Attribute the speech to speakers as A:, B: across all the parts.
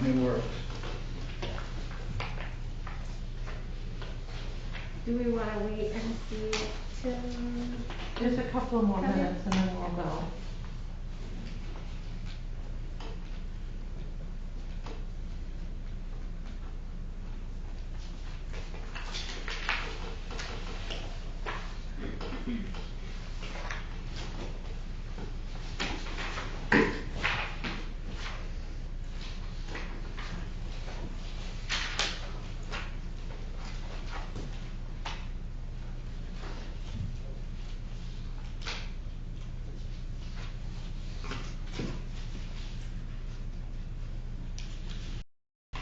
A: it works.
B: Do we want to wait and see till?
C: Just a couple more
B: Okay.
C: minutes and then we'll go.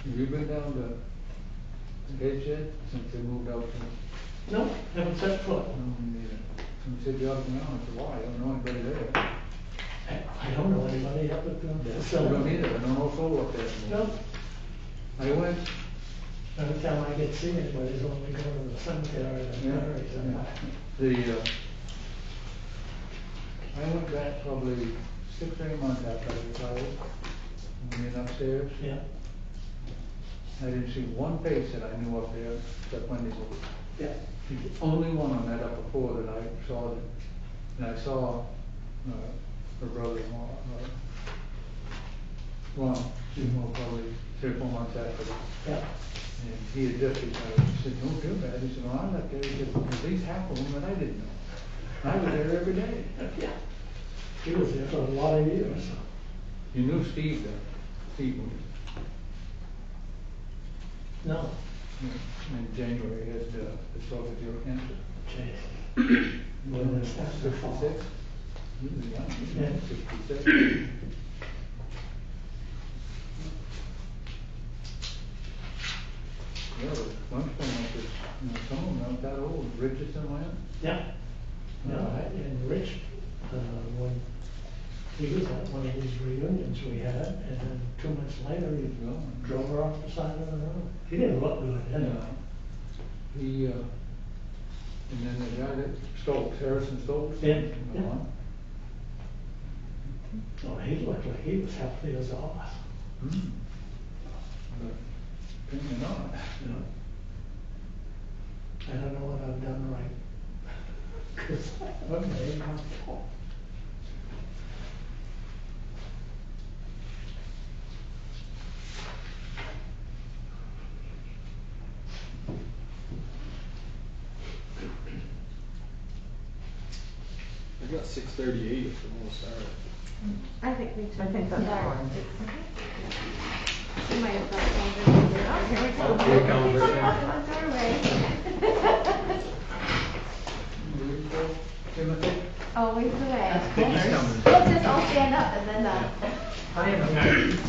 A: Have you been down to Edge yet, since they moved out to?
D: No, haven't set foot.
A: No, me neither. Some said you ought to be on, I said, why, I don't know anybody there.
D: I don't know anybody up at the
A: I don't either, I don't know a soul up there.
D: No,
A: I went,
D: every time I get to see anybody, it's only going to the cemetery or the
A: yeah,
D: cemetery.
A: I went back probably 6 or 8 months after I retired. Went in upstairs.
D: Yeah,
A: I didn't see one face that I knew up there, except Wendy moved.
D: yeah.
A: She's the only one on that upper floor that I saw, and I saw, her brother-in-law, she's more probably 3 or 4 months after that.
D: Yeah,
A: And he had just retired. I said, don't feel bad. He said, well, I left there. He said, at least half of them that I didn't know. I was there every day.
D: yeah. He was there for a lot of years, so.
A: You knew Steve then? Steve moved.
D: No,
A: In January, he had esophageal cancer.
D: jeez. Well, that's not the fault.
A: 66? He was young, he
D: Yeah.
A: was 66. Yeah, but lunch point was, some of them aren't that old. Richardson went.
D: Yeah, no, and Rich, when he was at one of these reunions we had, and then 2 months later, he drove her off the side of the road. He didn't look good, anyway.
A: He, and then the guy that Stokes, Harrison Stokes.
D: Yeah,
A: you
D: yeah.
A: know,
D: Oh, he looked like he was healthy as all us.
A: Hmm. But, opinion not.
D: You know? I don't know what I've done right. 'Cause I've made my fault.
E: I got 6:38 if we want to start.
B: I think we should.
C: I think that's
B: start.
C: fine.
B: We might have got longer. Oh, here we go.
E: Okay, Congress.
B: On our way.
A: Timothy?
B: Always the way.
E: He's coming.
B: We'll just all stand up and then,
D: I am,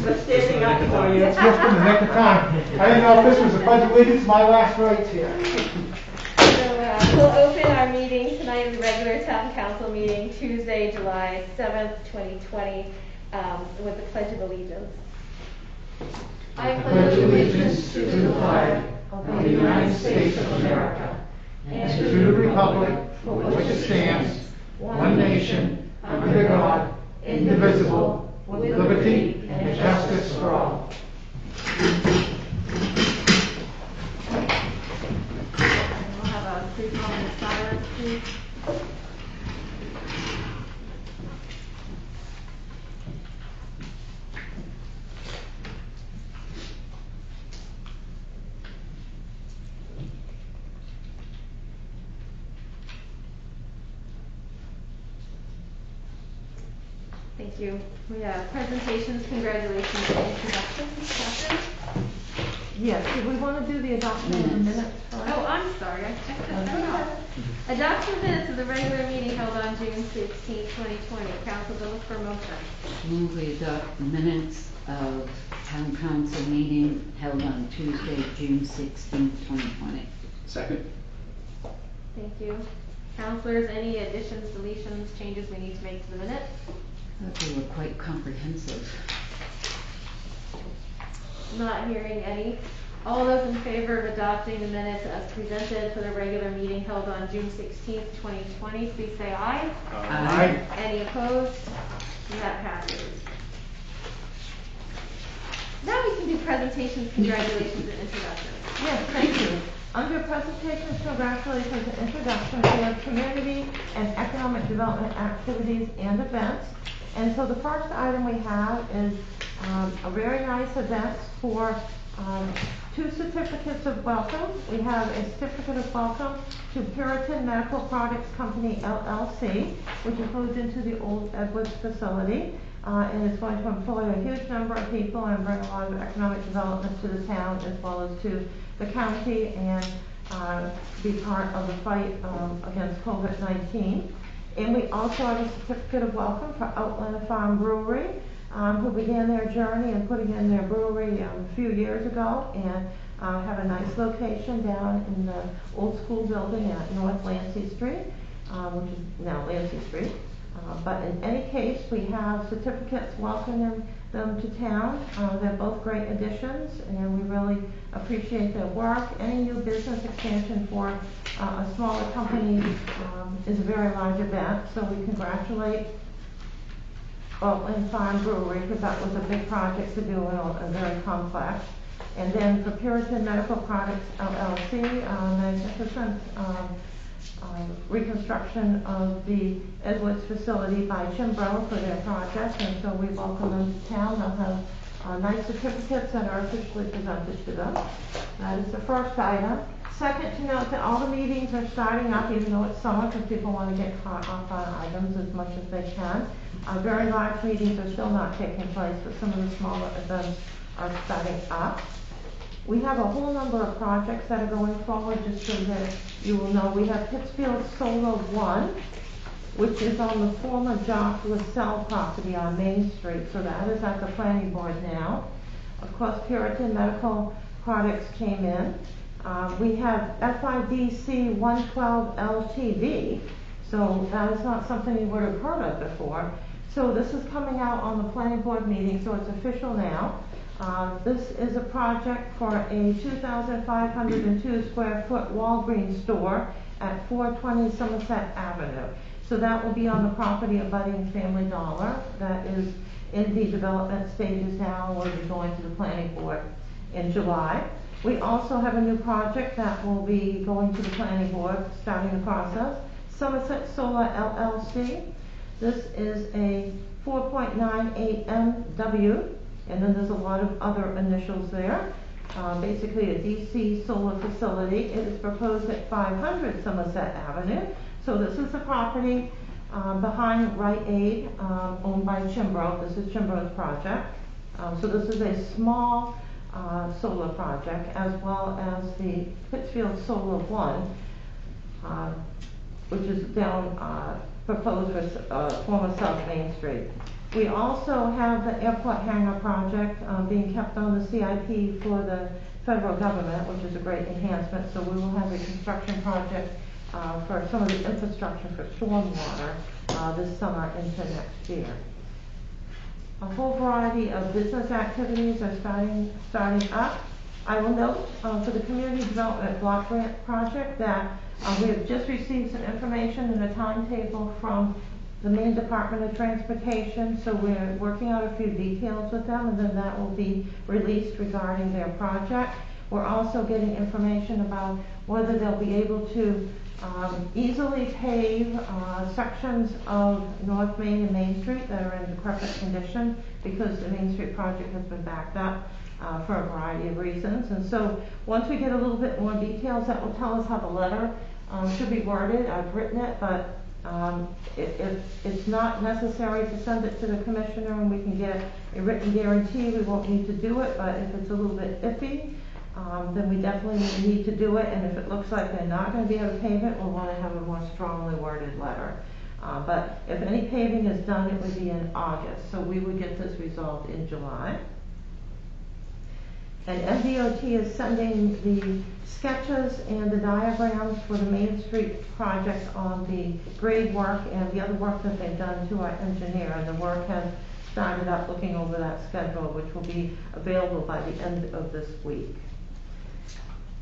D: we're standing up for you.
F: It's just in the nick of time. I didn't know if this was a pledge of allegiance, my last rites here.
B: So, we'll open our meeting tonight, the regular town council meeting, Tuesday, July 7th, 2020, with the Pledge of Allegiance. I
F: Pledge allegiance to the flag of the United States of America and to the republic for which it stands, one nation, under God, indivisible, with liberty and justice for all.
B: We'll have a brief moment of silence, please. Thank you. We have presentations, congratulations, and introductions. Catherine?
C: Yes, do we want to do the adoption of the minutes first?
B: Oh, I'm sorry, I checked that out. Adoption minutes of the regular meeting held on June 16, 2020. Council bill for motion.
G: Move we adopt the minutes of town council meeting held on Tuesday, June 16th, 2020.
E: Second.
B: Thank you. Councilors, any additions, deletions, changes we need to make to the minutes?
G: I thought they were quite comprehensive.
B: Not hearing any. All those in favor of adopting the minutes as presented for the regular meeting held on June 16th, 2020, please say aye.
G: Aye.
B: Any opposed? And that passes. Now we can do presentations, congratulations, and introductions.
C: Yes, thank you. Under presentations, congratulations, and introductions, we have community and economic development activities and events. And so the first item we have is a very nice event for 2 certificates of welcome. We have a certificate of welcome to Puritan Medical Products Company LLC, which includes into the old Edwards facility. And it's going to employ a huge number of people and bring a lot of economic development to the town as well as to the county and be part of the fight against COVID-19. And we also have a certificate of welcome for Outland Farm Brewery, who began their journey in putting in their brewery a few years ago and have a nice location down in the old school building at North Lancey Street, which is now Lancey Street. But in any case, we have certificates welcoming them to town. They're both great additions, and we really appreciate their work. Any new business expansion for a smaller company is a very large event, so we congratulate Outland Farm Brewery, because that was a big project to do and very complex. And then for Puritan Medical Products LLC, magnificent reconstruction of the Edwards facility by Chimbro for their project, and so we welcome them to town. They'll have nice certificates that are officially presented to them. That is the first item. Second, to note that all the meetings are starting up, even though it's summer, because people want to get caught up on items as much as they can. Very large meetings are still not taking place, but some of the smaller events are starting up. We have a whole number of projects that are going forward, just so that you will know. We have Pittsfield Solar 1, which is on the former Jock LaSalle property on Main Street, so that is at the planning board now. Of course, Puritan Medical Products came in. We have FIDC 112 LTV, so that is not something you would have heard of before. So this is coming out on the planning board meeting, so it's official now. This is a project for a 2,502 square foot Walgreens store at 420 Somerset Avenue. So that will be on the property of Budding Family Dollar. That is in the development stages now. We'll be going to the planning board in July. We also have a new project that will be going to the planning board, starting the process. Somerset Solar LLC. This is a 4.98 MW. And then there's a lot of other initials there. Basically a DC solar facility. It is proposed at 500 Somerset Avenue. So this is the property behind Rite Aid, owned by Chimbro. This is Chimbro's project. So this is a small solar project, as well as the Pittsfield Solar 1, which is down proposed for former South Main Street. We also have the airport hangar project being kept on the CIP for the federal government, which is a great enhancement. So we will have a construction project for some of the infrastructure for stormwater this summer into next year. A whole variety of business activities are starting up. I will note for the Community Development Block Grant Project that we have just received some information and a timetable from the Maine Department of Transportation, so we're working out a few details with them, and then that will be released regarding their project. We're also getting information about whether they'll be able to easily pave sections of North Main and Main Street that are in decrepit condition, because the Main Street project has been backed up for a variety of reasons. And so once we get a little bit more details, that will tell us how the letter should be worded. I've written it, but if it's not necessary to send it to the commissioner and we can get a written guarantee, we won't need to do it. But if it's a little bit iffy, then we definitely need to do it. And if it looks like they're not going to be able to pave it, we'll want to have a more strongly worded letter. But if any paving is done, it would be in August. So we would get this resolved in July. And MDOT is sending the sketches and the diagrams for the Main Street project on the grade work and the other work that they've done to our engineer. And the work has started up looking over that schedule, which will be available by the end of this week.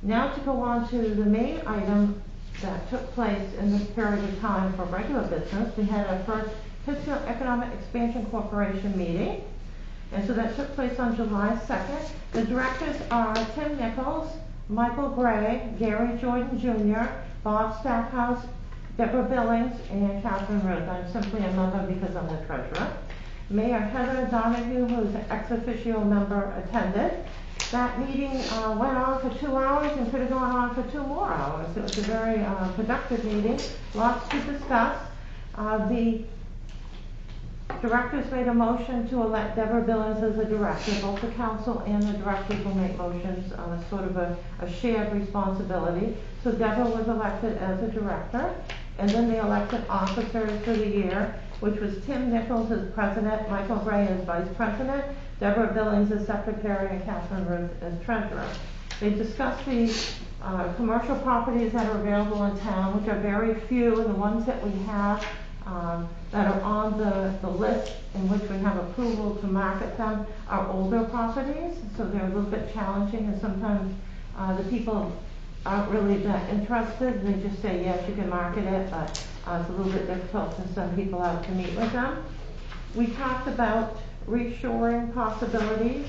C: Now to go on to the main item that took place in this period of time for regular business. We had our first Pittsfield Economic Expansion Corporation meeting. And so that took place on July 2nd. The directors are Tim Nichols, Michael Gray, Gary Jordan Jr., Bob Stackhouse, Deborah Billings, and Catherine Ruth. I'm simply a member because I'm the treasurer. Mayor Heather Donahue, who is an ex officio member, attended. That meeting went on for 2 hours and could have gone on for 2 more hours. It was a very productive meeting, lots to discuss. The directors made a motion to elect Deborah Billings as a director. Both the council and the directors will make motions on a sort of a shared responsibility. So Deborah was elected as a director, and then they elected officers for the year, which was Tim Nichols as president, Michael Gray as vice president, Deborah Billings as secretary, and Catherine Ruth as treasurer. They discussed the commercial properties that are available in town, which are very few, and the ones that we have that are on the list in which we have approval to market them are older properties, so they're a little bit challenging, and sometimes the people aren't really that interested. They just say, yes, you can market it, but it's a little bit difficult to send people out to meet with them. We talked about reshoring possibilities,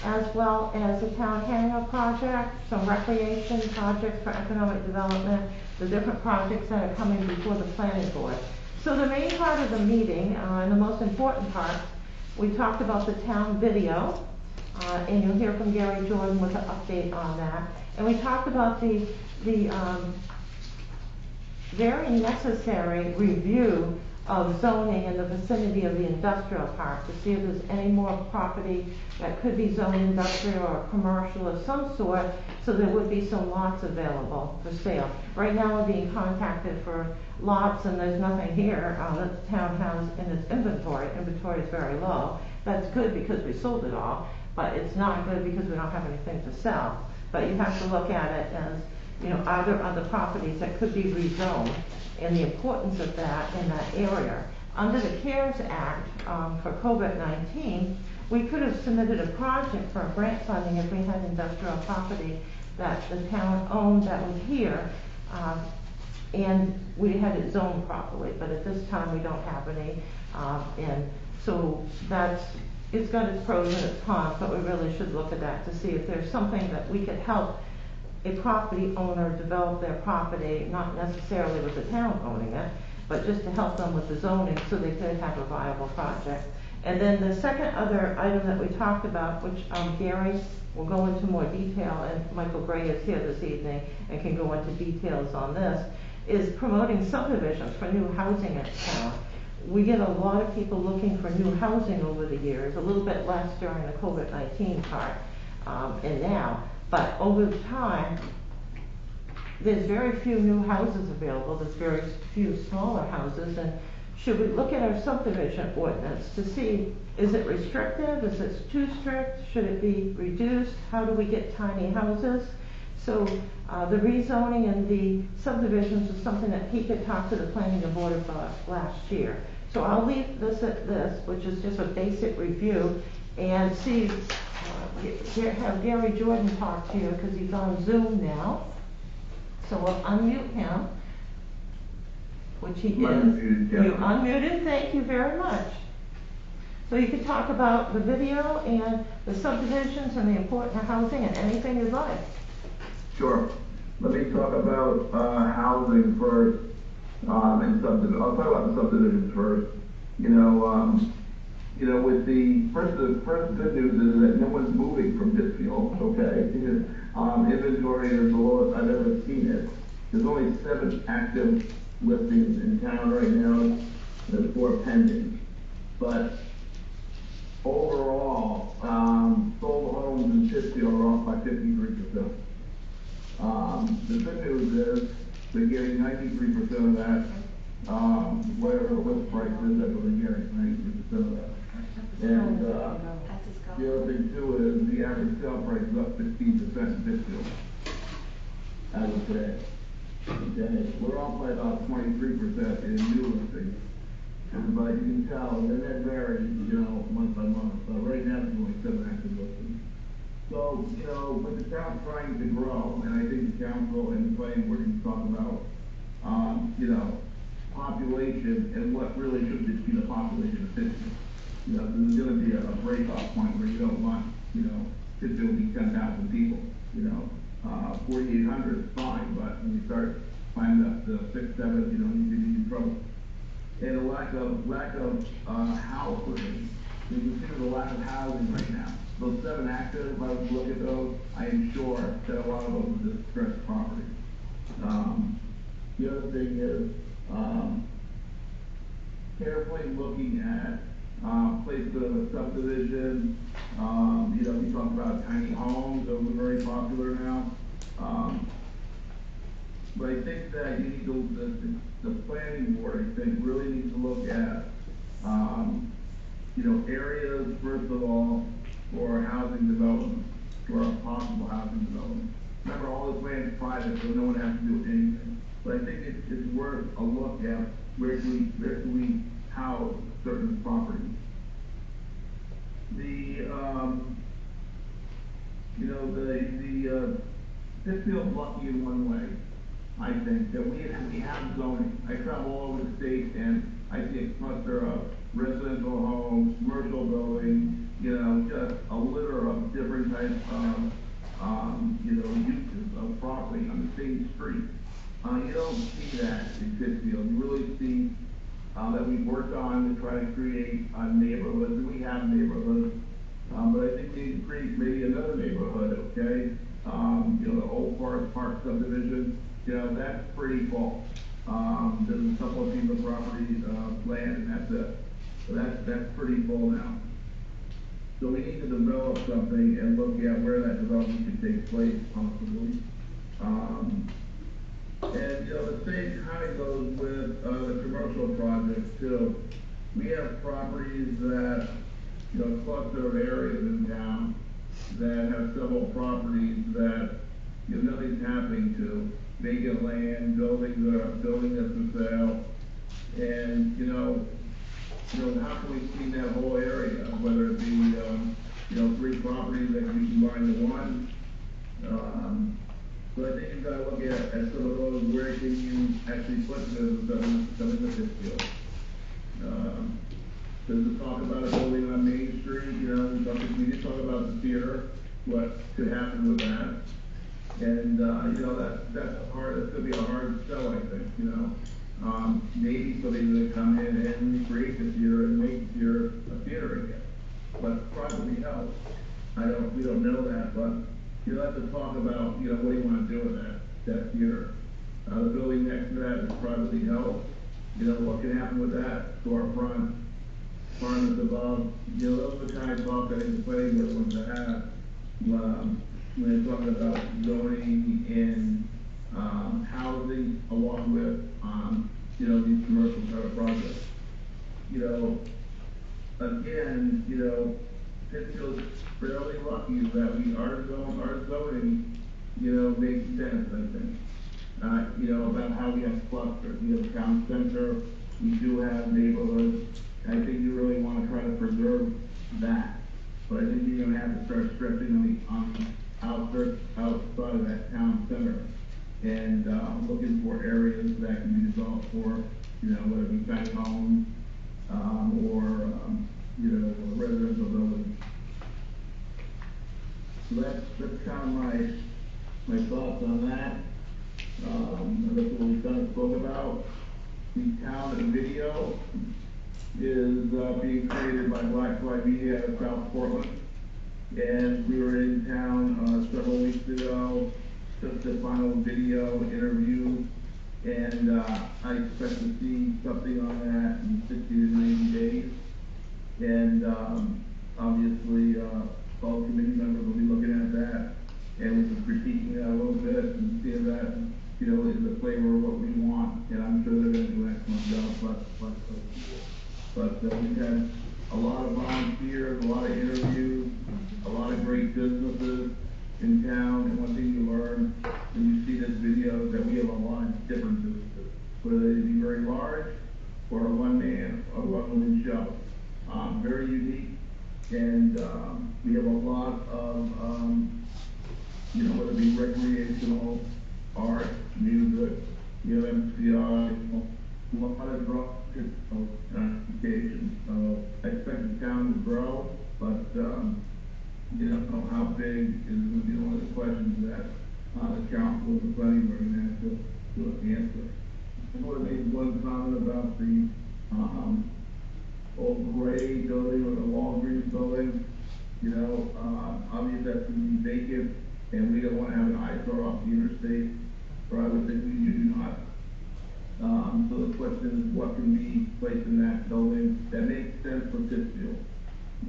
C: as well as the town hangar project, some recreation projects for economic development, the different projects that are coming before the planning board. So the main part of the meeting, and the most important part, we talked about the town video, and you'll hear from Gary Jordan with an update on that. And we talked about the very necessary review of zoning in the vicinity of the industrial park to see if there's any more property that could be zoned industrial or commercial of some sort, so there would be some lots available for sale. Right now we're being contacted for lots, and there's nothing here that the town has in its inventory. Inventory is very low. That's good because we sold it all, but it's not good because we don't have anything to sell. But you have to look at it as, you know, are there other properties that could be rezoned, and the importance of that in that area. Under the CARES Act for COVID-19, we could have submitted a project for grant funding if we had industrial property that the town owned that was here, and we had it zoned properly, but at this time we don't have any, and so it's got its pros and its cons, but we really should look at that to see if there's something that we could help a property owner develop their property, not necessarily with the town owning it, but just to help them with the zoning so they could have a viable project. And then the second other item that we talked about, which Gary will go into more detail, and Michael Gray is here this evening and can go into details on this, is promoting subdivisions for new housing in town. We get a lot of people looking for new housing over the years, a little bit less during the COVID-19 part, and now. But over time, there's very few new houses available. There's very few smaller houses. And should we look at our subdivision ordinance to see, is it restrictive? Is it too strict? Should it be reduced? How do we get tiny houses? So the rezoning and the subdivisions is something that Pete had talked to the planning board about last year. So I'll leave this at this, which is just a basic review, and see, have Gary Jordan talk to you because he's on Zoom now. So we'll unmute him, which he is. You unmuted, thank you very much. So you can talk about the video and the subdivisions and the importance of housing and anything you'd like.
H: Sure. Let me talk about housing first, and subdivision. I'll talk about the subdivisions first. With the first good news is that no one's moving from Pittsfield. Okay. Inventory is the lowest I've ever seen it. There's only 7 active listings in town right now. There's 4 pending, but overall, sold homes in Pittsfield are off by 53%. The good news is they're getting 93% of that, whatever the list price is, that's what they're getting, 93% of that. And the other thing too is the average sale price is up 15% in Pittsfield as of today. Okay, we're off by about 23% in new listings. But you can tell, and that varies, month by month. But right now there's only 7 active listings. So, with the town trying to grow, and I think the council and the planning board can talk about, population and what really should be the population of Pittsfield. you know, there's gonna be a breakoff point where you don't want, you know, Pittsfield to be 10,000 people, you know. 4,800 is fine, but when you start climbing up to 6, 7, you know, you could be in trouble. And a lack of housing. You can see the lack of housing right now. Those 7 actors, if I was to look at those, I am sure that a lot of those are distressed property. The other thing is, carefully looking at placement of a subdivision. You know, we talk about tiny homes, those are very popular now. But I think that you need to, the planning board, I think, really needs to look at, you know, areas, first of all, for housing development, for a possible housing development. Remember, all this land is private, so no one has to do anything. But I think it's worth a look at where can we house certain properties. You know, the Pittsfield's lucky in one way, I think, that we have zoning. I travel all over the state and I see a cluster of residential homes, commercial buildings, you know, just a litter of different types of, you know, uses of property on the same street. You don't see that in Pittsfield. You really see that we've worked on to try to create neighborhoods, and we have neighborhoods. But I think we need to create maybe another neighborhood, okay? You know, the Old Forest Park subdivision, you know, that's pretty full. There's a couple of people's properties, land, and that's it. So that's pretty full now. So we need to develop something and look at where that development can take place possibly. And, you know, the same kind of goes with the commercial projects too. We have properties that, you know, cluster of areas in town that have several properties that, you know, nothing's happening to. Vacant land, building that's for sale. And, you know, how can we clean that whole area, whether it be, you know, 3 properties that can be combined to one. So I think you've got to look at some of those, where can you actually put some in the Pittsfield. To talk about a building on Main Street, you know, we did talk about the theater, what could happen with that. And, you know, that's going to be a hard sell, I think, you know. Maybe somebody would come in and create the theater and make the theater a theater again. But probably held. We don't know that, but you'll have to talk about, you know, what do you want to do with that theater. The building next to that is privately held. You know, what can happen with that? Storefront, apartments above, you know, those are the kind of talk I think the planning board wants to have. When they're talking about zoning and housing along with, you know, these commercial kind of projects. You know, again, you know, Pittsfield's fairly lucky that our zoning, you know, makes sense, I think. You know, about how we have clusters. We have a town center, we do have neighborhoods, and I think you really want to try to preserve that. But I think you're going to have to start stretching on the outskirts, outside of that town center, and looking for areas that can be developed for, you know, whether it be tiny homes, or, you know, residential buildings. So that's kind of my thoughts on that. That's what we kind of spoke about. The town video is being created by Black Fly Media out of South Portland. And we were in town several weeks ago, took the final video interview, and I expect to see something on that in 60 to 90 days. And obviously, all committee members will be looking at that, and we'll be critiquing that a little bit and see if that, you know, is the flavor of what we want. And I'm sure they're going to do an excellent job. But we've had a lot of volunteers, a lot of interviews, a lot of great businesses in town. And one thing you learn when you see this video is that we have a lot of different businesses, whether they be very large or a one-man or one-woman show. Very unique, and we have a lot of, you know, whether it be recreational, art, music, you know, MCI, a lot of just clarification. I expect the town to grow, but, you know, how big is going to be one of the questions that the council and the planning board are going to have to answer. I want to make one comment about the old gray building or the Walgreens building. You know, obviously that's going to be vacant, and we don't want to have an eyesore off the interstate, or I would think we do not. So the question is, what can be placed in that building that makes sense for Pittsfield?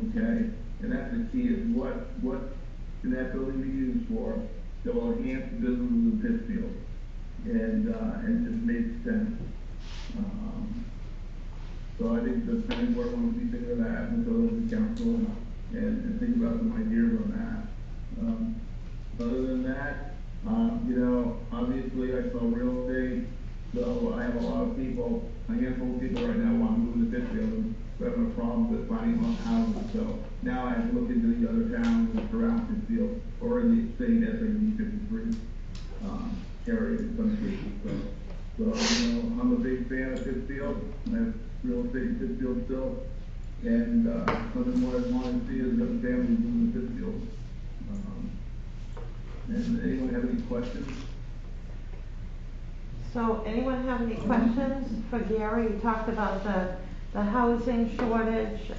H: Okay, and that's the key, is what can that building be used for that will enhance the business in Pittsfield, and just makes sense. So I think the planning board wants to be thinking of that, and so does the council, and think about some ideas on that. Other than that, you know, obviously I saw real estate, so I have a lot of people, a handful of people right now want to move to Pittsfield, and we're having a problem with finding enough houses. So now I have to look into the other towns that surround Pittsfield, or in the same SAD 53 area in some cases. So, you know, I'm a big fan of Pittsfield. I have real estate in Pittsfield still. And something more I want to see is young families moving to Pittsfield. And anyone have any questions?
C: So anyone have any questions for Gary? You talked about the housing shortage,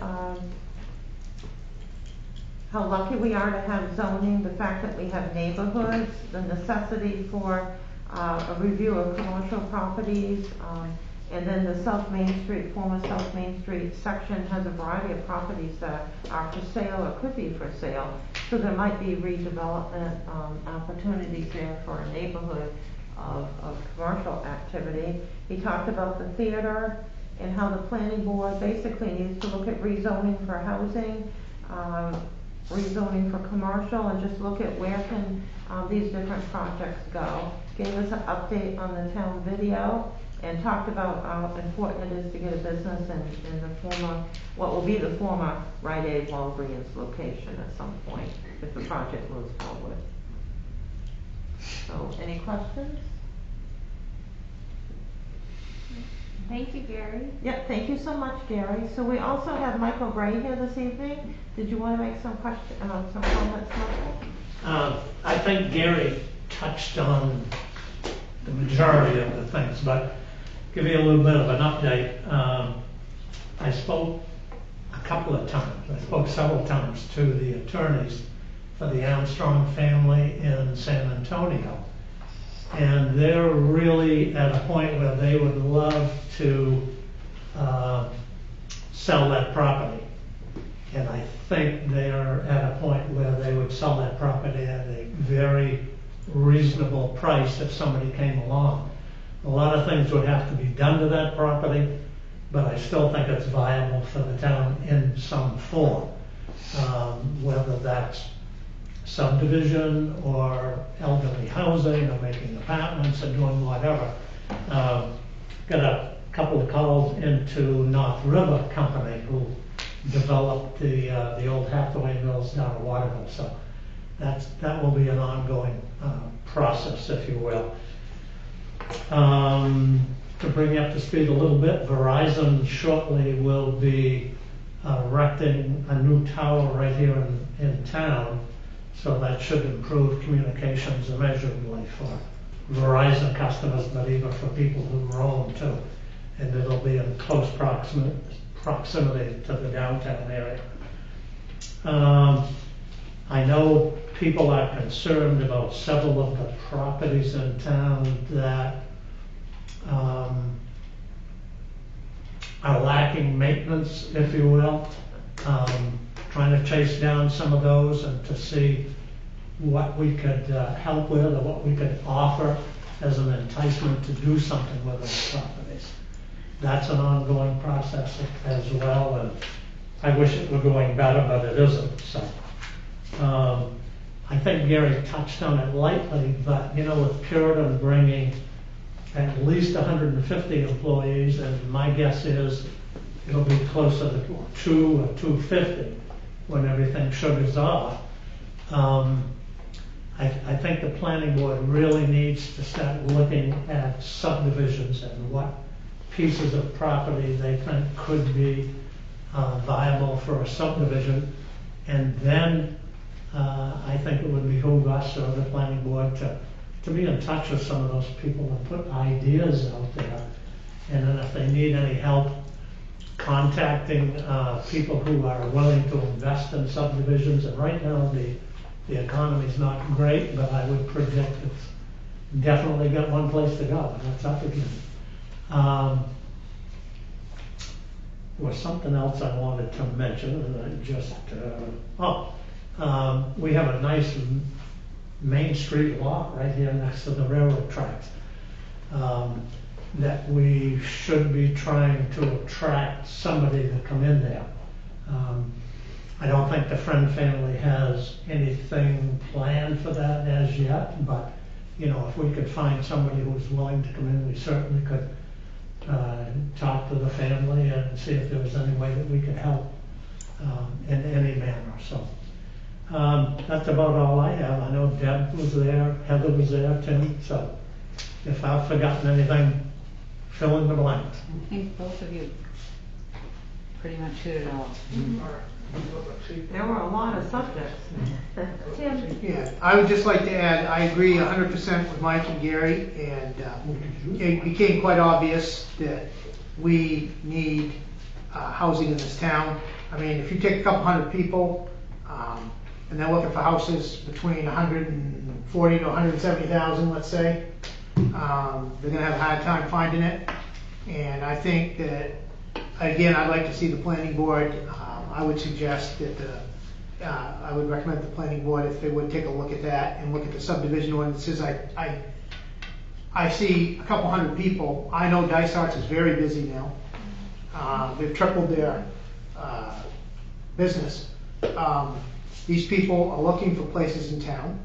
C: how lucky we are to have zoning, the fact that we have neighborhoods, the necessity for a review of commercial properties, and then the South Main Street, former South Main Street section has a variety of properties that are for sale or could be for sale. So there might be redevelopment opportunities there for a neighborhood of commercial activity. He talked about the theater and how the planning board basically needs to look at rezoning for housing, rezoning for commercial, and just look at where can these different projects go. Gave us an update on the town video and talked about how important it is to get a business in the former, what will be the former Rite Aid Walgreens location at some point if the project moves forward. So, any questions?
B: Thank you, Gary.
C: Yep, thank you so much, Gary. So we also have Michael Bray here this evening. Did you want to make some some comments, Michael?
D: I think Gary touched on the majority of the things, but give you a little bit of an update. I spoke a couple of times. I spoke several times to the attorneys for the Armstrong family in San Antonio. And they're really at a point where they would love to sell that property. And I think they're at a point where they would sell that property at a very reasonable price if somebody came along. A lot of things would have to be done to that property, but I still think it's viable for the town in some form, whether that's subdivision or elderly housing or making apartments or doing whatever. Got a couple of calls into North River Company who developed the old Hathaway Mills down in Waterville. So that will be an ongoing process, if you will. To bring you up to speed a little bit, Verizon shortly will be erecting a new tower right here in town. So that should improve communications immeasurably for Verizon customers, but even for people who roam too. And it'll be in close proximity to the downtown area. I know people are concerned about several of the properties in town that are lacking maintenance, if you will. Trying to chase down some of those and to see what we could help with or what we could offer as an enticement to do something with those properties. That's an ongoing process as well, and I wish it were going better, but it isn't. So I think Gary touched on it lightly, but you know, with Puritan bringing at least 150 employees, and my guess is it'll be closer to 2 or 250 when everything sugars off. I think the planning board really needs to start looking at subdivisions and what pieces of property they think could be viable for a subdivision. And then I think it would behoove us or the planning board to be in touch with some of those people and put ideas out there. And then if they need any help contacting people who are willing to invest in subdivisions, and right now the economy's not great, but I would predict it's definitely got one place to go, and that's up again. There was something else I wanted to mention, and I just, we have a nice Main Street lot right here next to the railroad tracks that we should be trying to attract somebody to come in there. I don't think the Friend family has anything planned for that as yet, but you know, if we could find somebody who's willing to come in, we certainly could talk to the family and see if there was any way that we could help in any manner. So that's about all I have. I know Deb was there, Heather was there, Tim, so if I've forgotten anything, fill in the blanks.
G: I think both of you pretty much hit it all.
C: There were a lot of subjects.
B: Tim?
F: Yeah, I would just like to add, I agree 100% with Mike and Gary, and it became quite obvious that we need housing in this town. I mean, if you take a couple hundred people, and they're looking for houses between 140 to 170,000, let's say, they're gonna have a hard time finding it. And I think that, again, I'd like to see the planning board, I would suggest that I would recommend the planning board if they would take a look at that and look at the subdivision ordinances. I see a couple hundred people. I know Dysart's is very busy now. They've tripled their business. These people are looking for places in town.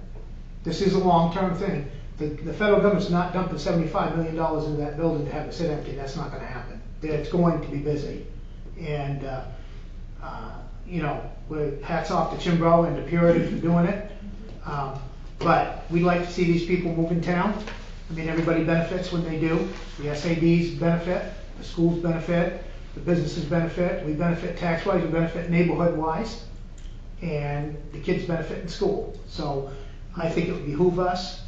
F: This is a long-term thing. The federal government's not dumping $75 million into that building to have it sit empty. That's not going to happen. It's going to be busy. And, you know, hats off to Chimbro and to Purity for doing it. But we'd like to see these people move in town. I mean, everybody benefits when they do. The SADs benefit, the schools benefit, the businesses benefit, we benefit tax-wise, we benefit neighborhood-wise, and the kids benefit in school. So I think it would behoove us.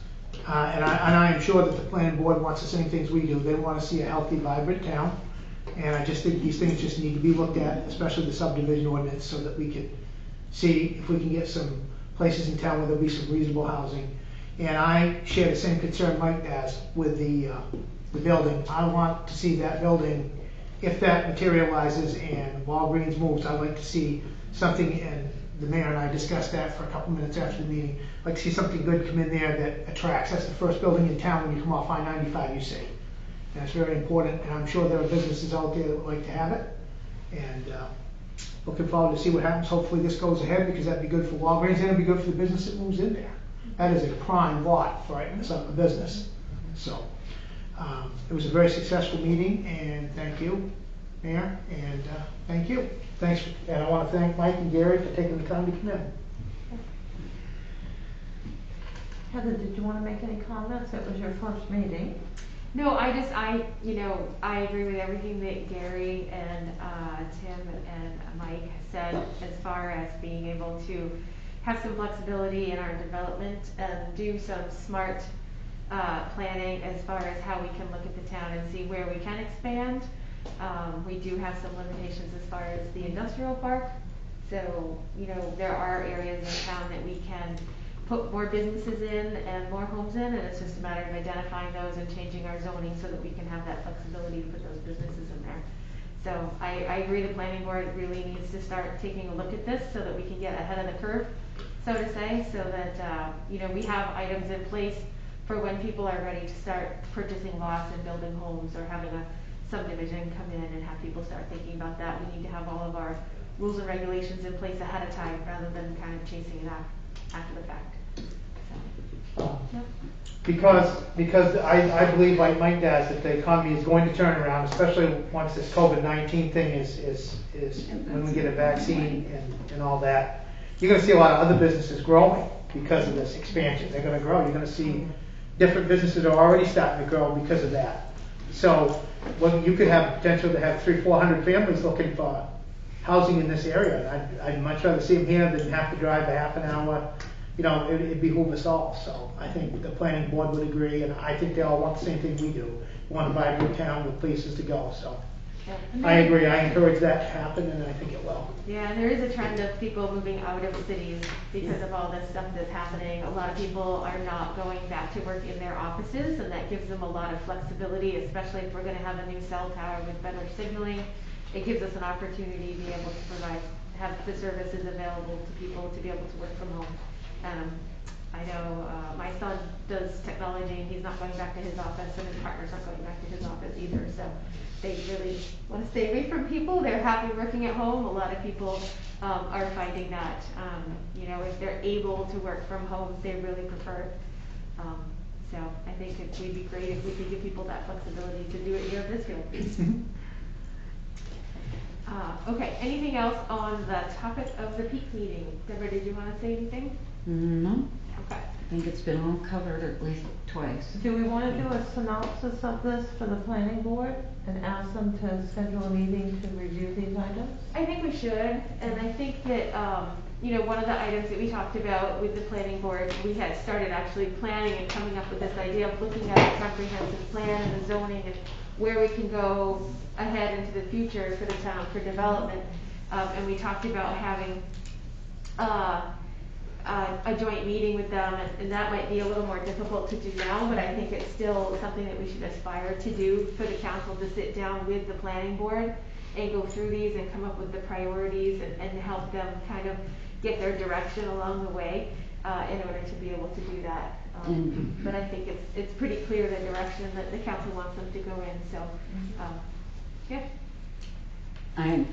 F: And I am sure that the planning board wants the same things we do. They want to see a healthy, vibrant town. And I just think these things just need to be looked at, especially the subdivision ordinance, so that we can see if we can get some places in town where there'll be some reasonable housing. And I share the same concern Mike has with the building. I want to see that building, if that materializes and Walgreens moves, I'd like to see something, and the mayor and I discussed that for a couple minutes after the meeting. I'd like to see something good come in there that attracts. That's the first building in town when you come off I-95, you see. And it's very important, and I'm sure there are businesses out there that would like to have it. And looking forward to see what happens. Hopefully this goes ahead, because that'd be good for Walgreens and it'd be good for the business that moves in there. That is a prime lot for a business. So it was a very successful meeting, and thank you, Mayor, and thank you. Thanks, and I want to thank Mike and Gary for taking the time to come in.
C: Heather, did you want to make any comments? It was your first meeting.
B: No, I agree with everything that Gary and Tim and Mike said as far as being able to have some flexibility in our development and do some smart planning as far as how we can look at the town and see where we can expand. We do have some limitations as far as the industrial park. So, you know, there are areas in town that we can put more businesses in and more homes in, and it's just a matter of identifying those and changing our zoning so that we can have that flexibility to put those businesses in there. So I agree the planning board really needs to start taking a look at this so that we can get ahead of the curve, so to say, so that you know, we have items in place for when people are ready to start purchasing lots and building homes or having a subdivision come in and have people start thinking about that. We need to have all of our rules and regulations in place ahead of time rather than kind of chasing it after the fact. So, yeah.
F: Because I believe, like Mike does, that the economy is going to turn around, especially once this COVID-19 thing is when we get a vaccine and all that. You're going to see a lot of other businesses growing because of this expansion. They're going to grow. You're going to see different businesses are already starting to grow because of that. So, when you could have potential to have 300-400 families looking for housing in this area. I'd much rather see them here than have to drive a half an hour. You know, it'd behoove us all. So I think the planning board would agree, and I think they all want the same thing we do. We want to buy a new town with places to go, so. I agree, I encourage that to happen, and I think it will.
B: Yeah, and there is a trend of people moving out of cities because of all this stuff that's happening. A lot of people are not going back to work in their offices, and that gives them a lot of flexibility, especially if we're gonna have a new cell tower with better signaling. It gives us an opportunity to be able to have the services available to people to be able to work from home. I know my son does technology, and he's not going back to his office, and his partner's not going back to his office either, so they really want to stay away from people. They're happy working at home. A lot of people are finding that, you know, if they're able to work from home, they really prefer it. So I think it would be great if we could give people that flexibility to do it here in Pittsfield. Okay, anything else on the topic of the peak meeting? Deborah, did you want to say anything?
G: No,
B: Okay.
G: I think it's been all covered at least twice.
C: Do we want to do a synopsis of this for the planning board and ask them to schedule a meeting to review these items?
B: I think we should, and I think that, you know, one of the items that we talked about with the planning board, we had started actually planning and coming up with this idea of looking at a comprehensive plan and the zoning and where we can go ahead into the future for the town for development. And we talked about having a joint meeting with them, and that might be a little more difficult to do now, but I think it's still something that we should aspire to do for the council, to sit down with the planning board and go through these and come up with the priorities and help them kind of get their direction along the way in order to be able to do that. But I think it's pretty clear the direction that the council wants them to go in, so, yeah.
G: I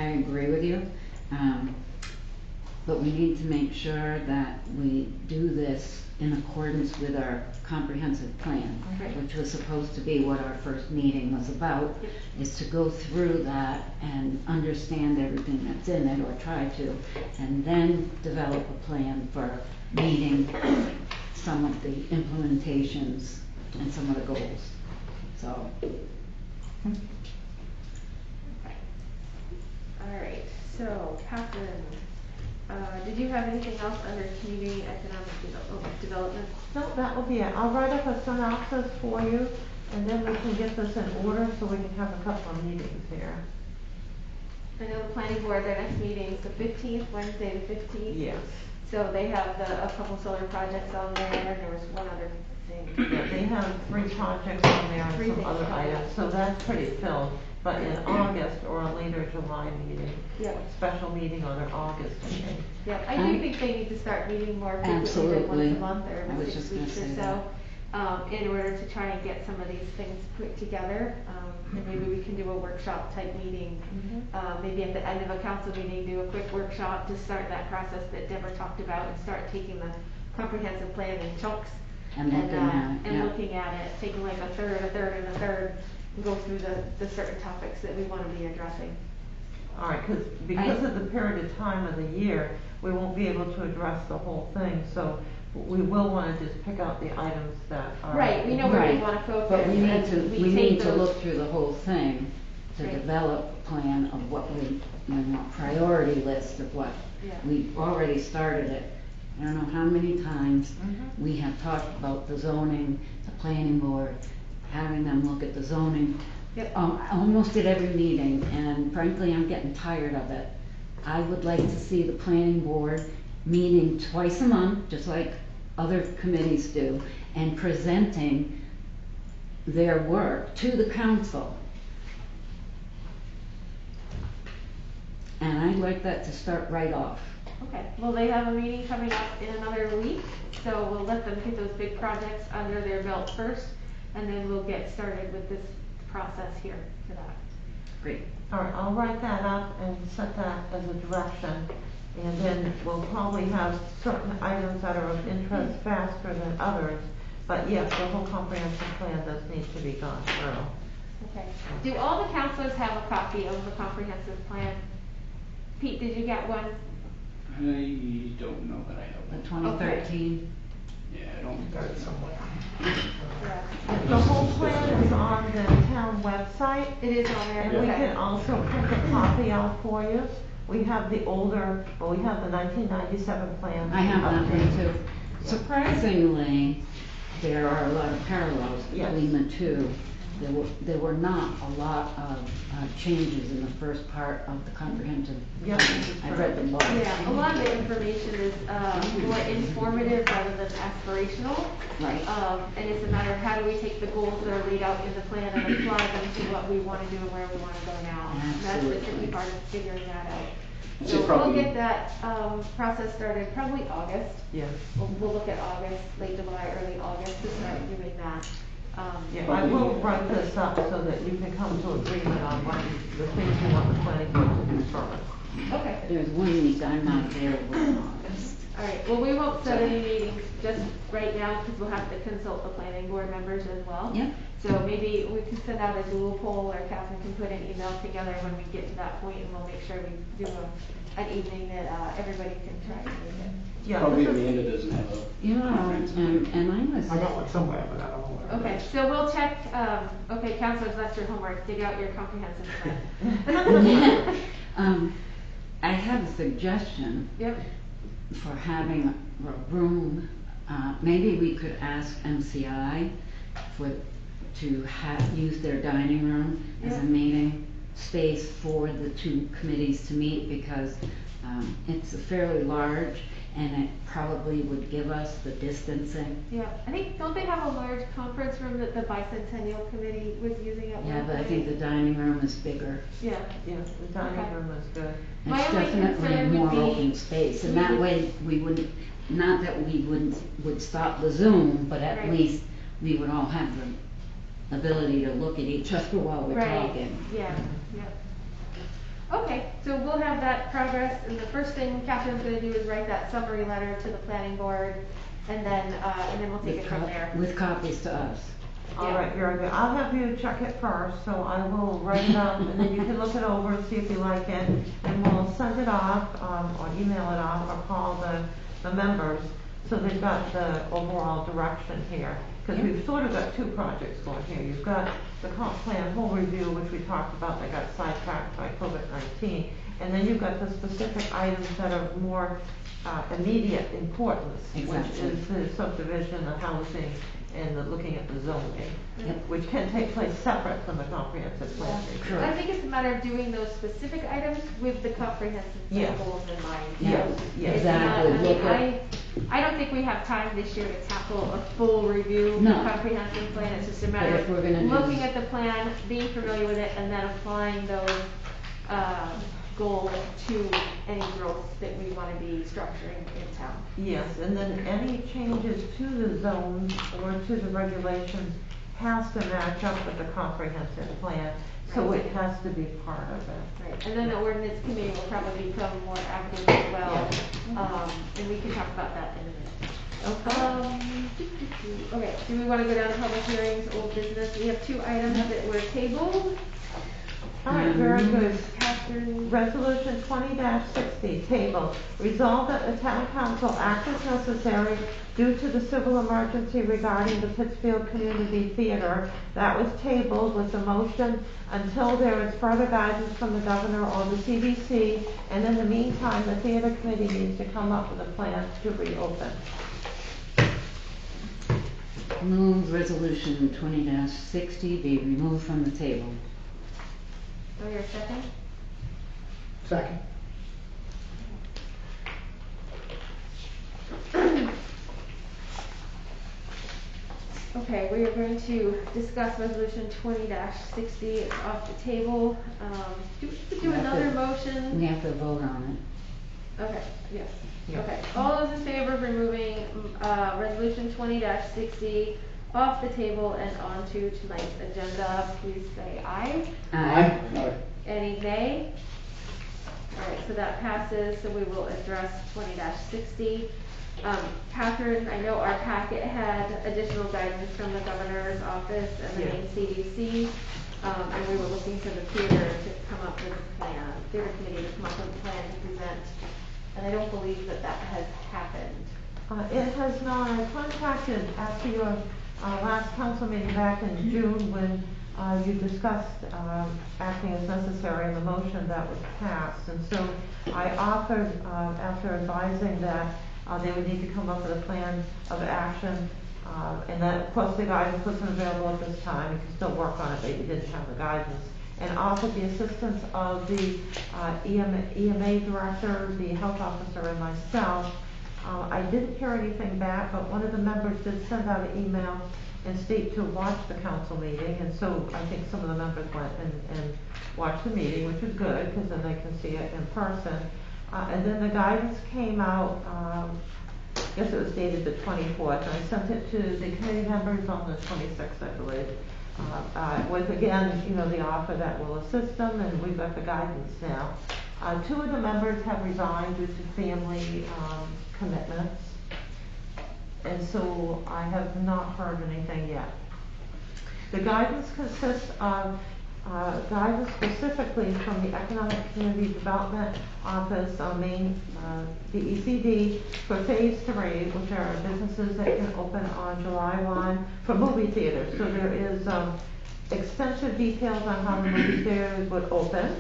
G: agree with you, but we need to make sure that we do this in accordance with our comprehensive plan,
B: Right.
G: which was supposed to be what our first meeting was about, is to go through that and understand everything that's in it, or try to, and then develop a plan for meeting some of the implementations and some of the goals, so.
B: All right, so Catherine, did you have anything else under community economic development?
C: No, that will be it. I'll write up a synopsis for you, and then we can get this in order so we can have a couple of meetings here.
B: I know the planning board, their next meeting is the 15th, Wednesday the 15th.
C: Yes.
B: So they have a couple solar projects on there, and there was one other thing.
C: Yeah, they have 3 projects on there and
B: Three
C: some
B: things
C: other
B: coming up.
C: items, so that's pretty filled. But in August or a later July meeting,
B: Yep.
C: special meeting on their August meeting.
B: Yeah, I do think they need to start meeting more frequently than
G: Absolutely.
B: once a month or
G: I
B: every
G: was
B: 6
G: just gonna
B: weeks or
G: say
B: so, in order to try and get some of these things put together. And maybe we can do a workshop type meeting, maybe at the end of a council meeting, do a quick workshop to start that process that Deborah talked about, and start taking the comprehensive plan in chunks.
G: And looking at it,
B: And
G: yeah.
B: looking at it, taking like a third, and a third, and go through the certain topics that we want to be addressing.
C: All right, because of the period of time of the year, we won't be able to address the whole thing, so we will want to just pick out the items that are.
B: Right, we know where we
G: Right,
B: want to focus.
G: but we need
B: and
G: to, we
B: take
G: need to
B: those-
G: look through the whole thing to
B: Right.
G: develop a plan of what we, priority list of what.
B: Yeah.
G: We've already started it. I don't know how many times we have talked about the zoning, the planning board, having them look at the zoning.
B: Yep.
G: Almost at every meeting, and frankly, I'm getting tired of it. I would like to see the planning board meeting twice a month, just like other committees do, and presenting their work to the council. And I'd like that to start right off.
B: Okay, well, they have a meeting coming up in another week, so we'll let them get those big projects under their belt first, and then we'll get started with this process here for that.
G: Great.
C: All right, I'll write that up and set that as a direction, and then we'll probably have certain items that are of interest faster than others, but yes, the whole comprehensive plan does need to be gone through.
B: Okay. Do all the councilors have a copy of the comprehensive plan? Pete, did you get one?
E: I don't know that I have
G: The
E: one.
G: 2013,
E: Yeah, I don't
F: got it somewhere.
B: Correct.
C: The whole plan is on the town website.
B: It is on there,
C: And we
B: okay.
C: can also print a copy out for you. We have the older, well, we have the 1997 plan.
G: I have that one too. Surprisingly, there are a lot of parallels
C: Yes.
G: between the two. There were not a lot of changes in the first part of the comprehensive.
C: Yep.
G: I read them both.
B: Yeah, a lot of the information is more informative rather than aspirational.
G: Right.
B: And it's a matter of how do we take the goals that are laid out in the plan and apply them to what we want to do and where we want to go now. And that's the tricky
G: Absolutely.
B: part of figuring that out.
E: I'd
B: So
E: say
B: we'll
E: probably-
B: get that process started probably August.
C: Yes.
B: We'll look at August, late July, early August to start doing that.
C: Yeah, I will write this up so that you can come to agreement on what the things you want the planning board to do first.
B: Okay.
G: There's one week I'm not available in August.
B: All right, well, we won't set any meetings just right now because we'll have to consult the planning board members as well.
G: Yep.
B: So maybe we can send out a Google poll or Catherine can put an email together when we get to that point and we'll make sure we do an evening that everybody can try to make it.
C: Yeah,
E: Probably
C: this is-
E: Amanda doesn't have a.
G: You know, and I was.
F: I got one somewhere, but I don't know where.
B: Okay, so we'll check, okay, counselors, that's your homework, dig out your comprehensive plan.
G: I have a suggestion
B: Yep,
G: for having a room. Maybe we could ask MCI to use their dining room as
B: Yeah.
G: a meeting space for the two committees to meet, because it's fairly large and it probably would give us the distancing.
B: yeah, I think, don't they have a large conference room that the bicentennial committee was using at one
G: Yeah, but I
B: point?
G: think the dining room is bigger.
B: Yeah,
C: Yeah, the dining
B: Okay.
C: room is good.
B: My
G: It's
B: only
G: definitely a
B: concern would
G: more
B: be-
G: open space, and that way we wouldn't, not that we would stop the Zoom, but at
B: Right.
G: least we would all have the ability to look at each other while we're
B: right,
G: talking.
B: yeah, yeah. Okay, so we'll have that progress, and the first thing Catherine's gonna do is write that summary letter to the planning board, and then we'll take it from there.
G: With copies to us.
C: All
B: Yeah.
C: right, very good. I'll have you check it first, so I will write it up, and then you can look it over and see if you like it, and we'll send it off, or email it off, or call the members, so they've got the overall direction here. Because
G: Yeah.
C: we've sort of got two projects going here. You've got the comp plan whole review, which we talked about, that got sidetracked by COVID-19, and then you've got the specific items that are more immediate importance,
G: Exactly.
C: which is the subdivision, the housing, and the looking at the zoning,
G: Yep.
C: which can take place separate from the comprehensive plan.
G: Sure.
B: I think it's a matter of doing those specific items with the comprehensive plan
C: Yeah.
B: goals in mind.
C: Yes, yes.
B: It's not-
G: Exactly.
B: I mean,
G: Look at-
B: I don't think we have time this year to tackle a full review of the
G: No.
B: comprehensive plan. It's just a
G: But
B: matter
G: if we're
B: of
G: gonna do
B: looking
G: this-
B: at the plan, being familiar with it, and then applying those, goals to any growth that we want to be structuring in town.
C: Yes, and then any changes to the zones or to the regulations has to match up with the comprehensive plan, so
B: Right.
C: it has to be part of it.
B: Right, and then the ordinance committee will probably become more active as well, and we can talk about that in a minute. Okay, do we wanna go down to public hearings, old business? We have two items that were tabled.
C: All right, very good.
B: Catherine,
C: Resolution 20-60, table. Resolved that the town council act as necessary due to the civil emergency regarding the Pittsfield Community Theater. That was tabled with the motion until there is further guidance from the governor or the CDC. And in the meantime, the theater committee needs to come up with a plan to reopen.
G: Move resolution 20-60 be removed from the table.
B: do I hear a second?
F: Second.
B: Okay, we are going to discuss resolution 20-60, it's off the table. Do we have to do
G: We have
B: another
G: to-
B: motion?
G: We have to vote on
B: Okay, yes,
C: Yeah.
B: okay. All those in favor of removing, resolution 20-60 off the table and onto tonight's agenda, please say aye.
G: it.
E: Aye.
B: Any nay? Alright, so that passes, so we will address 20-60. Catherine, I know our packet had additional guidance from the governor's office and the
C: Yeah.
B: main CDC. And we were looking for the theater to come up with a plan, theater committee to come up with a plan to present. And I don't believe that that has happened.
C: It has not. I contacted after your last council meeting back in June when you discussed acting as necessary in the motion that was passed. And so I offered, after advising that they would need to come up with a plan of action, and that, of course, the guidance wasn't available at this time. You can still work on it, but you didn't have the guidance. And offered the assistance of the EMA director, the health officer, and myself. I didn't hear anything back, but one of the members did send out an email and state to watch the council meeting, and so I think some of the members went and watched the meeting, which is good, because then they can see it in person. And then the guidance came out, I guess it was dated the 24th, and I sent it to the committee members on the 26th, I believe. With, again, the offer that will assist them, and we've got the guidance now. 2 of the members have resigned due to family commitments, and so I have not heard anything yet. The guidance consists of guidance specifically from the Economic Community Development Office, the ECD, for Phase 3, which are businesses that can open on July 1 for movie theaters. So there is extensive details on how the movie theaters would open,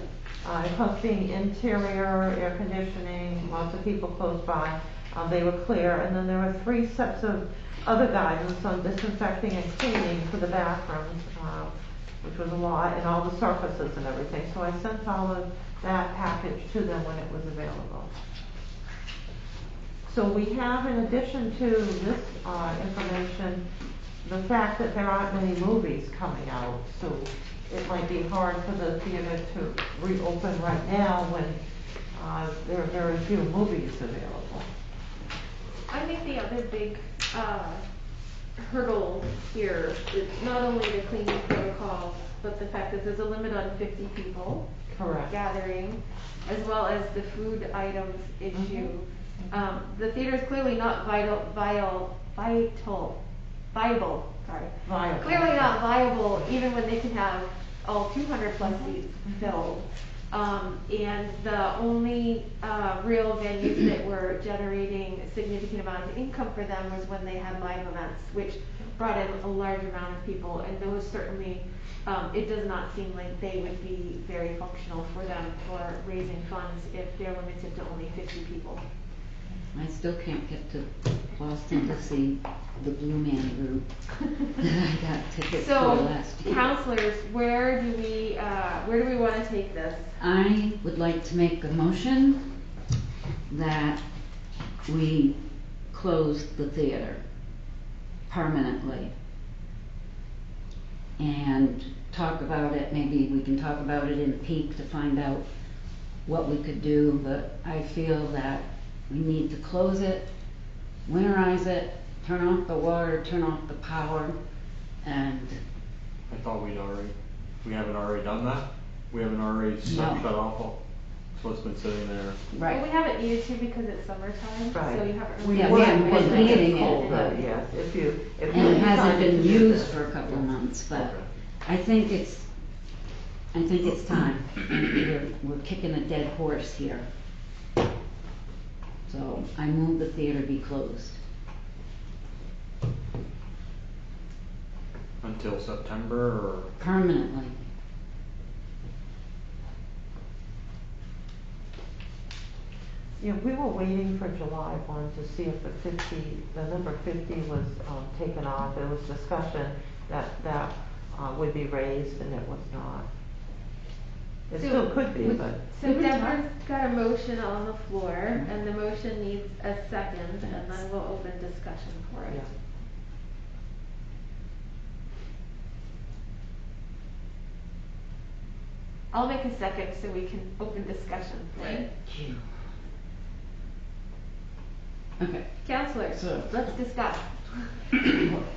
C: including interior, air conditioning, lots of people close by. They were clear. And then there were 3 sets of other guidance on disinfecting and cleaning for the bathrooms, which was a lot, and all the surfaces and everything. So I sent all of that package to them when it was available. So we have, in addition to this information, the fact that there aren't many movies coming out. So it might be hard for the theater to reopen right now when there are very few movies available.
B: I think the other big hurdle here is not only the cleaning protocols, but the fact that there's a limit on 50 people
C: Correct.
B: gathering, as well as the food items issue. The theater is clearly not viable, clearly not viable, even when they can have all 200 plus seats filled. And the only real venues that were generating a significant amount of income for them was when they had live events, which brought in a large amount of people, and those certainly, it does not seem like they would be very functional for them for raising funds if they're limited to only 50 people.
G: I still can't get to Boston to see the Blue Man Group that I got tickets for last year.
B: Counselors, where do we want to take this?
G: I would like to make a motion that we close the theater permanently and talk about it. Maybe we can talk about it in peak to find out what we could do, but I feel that we need to close it, winterize it, turn off the water, turn off the power, and...
E: I thought we haven't already done that? We haven't already shut off what's been sitting there?
G: Right.
B: Well, we haven't needed to because it's summertime,
C: Right.
B: so you haven't
C: We
B: really...
G: haven't been heating it.
C: Colder, yes. If
G: And it hasn't been used for a couple of months, but
E: Okay.
G: I think it's time. We're kicking a dead horse here. So I move the theater be closed.
E: Until September, or?
G: Permanently.
C: Yeah, we were waiting for July 1 to see if the number 50 was taken off. There was discussion that would be raised, and it was not. It still could be, but.
B: So Deborah's got a motion on the floor, and the motion needs a second, and then we'll open discussion for it.
C: Yeah.
B: I'll make a second so we can open discussion for it.
G: Okay.
B: Counselors,
G: So-
B: let's discuss.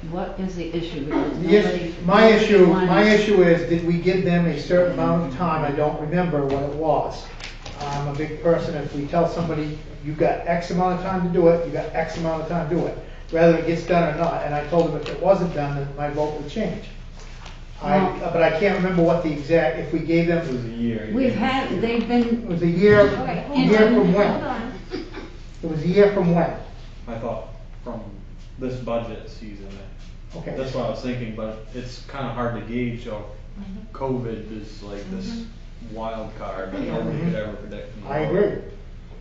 G: What is the issue? Because
F: The issue-
G: nobody-
F: My
G: nobody
F: issue is, did we give them a certain amount of time? I don't remember what it was. I'm a big person, if we tell somebody, you've got X amount of time to do it, you got X amount of time to do it, whether it gets done or not. And I told them if it wasn't done, then my vote would change. But I can't remember what the exact, if we gave them,
E: It was a year.
G: they've
F: it
G: been,
F: was a year,
B: Okay, hold
F: year
B: on,
F: from when?
B: hold on.
F: It was a year from when?
E: I thought from this budget season.
F: Okay.
E: That's what I was thinking, but it's kinda hard to gauge, so COVID is like this wild card that nobody could ever predict. in the
F: I
E: world.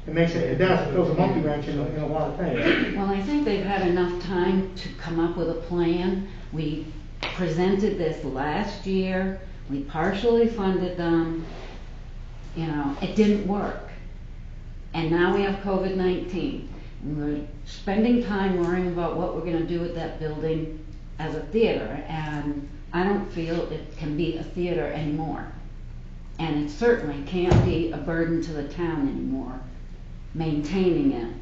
F: agree. It does, it throws a monkey wrench in a lot of things.
G: Well, I think they've had enough time to come up with a plan. We presented this last year, we partially funded them, you know, it didn't work. And now we have COVID-19. And we're spending time worrying about what we're gonna do with that building as a theater, and I don't feel it can be a theater anymore. And it certainly can't be a burden to the town anymore, maintaining it.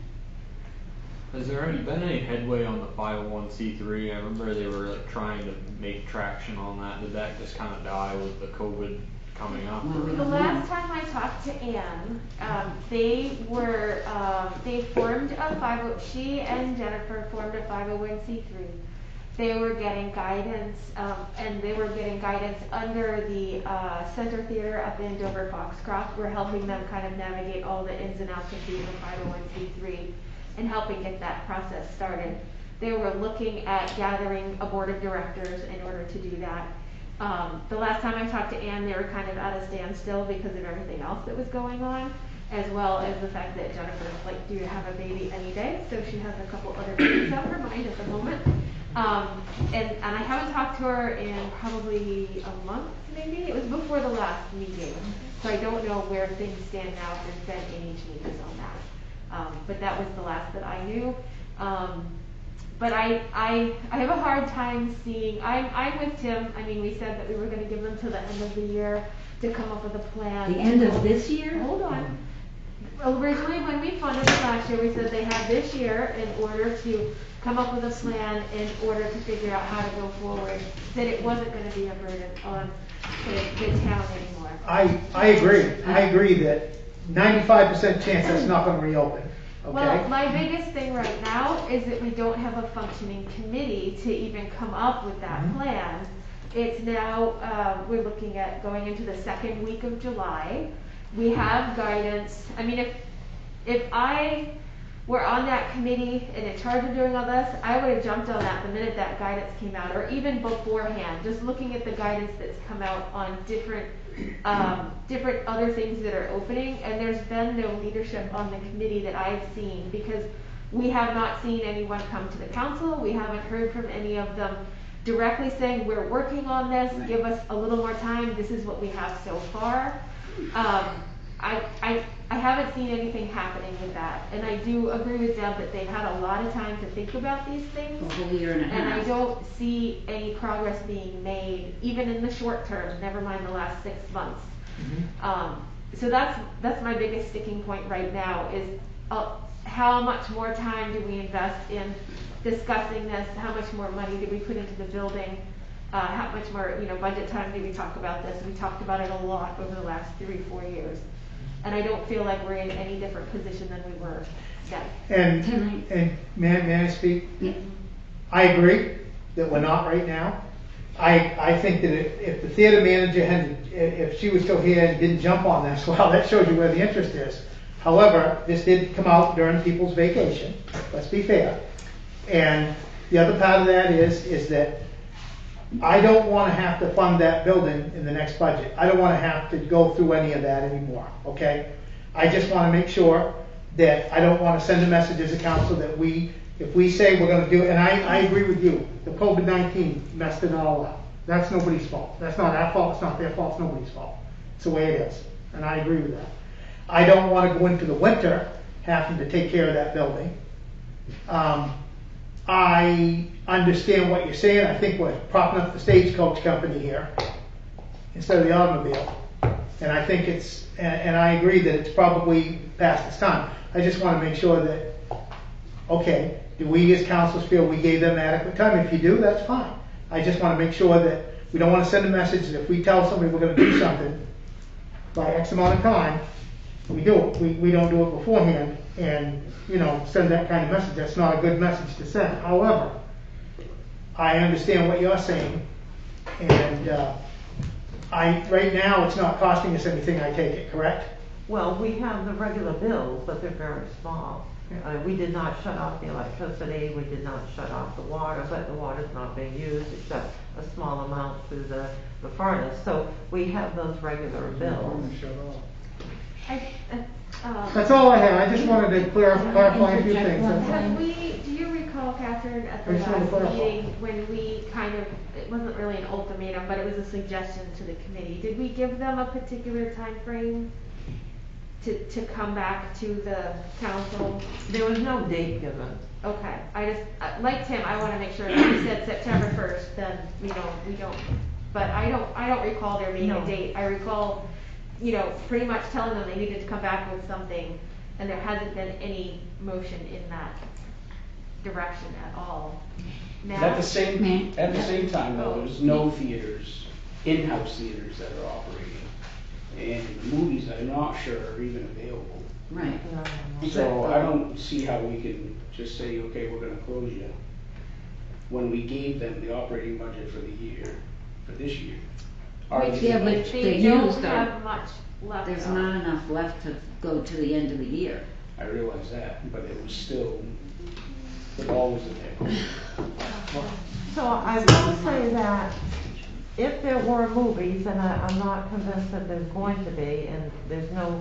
E: Has there been any headway on the 501c3? I remember they were like trying to make traction on that. Did that just kind of die with the COVID coming up?
G: Well, we
B: The
G: don't know.
B: last time I talked to Ann, they formed a she and Jennifer formed a 501c3. They were getting guidance, and they were getting guidance under the Center Theater up in Dover Foxcroft. We're helping them kind of navigate all the ins and outs of being a 501c3 and helping get that process started. They were looking at gathering a board of directors in order to do that. The last time I talked to Ann, they were kind of at a standstill because of everything else that was going on, as well as the fact that Jennifer's like due to have a baby any day, so she has a couple other things on her mind at the moment. And I haven't talked to her in probably a month, maybe. It was before the last meeting, so I don't know where things stand now, if there's been any changes on that. But that was the last that I knew. But I have a hard time seeing, I'm with Tim. I mean, we said that we were gonna give them till the end of the year to come up with a plan.
G: The end of this year?
B: Hold on. Originally, when we funded them last year, we said they had this year in order to come up with a plan in order to figure out how to go forward, that it wasn't gonna be a burden on the town anymore.
F: I agree that 95% chance that's not gonna reopen, okay?
B: Well, my biggest thing right now is that we don't have a functioning committee to even come up with that plan. It's now, we're looking at going into the second week of July. We have guidance. I mean, if I were on that committee and in charge of doing all this, I would have jumped on that the minute that guidance came out, or even beforehand, just looking at the guidance that's come out on different other things that are opening, and there's been no leadership on the committee that I've seen, because we have not seen anyone come to the council. We haven't heard from any of them directly saying, we're working on this, give us a little more time, this is what we have so far. I haven't seen anything happening with that, and I do agree with Deb that they've had a lot of time to think about these things.
G: A whole year and a half.
B: And I don't see any progress being made, even in the short term, never mind the last 6 months. So that's my biggest sticking point right now is how much more time do we invest in discussing this? How much more money do we put into the building? How much more, budget time do we talk about this? We talked about it a lot over the last 3-4 years. And I don't feel like we're in any different position than we were then.
F: And may I speak?
G: Yeah.
F: I agree that we're not right now. I think that if the theater manager if she was still here and didn't jump on this, well, that shows you where the interest is. However, this did come out during people's vacation, let's be fair. And the other part of that is that I don't want to have to fund that building in the next budget. I don't want to have to go through any of that anymore, okay? I just want to make sure that I don't want to send a message as a council that if we say we're going to do it, and I agree with you, the COVID-19 messed it all up. That's nobody's fault. That's not our fault, it's not their fault, it's nobody's fault. It's the way it is, and I agree with that. I don't want to go into the winter having to take care of that building. I understand what you're saying. I think we're propping up the stagecoach company here instead of the automobile. And I think and I agree that it's probably past its time. I just want to make sure that, okay, do we as councils feel we gave them adequate time? If you do, that's fine. I just want to make sure that we don't want to send a message that if we tell somebody we're going to do something by X amount of time, we do it. We don't do it beforehand and, send that kind of message. That's not a good message to send. However, I understand what you're saying, and right now it's not costing us anything, I take it, correct?
C: Well, we have the regular bills, but they're very small. We did not shut off the electricity, we did not shut off the water, but the water's not being used except a small amount through the furnace. So we have those regular bills.
F: That's all I had, I just wanted to clarify a few things.
B: Have we, do you recall, Catherine, at the
F: I just wanna
B: last
F: clarify.
B: meeting, when we kind of, it wasn't really an ultimatum, but it was a suggestion to the committee, did we give them a particular time frame to come back to the council?
C: There was no date given.
B: Okay, I just, like Tim, I wanna make sure, if we said September 1st, then we don't, but I don't recall there being
C: No.
B: a date. I recall, pretty much telling them they needed to come back with something, and there hasn't been any motion in that direction at all. Now,
I: At the same time though, there's no theaters, in-house theaters that are operating. And the movies, I'm not sure are even available.
G: Right.
I: So I don't see how we can just say, okay, we're gonna close you, when we gave them the operating budget for the year, for this year.
B: which
G: Yeah, but
B: they
G: they
B: don't
G: used
B: have
G: up.
B: much left
G: There's
B: of.
G: not enough left to go to the end of the year.
I: I realize that, but it was still, the ball was in there.
C: So I will say that if there were movies, and I'm not convinced that there's going to be, and there's no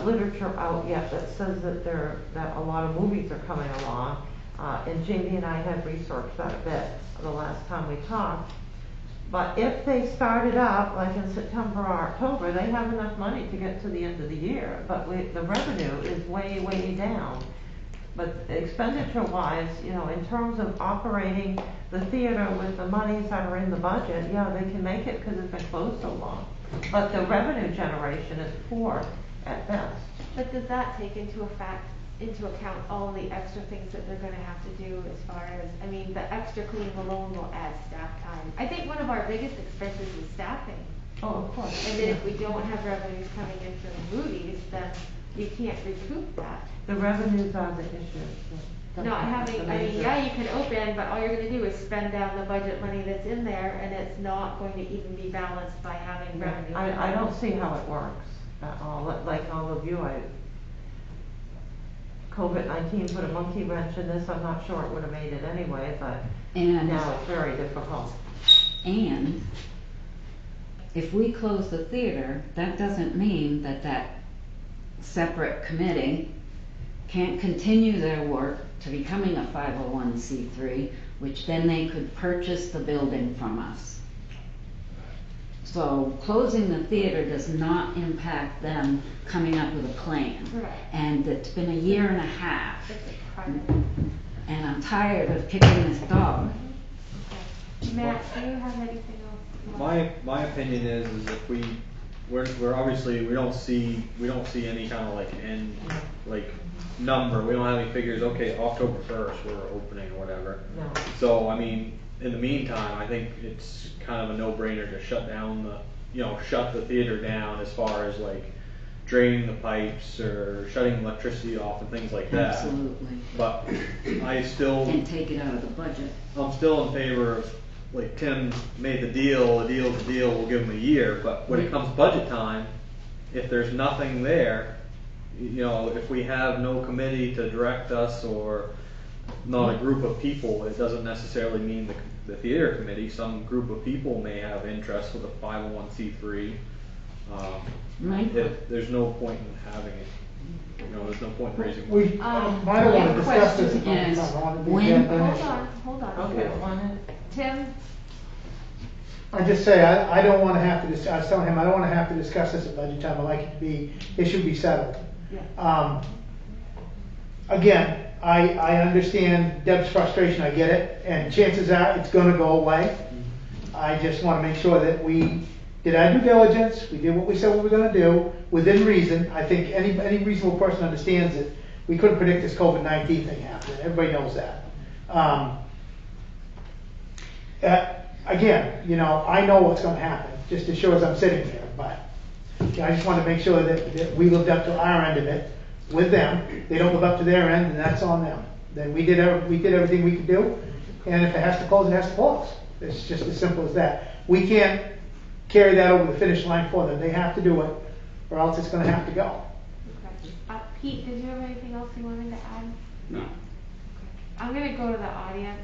C: literature out yet that says that a lot of movies are coming along, and Jamie and I had researched that a bit the last time we talked. But if they started up, like in September or October, they have enough money to get to the end of the year, but the revenue is way, way down. But expenditure-wise, in terms of operating the theater with the monies that are in the budget, yeah, they can make it because it's been closed so long. But the revenue generation is poor at best.
B: But does that take into account all of the extra things that they're gonna have to do as far as, the extra cleaning alone will add staff time. I think one of our biggest expenses is staffing.
C: Oh, of course.
B: And then if we don't have revenues coming in from movies, then you can't recoup that.
C: The revenues are the issue.
B: Not having,
C: The major-
B: yeah, you can open, but all you're gonna do is spend down the budget money that's in there, and it's not going to even be balanced by having revenue.
C: I don't see how it works at all. Like all of you, COVID-19 put a monkey wrench in this. I'm not sure it would have made it anyway, but
G: And
C: now it's very difficult.
G: And if we close the theater, that doesn't mean that separate committee can't continue their work to becoming a 501c3, which then they could purchase the building from us. So closing the theater does not impact them coming up with a plan.
B: Correct.
G: And it's been a year and a half,
B: It's a private.
G: and I'm tired of kicking this dog.
B: Matt, do you have anything else?
E: My opinion is if we're obviously, we don't see any kind of end, number, we don't have any figures, okay, October 1st, we're opening or whatever.
C: No.
E: So, in the meantime, I think it's kind of a no-brainer to shut down shut the theater down as far as draining the pipes or shutting electricity off and things like that.
G: Absolutely.
E: But I still,
G: And take it out of the budget.
E: I'm still in favor of, Tim made the deal, we'll give him a year, but when it comes budget time, if there's nothing there, if we have no committee to direct us or not a group of people, it doesn't necessarily mean the theater committee. Some group of people may have interest with a 501c3. There's no point in having it. There's no point in raising money.
F: We might want to discuss this.
G: question is,
F: on the
G: when-
F: agenda.
B: Hold on.
C: Okay, one,
B: Tim,
F: I just say, I don't want to have to, I was telling him, I don't want to have to discuss this at budget time. I like it to be, it should be settled.
B: yeah.
F: Again, I understand Deb's frustration, I get it, and chances are it's gonna go away. I just wanna make sure that we did our due diligence, we did what we said we were gonna do, within reason. I think any reasonable person understands that we couldn't predict this COVID-19 thing happening, everybody knows that. Again, I know what's gonna happen, just as sure as I'm sitting here, but I just wanna make sure that we lived up to our end of it with them. They don't live up to their end, and that's on them. Then we did everything we could do, and if it has to close, it has to close. It's just as simple as that. We can't carry that over the finish line for them. They have to do it, or else it's gonna have to go.
B: Okay. Pete, did you have anything else you wanted to add?
I: No.
B: I'm gonna go to the audience.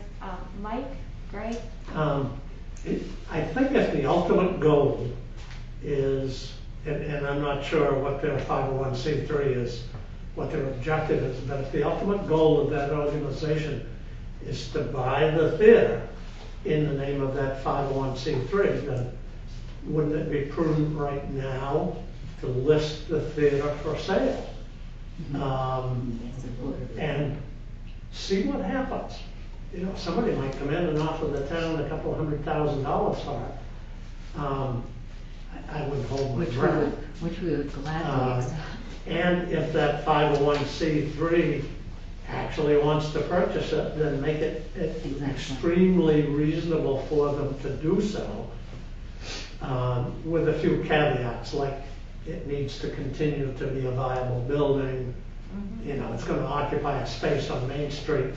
B: Mike, Greg?
D: I think if the ultimate goal is, and I'm not sure what their 501c3 is, what their objective is, but if the ultimate goal of that organization is to buy the theater in the name of that 501c3, then wouldn't it be prudent right now to list the theater for sale? And see what happens. You know, somebody might come in and offer the town a couple $100,000 for it. I would hold my breath.
G: Which we would gladly accept.
D: And if that 501c3 actually wants to purchase it, then make it extremely reasonable for them to do so, with a few caveats, like it needs to continue to be a viable building. You know, it's going to occupy a space on Main Street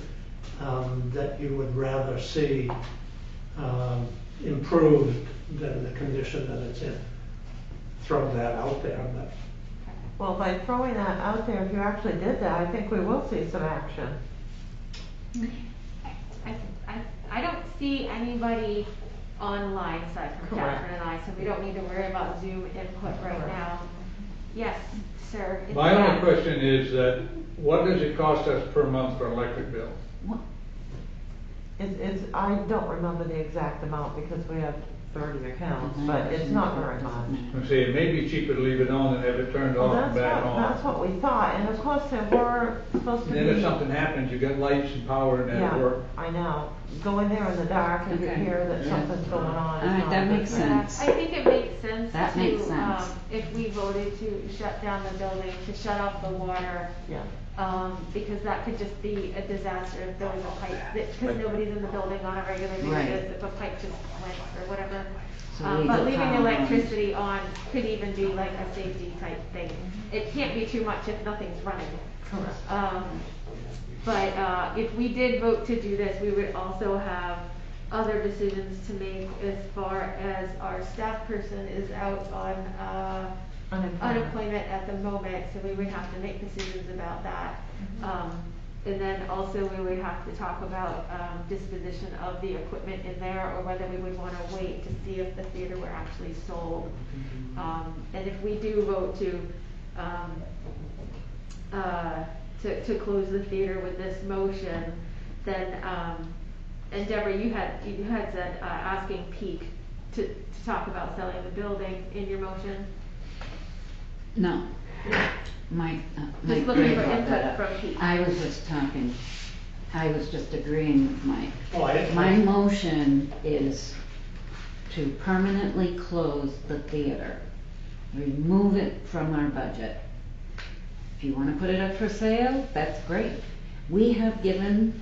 D: that you would rather see improved than the condition that it's in. Throw that out there, but.
C: Well, by throwing that out there, if you actually did that, I think we will see some action.
B: I don't see anybody online aside from
C: Correct.
B: Catherine and I, so we don't need to worry about Zoom input right
C: Correct.
B: now. Yes, sir. in
A: My
B: the
A: only
B: back.
A: question is that, what does it cost us per month for electric bill?
C: I don't remember the exact amount because we have 30 accounts, but it's not very much.
A: I say, it may be cheaper to leave it on than have it turned
C: Well,
A: off and back
C: that's
A: on.
C: what we thought, and of course there were supposed to
A: And
C: be.
A: then if something happens, you got lights and power and that'll work.
C: I know. Go in there in the dark and you
G: Okay.
C: hear that
G: Yeah.
C: something's going on.
G: All
C: It's
G: right,
C: not
G: that
C: a good
G: makes
C: thing.
G: sense.
B: I think it makes sense
G: That
B: to,
G: makes sense.
B: if we voted to shut down the building, to shut off the water,
C: Yeah.
B: because that could just be a disaster if there was a pipe, because nobody's in the building on a regular
G: Right.
B: basis, if a pipe just went or whatever.
G: So leave
B: But
G: the
B: leaving
G: power on.
B: electricity on could even be like a safety type thing. It can't be too much if nothing's running.
C: Correct.
B: But if we did vote to do this, we would also have other decisions to make as far as our staff person is out on unemployment at the moment, so we would have to make decisions about that. And then also we would have to talk about disposition of the equipment in there, or whether we would want to wait to see if the theater were actually sold. And if we do vote to close the theater with this motion, then, and Deborah, you had said, asking Peak to talk about selling the building in your motion.
G: No. Mike
B: Just looking
G: Gray
B: for
G: brought that
B: input
G: up.
B: from Pete.
G: I was just agreeing with Mike.
D: Oh,
G: My motion is to permanently close the theater, remove it from our budget. If you wanna put it up for sale, that's great. We have given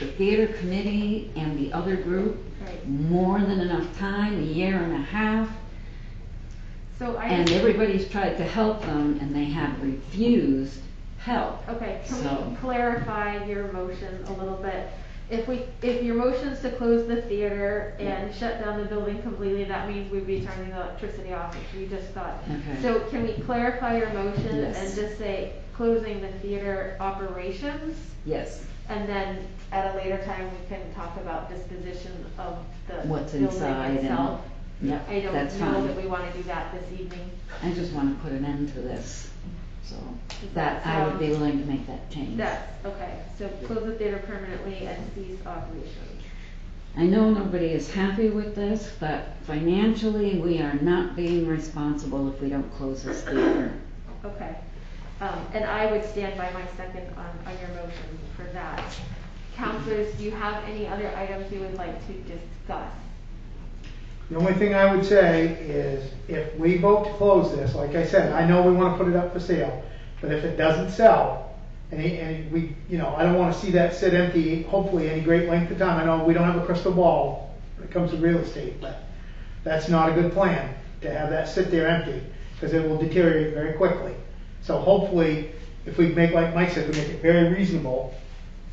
G: the theater committee and the other group
B: Right.
G: more than enough time, a year and a half,
B: So
G: and everybody's tried to help them and they have refused help.
B: Okay, can
G: So-
B: we clarify your motion a little bit? If your motion's to close the theater and shut down the building completely, that means we'd be turning the electricity off, which we just thought.
G: Okay.
B: So can we clarify your motion
G: Yes.
B: and just say closing the theater operations?
G: Yes,
B: And then at a later time, we can talk about disposition of the
G: what's
B: building
G: inside
B: itself.
G: and, yep,
B: I
G: that's
B: don't know
G: fine.
B: that we wanna do that this evening.
G: I just wanna put an end to this, so
B: Does
G: that,
B: that
G: I would be
B: sound-
G: willing to make that change.
B: That's, okay, so close the theater permanently and cease operations.
G: I know nobody is happy with this, but financially, we are not being responsible if we don't close this theater.
B: Okay, and I would stand by my second on your motion for that. Counselors, do you have any other items you would like to discuss?
F: The only thing I would say is, if we vote to close this, like I said, I know we wanna put it up for sale, but if it doesn't sell, and we, you know, I don't wanna see that sit empty, hopefully any great length of time. I know we don't have a crystal ball when it comes to real estate, but that's not a good plan, to have that sit there empty, because it will deteriorate very quickly. So hopefully, if we make, like Mike said, we make it very reasonable,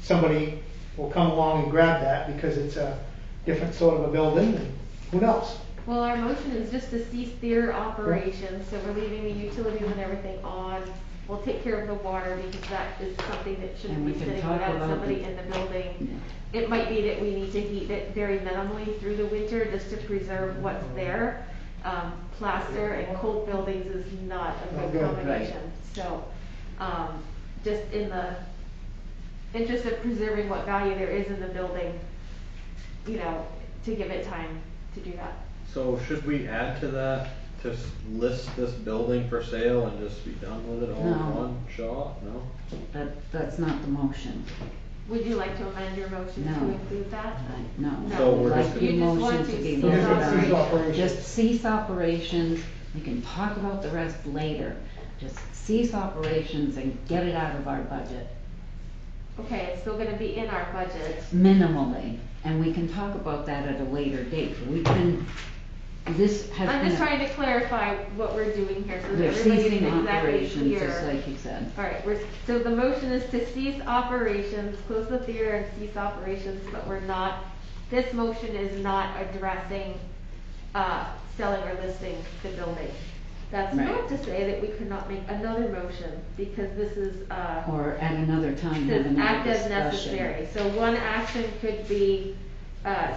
F: somebody will come along and grab that, because it's a different sort of a building, and who knows?
B: Well, our motion is just to cease theater operations, so we're leaving the utilities and everything on we'll take care of the water because that is something that
G: And
B: shouldn't
G: we
B: be
G: can
B: sitting
G: talk
B: without
G: about
B: somebody
G: the-
B: in the building.
G: Yeah.
B: It might be that we need to heat it very minimally through the winter just to preserve what's there. Plaster and cold buildings is not a
F: Not
B: good
F: good,
B: combination. So, just in the interest of preserving what value there is in the building, you know, to give it time to do that.
E: So should we add to that, to list this building for sale and just be done with it all
G: No.
E: in one shot? No?
G: That's not the motion.
B: Would you like to amend your motion
G: No.
B: to include that?
G: No.
B: No.
E: So we're
G: Like
E: just-
G: your
B: You just
G: motion
B: want
G: to
B: to
G: be
B: cease
G: voted
F: operations.
G: on.
F: Operations.
G: Just cease operations, we can talk about the rest later. Just cease operations and get it out of our budget,
B: Okay, it's still gonna be in our budget.
G: minimally. And we can talk about that at a later date. This has been.
B: I'm just trying to clarify what we're doing here, so that
G: We're
B: everybody
G: ceasing
B: is exactly
G: operations, just
B: clear.
G: like you said.
B: Alright, so the motion is to cease operations, close the theater and cease operations, but we're not, this motion is not addressing, selling or listing the building. That's
G: Right.
B: not to say that we could not make another motion, because this is,
G: Or at another time have
B: says
G: another
B: act as
G: discussion.
B: necessary. So one action could be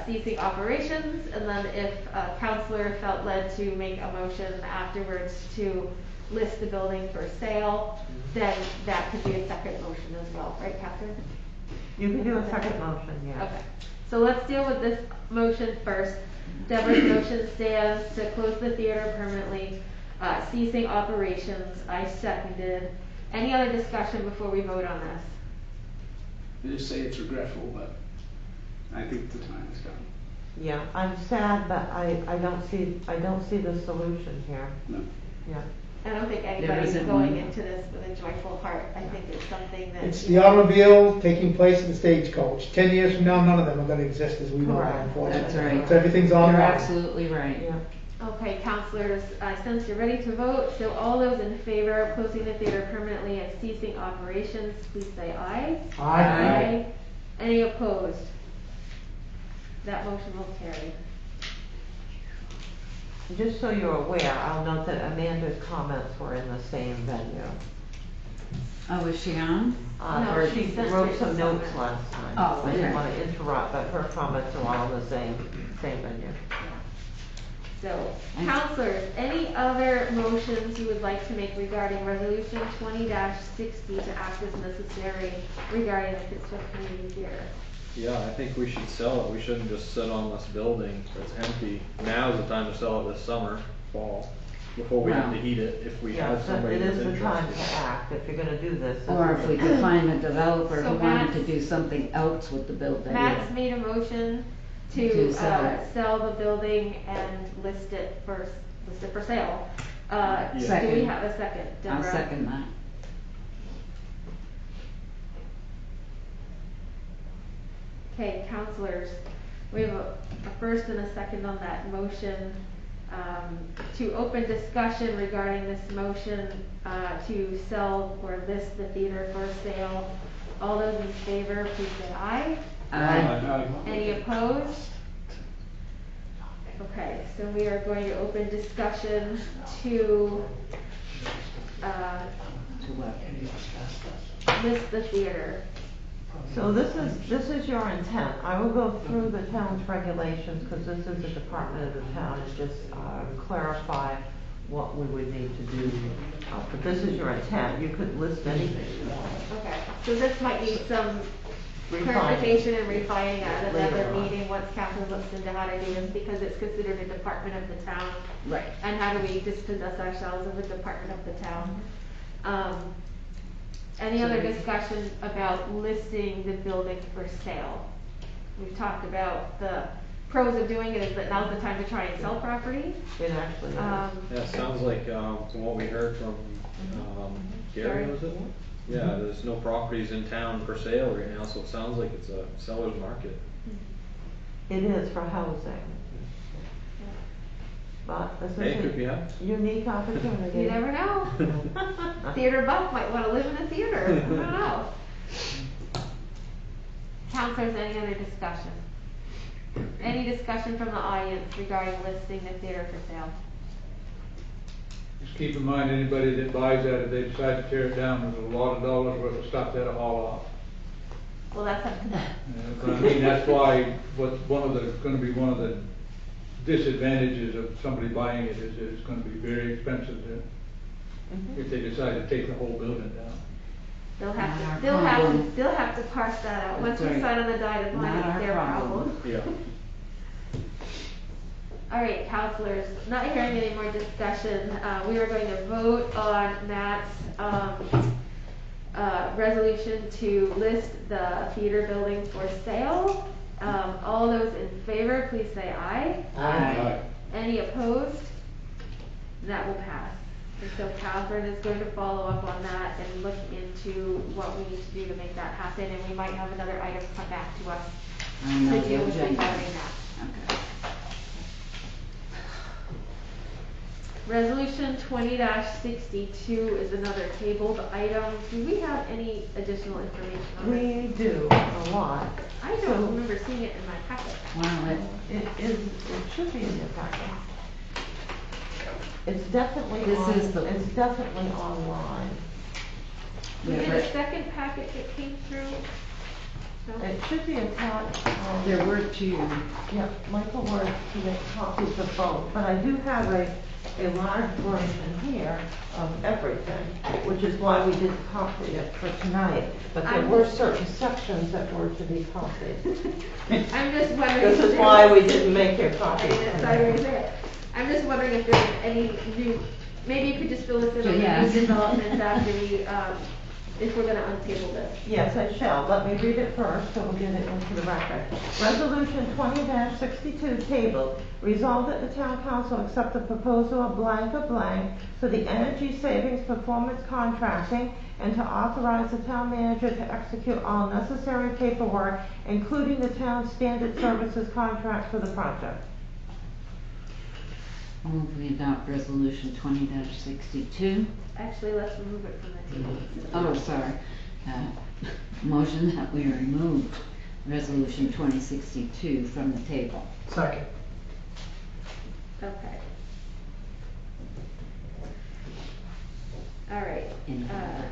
B: ceasing operations, and then if a counselor felt led to make a motion afterwards to list the building for sale, then that could be a second motion as well, right, Catherine?
C: You can do a second motion, yeah.
B: Okay, so let's deal with this motion first. Deborah's motion stands to close the theater permanently, ceasing operations. I seconded. Any other discussion before we vote on this?
I: I just say it's regretful, but I think the time has come.
C: Yeah, I'm sad, but I don't see the solution here.
I: No.
C: Yeah.
B: I don't think anybody's
G: isn't
B: going
G: one.
B: into this with a joyful heart. I think it's something that.
F: It's
B: you
F: the
B: know,
F: automobile taking place in the stagecoach. 10 years from now, none of them are gonna exist as we know
C: Correct.
F: them, unfortunately.
G: That's right.
F: So everything's on
G: You're
F: the line.
G: absolutely right.
C: Yeah.
B: Okay, counselors, I sense you're ready to vote, so all those in favor of closing the theater permanently and ceasing operations, please say aye.
F: Aye.
B: Any opposed? That motion will carry.
C: Just so you're aware, I'll note that Amanda's comments were in the same venue.
G: Oh, is she on?
B: No,
C: Or
B: she
C: she
B: sent
C: wrote
B: her
C: some notes
B: comment.
C: last time.
G: Oh,
C: I didn't
G: okay.
C: want to interrupt, but her comments are all in the same venue.
B: So,
G: And-
B: counselors, any other motions you would like to make regarding resolution 20-60 to act as necessary regarding the Pittsfield Community Theater?
E: Yeah, I think we should sell it. We shouldn't just sit on this building that's empty. Now's the time to sell it this summer, fall, before we have to
G: Wow.
E: heat it if we
C: Yeah,
E: have
C: so
E: somebody
C: it
E: that's
C: is the time to
E: interested.
C: act, if you're gonna do this.
G: Or if we could find a developer
B: So
G: who wanted
B: Matt's-
G: to do something else with the building.
B: Max made a motion to
G: To sell it.
B: sell the building and list it for sale. Do we
G: Second.
B: have a second?
G: I'll
B: Deborah?
G: second that.
B: Okay, counselors, we have a first and a second on that motion, to open discussion regarding this motion, to sell or list the theater for sale. All those in favor, please say aye.
G: Aye.
B: Any opposed? Okay, so we are going to open discussion to,
G: To what?
B: list the theater.
C: So this is your intent. I will go through the town's regulations, because this is a department of the town, and just clarify what we would need to do. But this is your intent. You could list anything you want.
B: Okay, so this might need some
C: Refining.
B: clarification and refining at another
C: Later on.
B: meeting, once Catherine looks into how to do this, because it's considered a department of the town.
G: Right.
B: And how do we dispossess ourselves of a department of the town? Any other discussion about listing the building for sale? We've talked about the pros of doing it, is that now's the time to try and sell property.
C: It actually is.
E: Yeah, it sounds like, from what we heard from, Gary, was it? Yeah, there's no properties in town for sale right now, so it sounds like it's a seller's market.
C: It is for housing. But this
E: Hey, could
C: is
E: be
C: a
E: us.
C: unique opportunity.
B: You never know. Theater buff might wanna live in a theater, I don't know. Counselors, any other discussion? Any discussion from the audience regarding listing the theater for sale?
A: Just keep in mind, anybody that buys that, if they decide to tear it down, there's a lot of dollars worth of stuff there to haul off.
B: Well, that's up to them.
A: But I mean, that's why, gonna be one of the disadvantages of somebody buying it is it's gonna be very expensive to, if they decide to take the whole building down.
B: They'll
G: Not our
B: have to parse that out. Once we
G: That's right.
B: sign on the dotted line,
G: Not
B: it's
G: our
B: their
G: problem.
B: problem.
E: Yeah.
B: All right, counselors, not hearing any more discussion, we are going to vote on Matt's, resolution to list the theater building for sale. All those in favor, please say aye.
G: Aye.
B: Any opposed? That will pass. And so Catherine is going to follow up on that and look into what we need to do to make that happen, and we might have another item come back to us
G: On the
B: to deal with
G: agenda.
B: regarding that.
G: Okay.
B: Resolution 20-62 is another tabled item. Do we have any additional information on it?
C: We do a lot.
B: I don't remember seeing it in my packet.
G: Wow,
C: It should be in your packet. It's definitely
G: This
C: on,
G: is the-
C: it's definitely online.
B: Was
G: Yeah,
B: it a
G: but-
B: second packet that came through? No?
C: It should be attached.
G: there were two.
C: Yeah, Michael worked to make copies of both, but I do have a large version here of everything, which is why we didn't copy it for tonight. But there were certain sections that were to be copied.
B: I'm just wondering.
C: This
B: if
C: is
B: there's-
C: why we didn't make your
B: I
C: copies.
B: mean, it's already there. I'm just wondering if there's any new, maybe you could just fill us in on the
G: Yes.
B: new developments after we, if we're gonna untable this.
C: Yes, I shall. Let me read it first, so we'll get it into the record. Resolution 20-62 tabled. Resolved that the town council accept the proposal of blank for the energy savings performance contracting and to authorize the town manager to execute all necessary paperwork, including the town's standard services contract for the project.
G: Move we adopt resolution 20-62.
B: Actually, let's remove it from the table.
G: Oh, sorry. Motion that we remove resolution 2062 from the table.
F: Second.
B: Okay. All right,
G: In favor.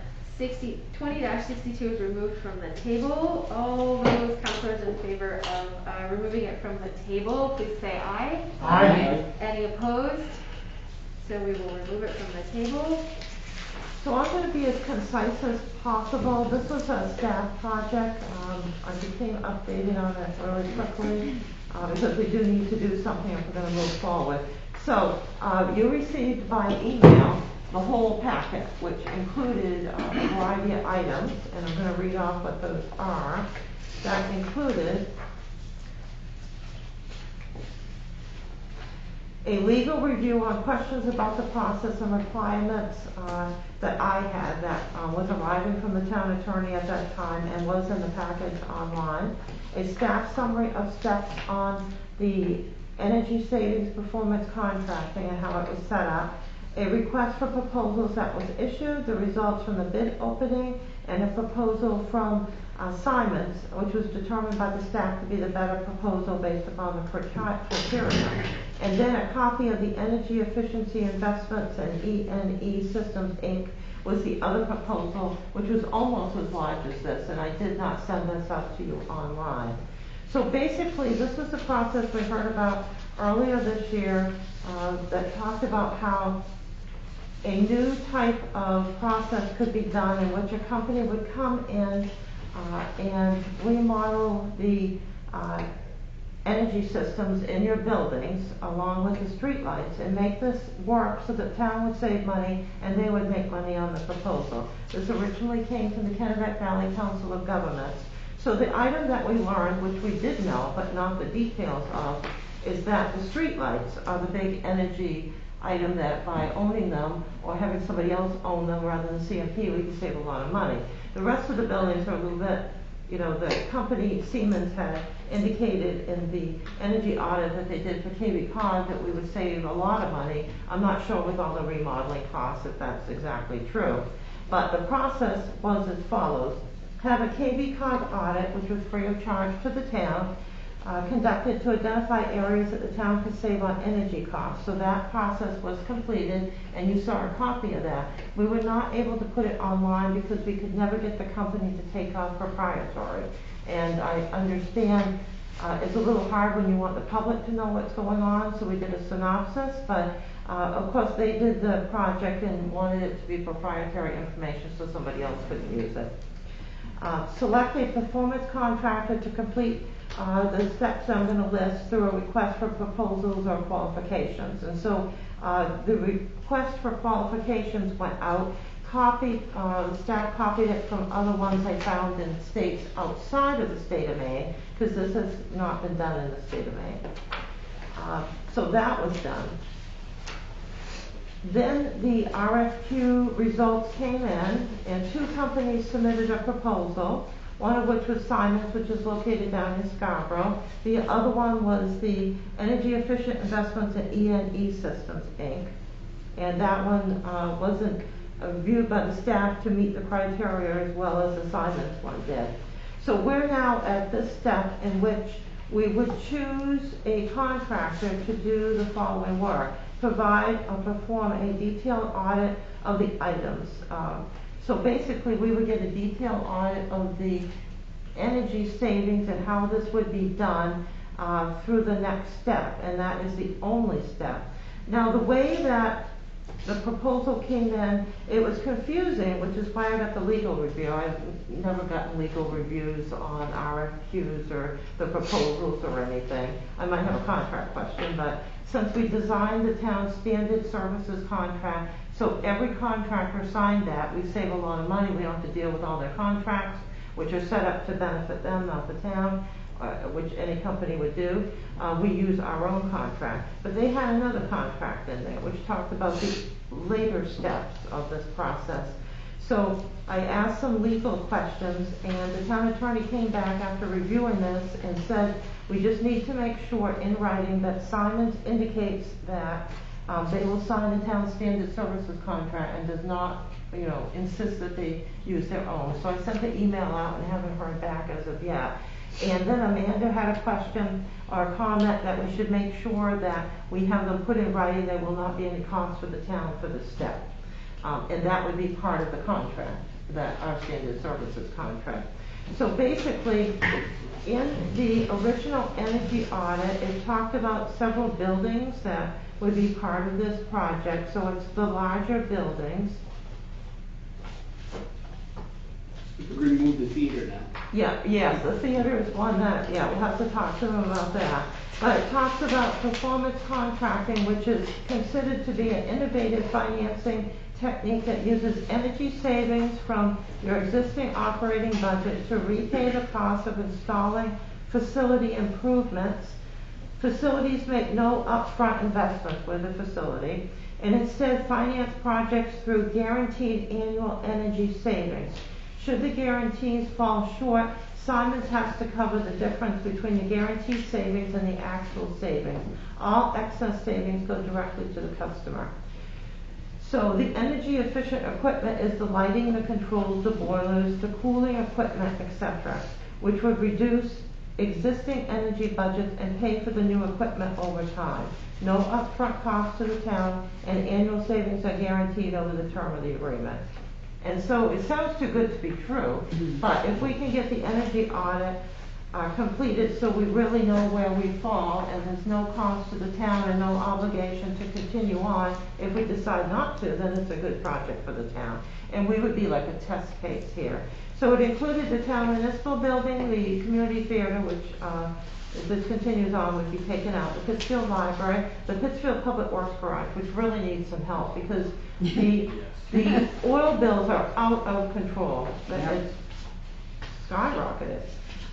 B: 20-62 is removed from the table. All those counselors in favor of removing it from the table, please say aye.
F: Aye.
B: Any opposed? So we will remove it from the table.
C: So I'm going to be as concise as possible. This was a staff project. I became updated on it really quickly because we do need to do something if we're going to move forward. So you received by email the whole packet, which included a variety of items, and I'm going to read off what those are. That included a legal review on questions about the process and requirements that I had that was arriving from the town attorney at that time and was in the package online. A staff summary of steps on the energy savings performance contracting and how it was set up. A request for proposals that was issued, the results from the bid opening, and a proposal from Simons, which was determined by the staff to be the better proposal based upon the criteria. And then a copy of the Energy Efficiency Investments and E&E Systems, Inc. was the other proposal, which was almost as large as this, and I did not send this out to you online. So basically, this was the process we heard about earlier this year that talked about how a new type of process could be done in which a company would come in and remodel the energy systems in your buildings along with the street lights and make this work so that town would save money and they would make money on the proposal. This originally came from the Kennebec Valley Council of Governments. So the item that we learned, which we did know but not the details of, is that the street lights are the big energy item that by owning them or having somebody else own them rather than CMP, we can save a lot of money. The rest of the buildings are a little bit, the company Siemens had indicated in the energy audit that they did for KB Cog that we would save a lot of money. I'm not sure with all the remodeling costs if that's exactly true. But the process was as follows. Have a KB Cog audit, which was free of charge to the town. conducted to identify areas that the town could save on energy costs. So that process was completed, and you saw a copy of that. We were not able to put it online because we could never get the company to take on proprietary. And I understand it's a little hard when you want the public to know what's going on, so we did a synopsis, but of course they did the project and wanted it to be proprietary information so somebody else couldn't use it. Select a performance contractor to complete the steps I'm going to list through a request for proposals or qualifications. And so the request for qualifications went out, the staff copied it from other ones I found in states outside of the state of Maine, because this has not been done in the state of Maine. So that was done. Then the RFQ results came in, and 2 companies submitted a proposal, one of which was Simon's, which is located down in Scarborough. The other one was the Energy Efficient Investments at E&E Systems, Inc. And that one wasn't viewed by the staff to meet the criteria as well as the Simon's one did. So we're now at this step in which we would choose a contractor to do the following work: provide or perform a detailed audit of the items. So basically we would get a detailed audit of the energy savings and how this would be done through the next step, and that is the only step. Now the way that the proposal came in, it was confusing, which is why I got the legal review. I've never gotten legal reviews on RFQs or the proposals or anything. I might have a contract question, but since we designed the town standard services contract, so every contractor signed that, we save a lot of money. We don't have to deal with all their contracts, which are set up to benefit them, not the town, which any company would do. We use our own contract. But they had another contract in there, which talked about the later steps of this process. So I asked some legal questions, and the town attorney came back after reviewing this and said, we just need to make sure in writing that Simon's indicates that they will sign the town standard services contract and does not, insist that they use their own. So I sent the email out and haven't heard back as of yet. And then Amanda had a question or a comment that we should make sure that we have them put in writing there will not be any cost for the town for this step. And that would be part of the contract, that our standard services contract. So basically, in the original energy audit, it talked about several buildings that would be part of this project. So it's the larger buildings.
I: You could remove the theater now.
C: Yes, the theater is one that, we'll have to talk to them about that. But it talks about performance contracting, which is considered to be an innovative financing technique that uses energy savings from your existing operating budget to repay the cost of installing facility improvements. Facilities make no upfront investment with the facility, and instead finance projects through guaranteed annual energy savings. Should the guarantees fall short, Simon's has to cover the difference between the guaranteed savings and the actual savings. All excess savings go directly to the customer. So the energy efficient equipment is the lighting, the controls, the boilers, the cooling equipment, etc., which would reduce existing energy budgets and pay for the new equipment over time. No upfront cost to the town, and annual savings are guaranteed over the term of the agreement. And so it sounds too good to be true, but if we can get the energy audit completed so we really know where we fall and there's no cost to the town and no obligation to continue on, if we decide not to, then it's a good project for the town. And we would be like a test case here. So it included the town municipal building, the community theater, which if this continues on would be taken out, the Pittsfield Library, the Pittsfield Public Works Garage, which really needs some help because the oil bills are out of control. It's skyrocketed.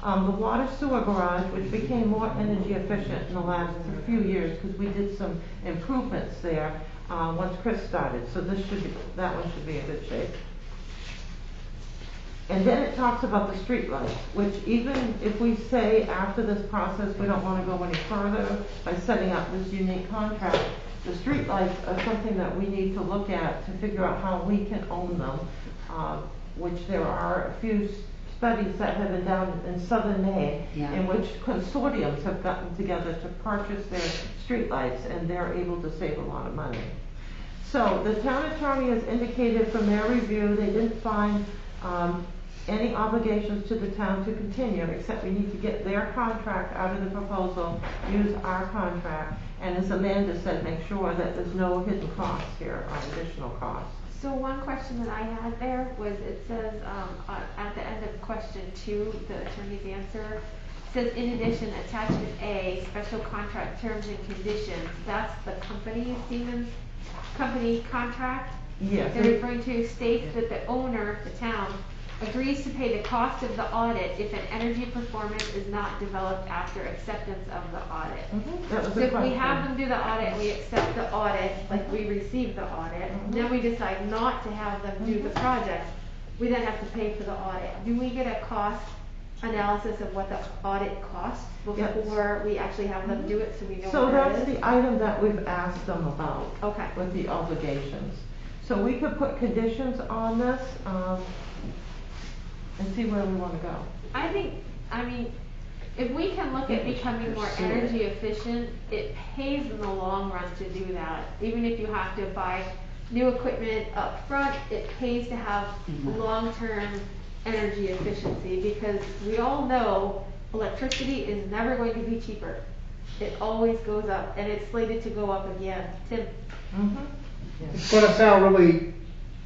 C: The water sewer garage, which became more energy efficient in the last few years because we did some improvements there once Chris started. So that one should be in good shape. And then it talks about the street lights, which even if we say after this process we don't want to go any further by setting up this unique contract, the street lights are something that we need to look at to figure out how we can own them, which there are a few studies that have been done in southern Maine,
G: Yeah.
C: in which consortiums have gotten together to purchase their streetlights, and they're able to save a lot of money. So the town attorney has indicated from their review, they didn't find any obligations to the town to continue, except we need to get their contract out of the proposal, use our contract, and as Amanda said, make sure that there's no hidden costs here or additional costs.
B: So one question that I had there was, it says, at the end of question 2, the attorney's answer, says, in addition, attachment A, special contract terms and conditions, that's the company, Siemens company contract?
C: Yes.
B: They're referring to states that the owner, the town, agrees to pay the cost of the audit if an energy performance is not developed after acceptance of the audit.
C: That was
B: So
C: the
B: if we
C: question.
B: have them do the audit, we accept the audit, like we receive the audit, then we decide not to have them do the project, we then have to pay for the audit. Do we get a cost analysis of what the audit costs
C: Yes.
B: before we actually have them do it, so we know
C: So
B: what that
C: that's
B: is?
C: the item that we've asked them about.
B: Okay.
C: With the obligations. So we could put conditions on this, and see where we wanna go.
B: I mean, if we can look at becoming more
G: pursue it.
B: energy efficient, it pays in the long run to do that. Even if you have to buy new equipment up front, it pays to have long-term energy efficiency, because we all know electricity is never going to be cheaper. It always goes up, and it's slated to go up again. Tim?
F: It's gonna sound really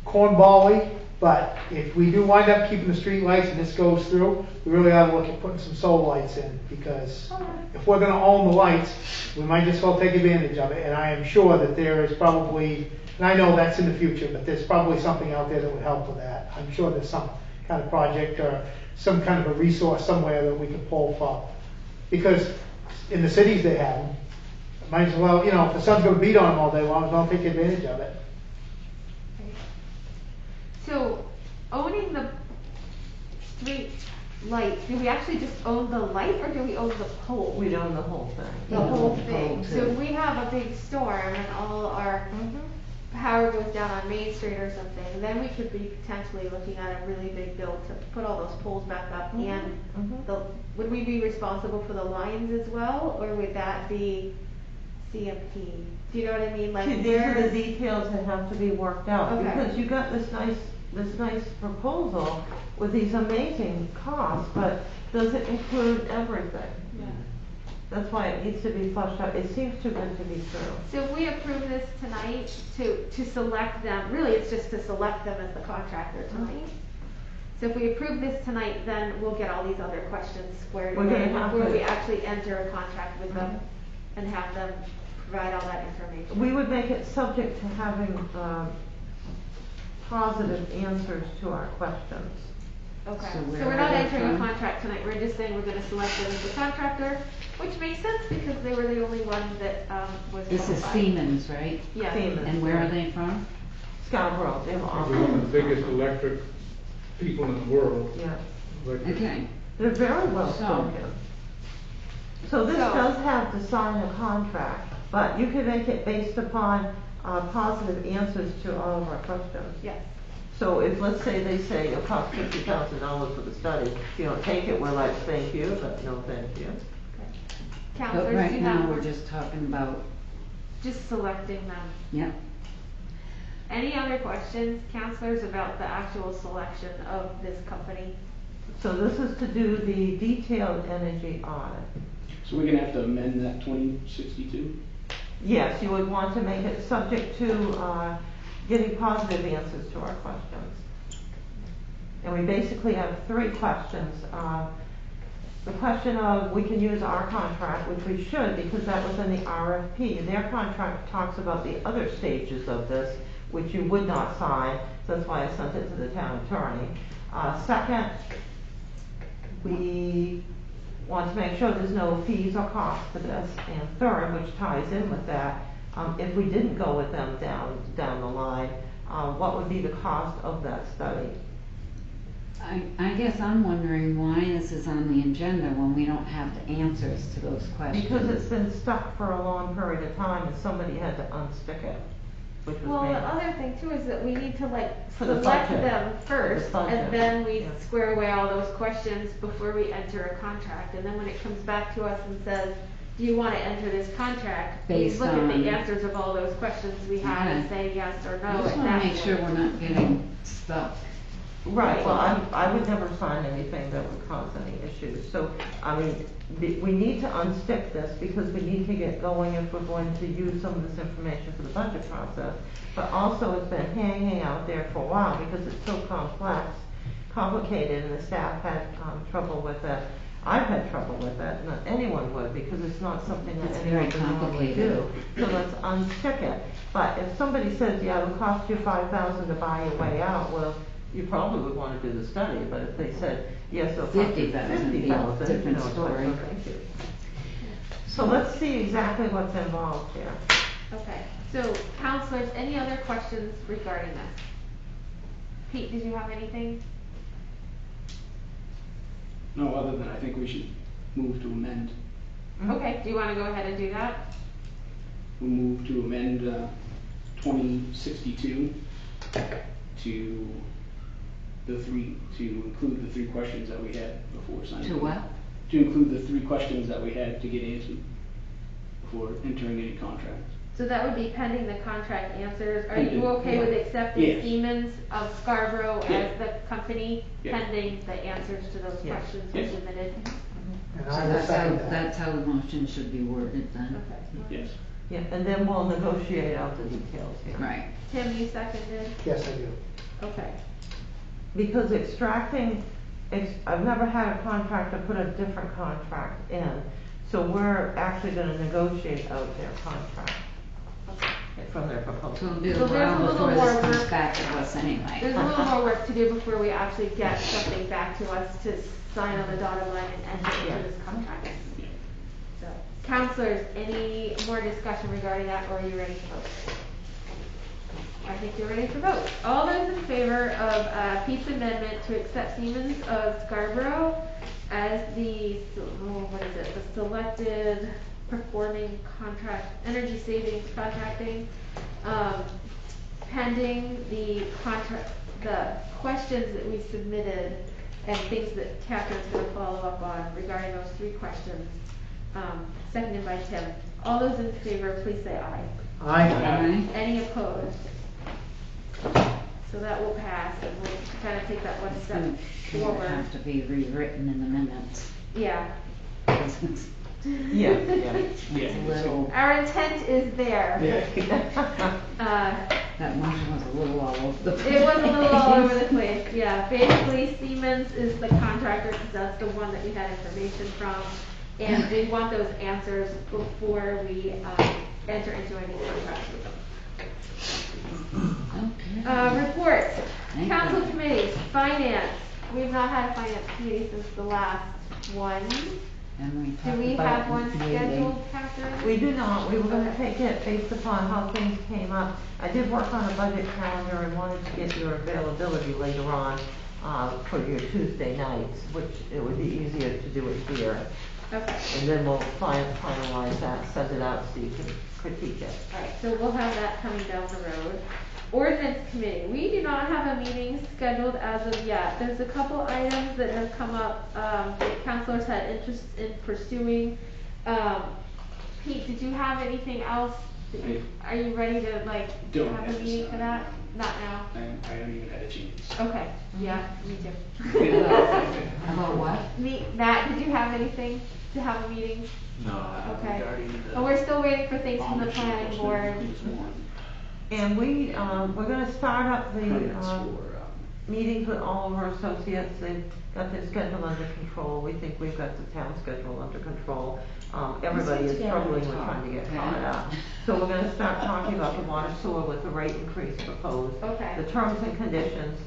F: cornball-y, but if we do wind up keeping the street lights and this goes through, we really ought to look at putting some solar lights in, because if we're gonna own the lights, we might just well take advantage of it, and I am sure that there is probably, and I know that's in the future, but there's probably something out there that would help with that. I'm sure there's some kind of project or some kind of a resource somewhere that we can pull from, because in the cities they have them. Might as well, if the sun's gonna beat on them all day long, don't take advantage of it.
B: So, owning the street lights, do we actually just own the light, or do we own the pole?
C: We own the whole thing.
B: The whole
G: the
B: thing.
G: pole,
B: So
G: too.
B: if we have a big storm and all our power goes down on Main Street or something, then we could be potentially looking at a really big bill to put all those poles back up, and would we be responsible for the lines as well, or would that be CMP? Do you know what I mean? Like,
C: See, these are the
B: there's,
C: details that have to be worked out,
B: Okay.
C: because you got this nice proposal with these amazing costs, but does it include everything?
B: yeah.
C: That's why it needs to be flushed out. It seems too good to be true.
B: So if we approve this tonight to select them, really it's just to select them as the contractor tonight. So if we approve this tonight, then we'll get all these other questions squared
C: We're
B: away,
C: gonna have
B: where
C: to-
B: we actually enter a contract with them and have them provide all that information.
C: We would make it subject to having, positive answers to our questions.
B: Okay,
G: So
B: so
G: where
B: we're
G: are
B: not
G: they
B: entering a
G: from?
B: contract tonight, we're just saying we're gonna select them as the contractor, which makes sense because they were the only one that, was
G: This is
B: qualified.
G: Siemens, right?
B: Yeah.
C: Siemens.
G: And where are they from?
C: Scarborough, they're
A: Probably one of
C: awesome.
A: the biggest electric people in the world.
C: Yeah,
A: Electric-
G: Okay.
C: they're very well
G: So-
C: spoken. So this
B: So-
C: does have to sign a contract, but you can make it based upon, positive answers to all of our questions.
B: Yes.
C: So if, let's say they say it'll cost $50,000 for the study, if you don't take it, we're like, thank you, but no thank you.
G: But
B: Counselors, do
G: right
B: you
G: now,
B: have,
G: we're just talking about,
B: just selecting them.
G: yeah,
B: Any other questions, counselors, about the actual selection of this company?
C: So this is to do the detailed energy audit.
I: So we're gonna have to amend that 2062?
C: Yes, you would want to make it subject to, getting positive answers to our questions. And we basically have 3 questions. The question of, we can use our contract, which we should, because that was in the RFP. Their contract talks about the other stages of this, which you would not sign, so that's why I sent it to the town attorney. Second, we want to make sure there's no fees or costs for this. And third, which ties in with that, if we didn't go with them down the line, what would be the cost of that study?
G: I guess I'm wondering why this is on the agenda when we don't have the answers to those questions.
C: Because it's been stuck for a long period of time and somebody had to unstick it. which was
B: Well,
C: me.
B: the other thing too is that we need to like
C: For the
B: select
C: budget.
B: them first,
C: For the budget.
B: and then we
C: Yeah.
B: square away all those questions before we enter a contract. And then when it comes back to us and says, do you wanna enter this contract? We
G: Based
B: look at the
G: on-
B: answers of all those questions we have and
G: Okay.
B: say yes or no
G: I just
B: at
G: wanna
B: that
G: make sure
B: point.
G: we're not getting stuck.
C: Right, well, I would never sign anything that would cause any issues, so, I mean, we need to unstick this because we need to get going if we're going to use some of this information for the budget process. But also, it's been hanging out there for a while because it's so complex, complicated, and the staff had, trouble with it. I've had trouble with it, not anyone would, because it's not something that
G: It's
C: anyone
G: very
C: would normally do. So let's unstick it. But if somebody says, yeah, it'll cost you $5,000 to buy your way out, well, you probably would wanna do the study, but if they said, yes, it'll cost you
G: 50,000 would be a
C: $50,000,
G: different
C: it's like,
G: story.
C: oh, thank you. So let's see exactly what's involved here.
B: Okay, so counselors, any other questions regarding this? Pete, did you have anything?
I: No, other than I think we should move to amend.
B: Okay, do you wanna go ahead and do that?
I: We move to amend, 2062 to to include the 3 questions that we had before signing.
G: To what?
I: To include the 3 questions that we had to get answered before entering any contract.
B: So that would be pending the contract answers. Are
I: Pending,
B: you okay with
I: yeah.
B: accepting
I: Yes.
B: Siemens of Scarborough
I: Yeah.
B: as the company
I: Yeah.
B: pending the answers to those
C: Yeah.
B: questions we
I: Yes.
B: submitted?
F: And
G: So
F: I will
G: that's how,
F: second that.
G: that's how the motion should be worded then.
B: Okay.
I: Yes.
C: Yeah, and then we'll negotiate out the details here.
G: Right.
B: Tim, you seconded?
F: Yes, I do.
B: Okay.
C: Because extracting, I've never had a contractor put a different contract in, so we're actually gonna negotiate out their contract from their
G: So
C: proposal.
G: it'll be a
B: So there's a
G: while
B: little
G: before
B: more
G: this comes
B: work.
G: back to us
B: There's
G: anyway.
B: a little more work to do before we actually get something back to us to sign on the dotted line and enter
C: Yeah.
B: into this contract. So, counselors, any more discussion regarding that, or are you ready to vote? I think you're ready to vote. All those in favor of Pete's amendment to accept Siemens of Scarborough as the, what is it, the selected performing contract, energy savings contracting, pending the contract, the questions that we submitted and things that Catherine's gonna follow up on regarding those 3 questions, seconded by Tim. All those in favor, please say aye.
G: Aye.
B: Any opposed? So that will pass, and we'll kind of take that one
G: It's
B: step
G: gonna
B: forward.
G: have to be rewritten in the minutes.
B: Yeah,
G: It's
C: Yeah, yeah.
G: a little,
B: our intent is there.
G: that motion was a little all over the place.
B: It was a little all over the place, yeah. Basically, Siemens is the contractor, because that's the one that we had information from. And we want those answers before we, enter into any contracts with them.
G: Okay.
B: Reports,
G: Thank
B: council
G: you.
B: committees, finance. We've not had a finance committee since the last one.
G: And we
B: Do
G: talked
B: we
G: about
B: have one
G: meeting.
B: scheduled, Catherine?
C: We do not, we were gonna take it based upon how things came up. I did work on a budget calendar and wanted to get your availability later on, for your Tuesday nights, which it would be easier to do it here.
B: Okay.
C: And then we'll finalize that, send it out so you can critique it.
B: Alright, so we'll have that coming down the road. Ordinance committee, we do not have a meeting scheduled as of yet. There's a couple items that have come up, that councilors had interest in pursuing. Pete, did you have anything else? Are you ready to
I: Don't
B: have
I: at
B: a
I: this
B: meeting for
I: time.
B: that? Not now?
I: I haven't even had a chance.
B: Okay, yeah, me too.
G: About what?
B: Matt, did you have anything to have a meeting?
E: No.
B: Okay.
I: Regarding the
B: Well, we're still waiting for things from the
I: Amish
B: planning board.
I: enforcement this morning.
C: And we're gonna start up the,
I: Permits for,
C: meetings with all of our associates. They've got their schedule under control. We think we've got the town schedule under control. Everybody is struggling with trying to get caught up. So we're gonna start talking about the water sewer with the rate increase proposed.
B: Okay.
C: The terms and conditions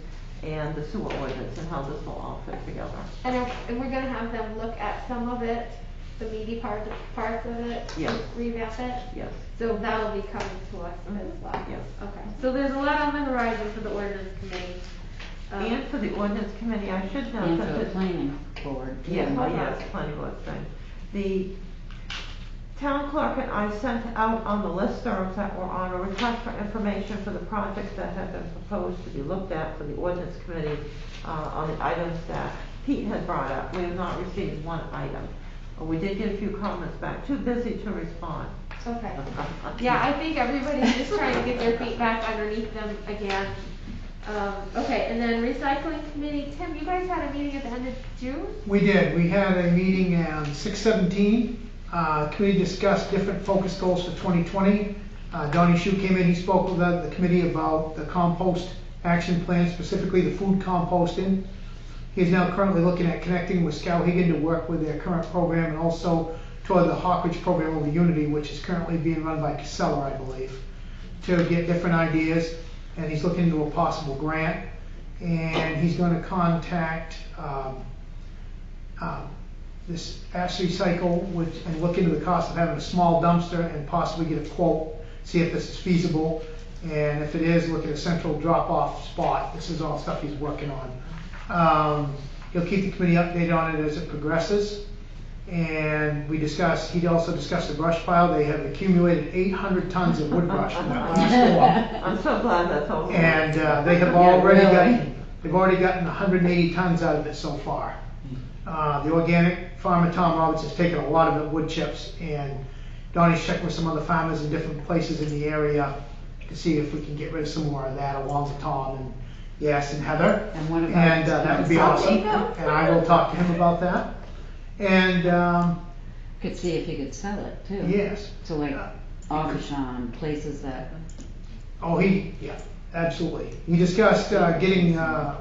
C: and the sewer ordinance and how this will all fit together.
B: And we're gonna have them look at some of it, the meaty parts of it.
C: Yes.
B: Revamp it.
C: Yes.
B: So that'll be coming to us as well.
C: Yes.
B: Okay, so there's a lot on the horizon for the ordinance committee.
C: And for the ordinance committee, I should note
G: And
C: that
G: for the
C: the
G: planning board too.
C: Yeah,
B: Hold on.
C: yes, planning board thing. Town clerk and I sent out on the listservs that were on a request for information for the projects that have been proposed to be looked at for the ordinance committee, on the items that Pete had brought up. We have not received one item. We did get a few comments back, too busy to respond.
B: Okay. Yeah, I think everybody's just trying to get their feet back underneath them again. Okay, and then recycling committee, Tim, you guys had a meeting at the end of June?
F: We did. We had a meeting on 6/17. Committee discussed different focus goals for 2020. Donnie Shu came in, he spoke with the committee about the compost action plan, specifically the food composting. He is now currently looking at connecting with Skowhegan to work with their current program, and also toward the Hawkridge program over Unity, which is currently being run by Casella, I believe, to get different ideas. And he's looking into a possible grant, and he's going to contact this Ashley Cycle and look into the cost of having a small dumpster and possibly get a quote, see if this is feasible, and if it is, look at a central drop-off spot. This is all stuff he's working on. He'll keep the committee updated on it as it progresses. And he also discussed the brush pile. They have accumulated 800 tons of wood brush from that last storm.
C: I'm so glad that's over.
F: And they have they've already gotten 180 tons out of it so far. The organic farmer, Tom Roberts, has taken a lot of it, wood chips, and Donnie's checked with some other farmers in different places in the area to see if we can get rid of some more of that, along with Tom and Yes and Heather.
G: And what about
F: that would be awesome. And I will talk to him about that. And
G: could see if you could sell it too.
F: yes.
G: So like Auchan, places that.
F: Oh, yeah, absolutely. We discussed getting the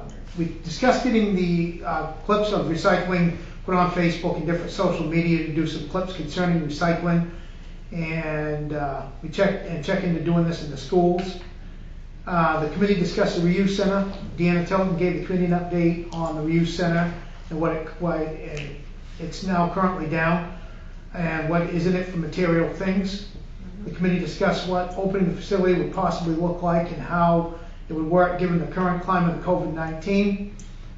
F: clips of recycling put on Facebook and different social media to do some clips concerning recycling, and we check into doing this in the schools. The committee discussed the reuse center. Deanna Tilton gave the committee an update on the reuse center and it's now currently down, and what is in it for material things. The committee discussed what opening the facility would possibly look like and how it would work given the current climate of COVID-19.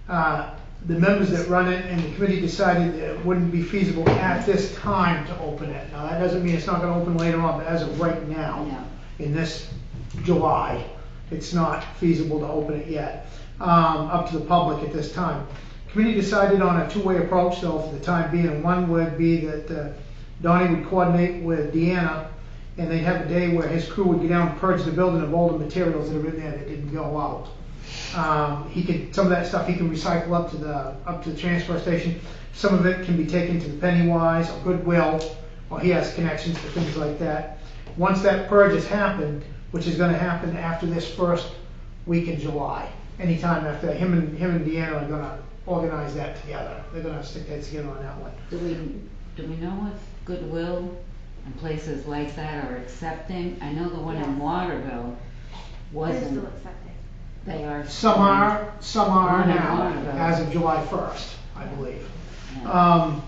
F: The members that run it and the committee decided that it wouldn't be feasible at this time to open it. Now that doesn't mean it's not going to open later on, but as of right now, in this July, it's not feasible to open it yet up to the public at this time. Committee decided on a two-way approach though for the time being, and one would be that Donnie would coordinate with Deanna, and they'd have a day where his crew would get down and purge the building of all the materials that are in there that didn't go out. Some of that stuff he can recycle up to the transfer station. Some of it can be taken to the Pennywise or Goodwill, or he has connections to things like that. Once that purge has happened, which is going to happen after this first week in July, anytime after that, him and Deanna are going to organize that together. They're going to stick that together on that one.
G: Do we know if Goodwill and places like that are accepting? I know the one in Waterville wasn't.
B: They're still accepting.
G: They are.
F: Some are now,
G: Waterville.
F: as of July 1st, I believe.
G: Yeah.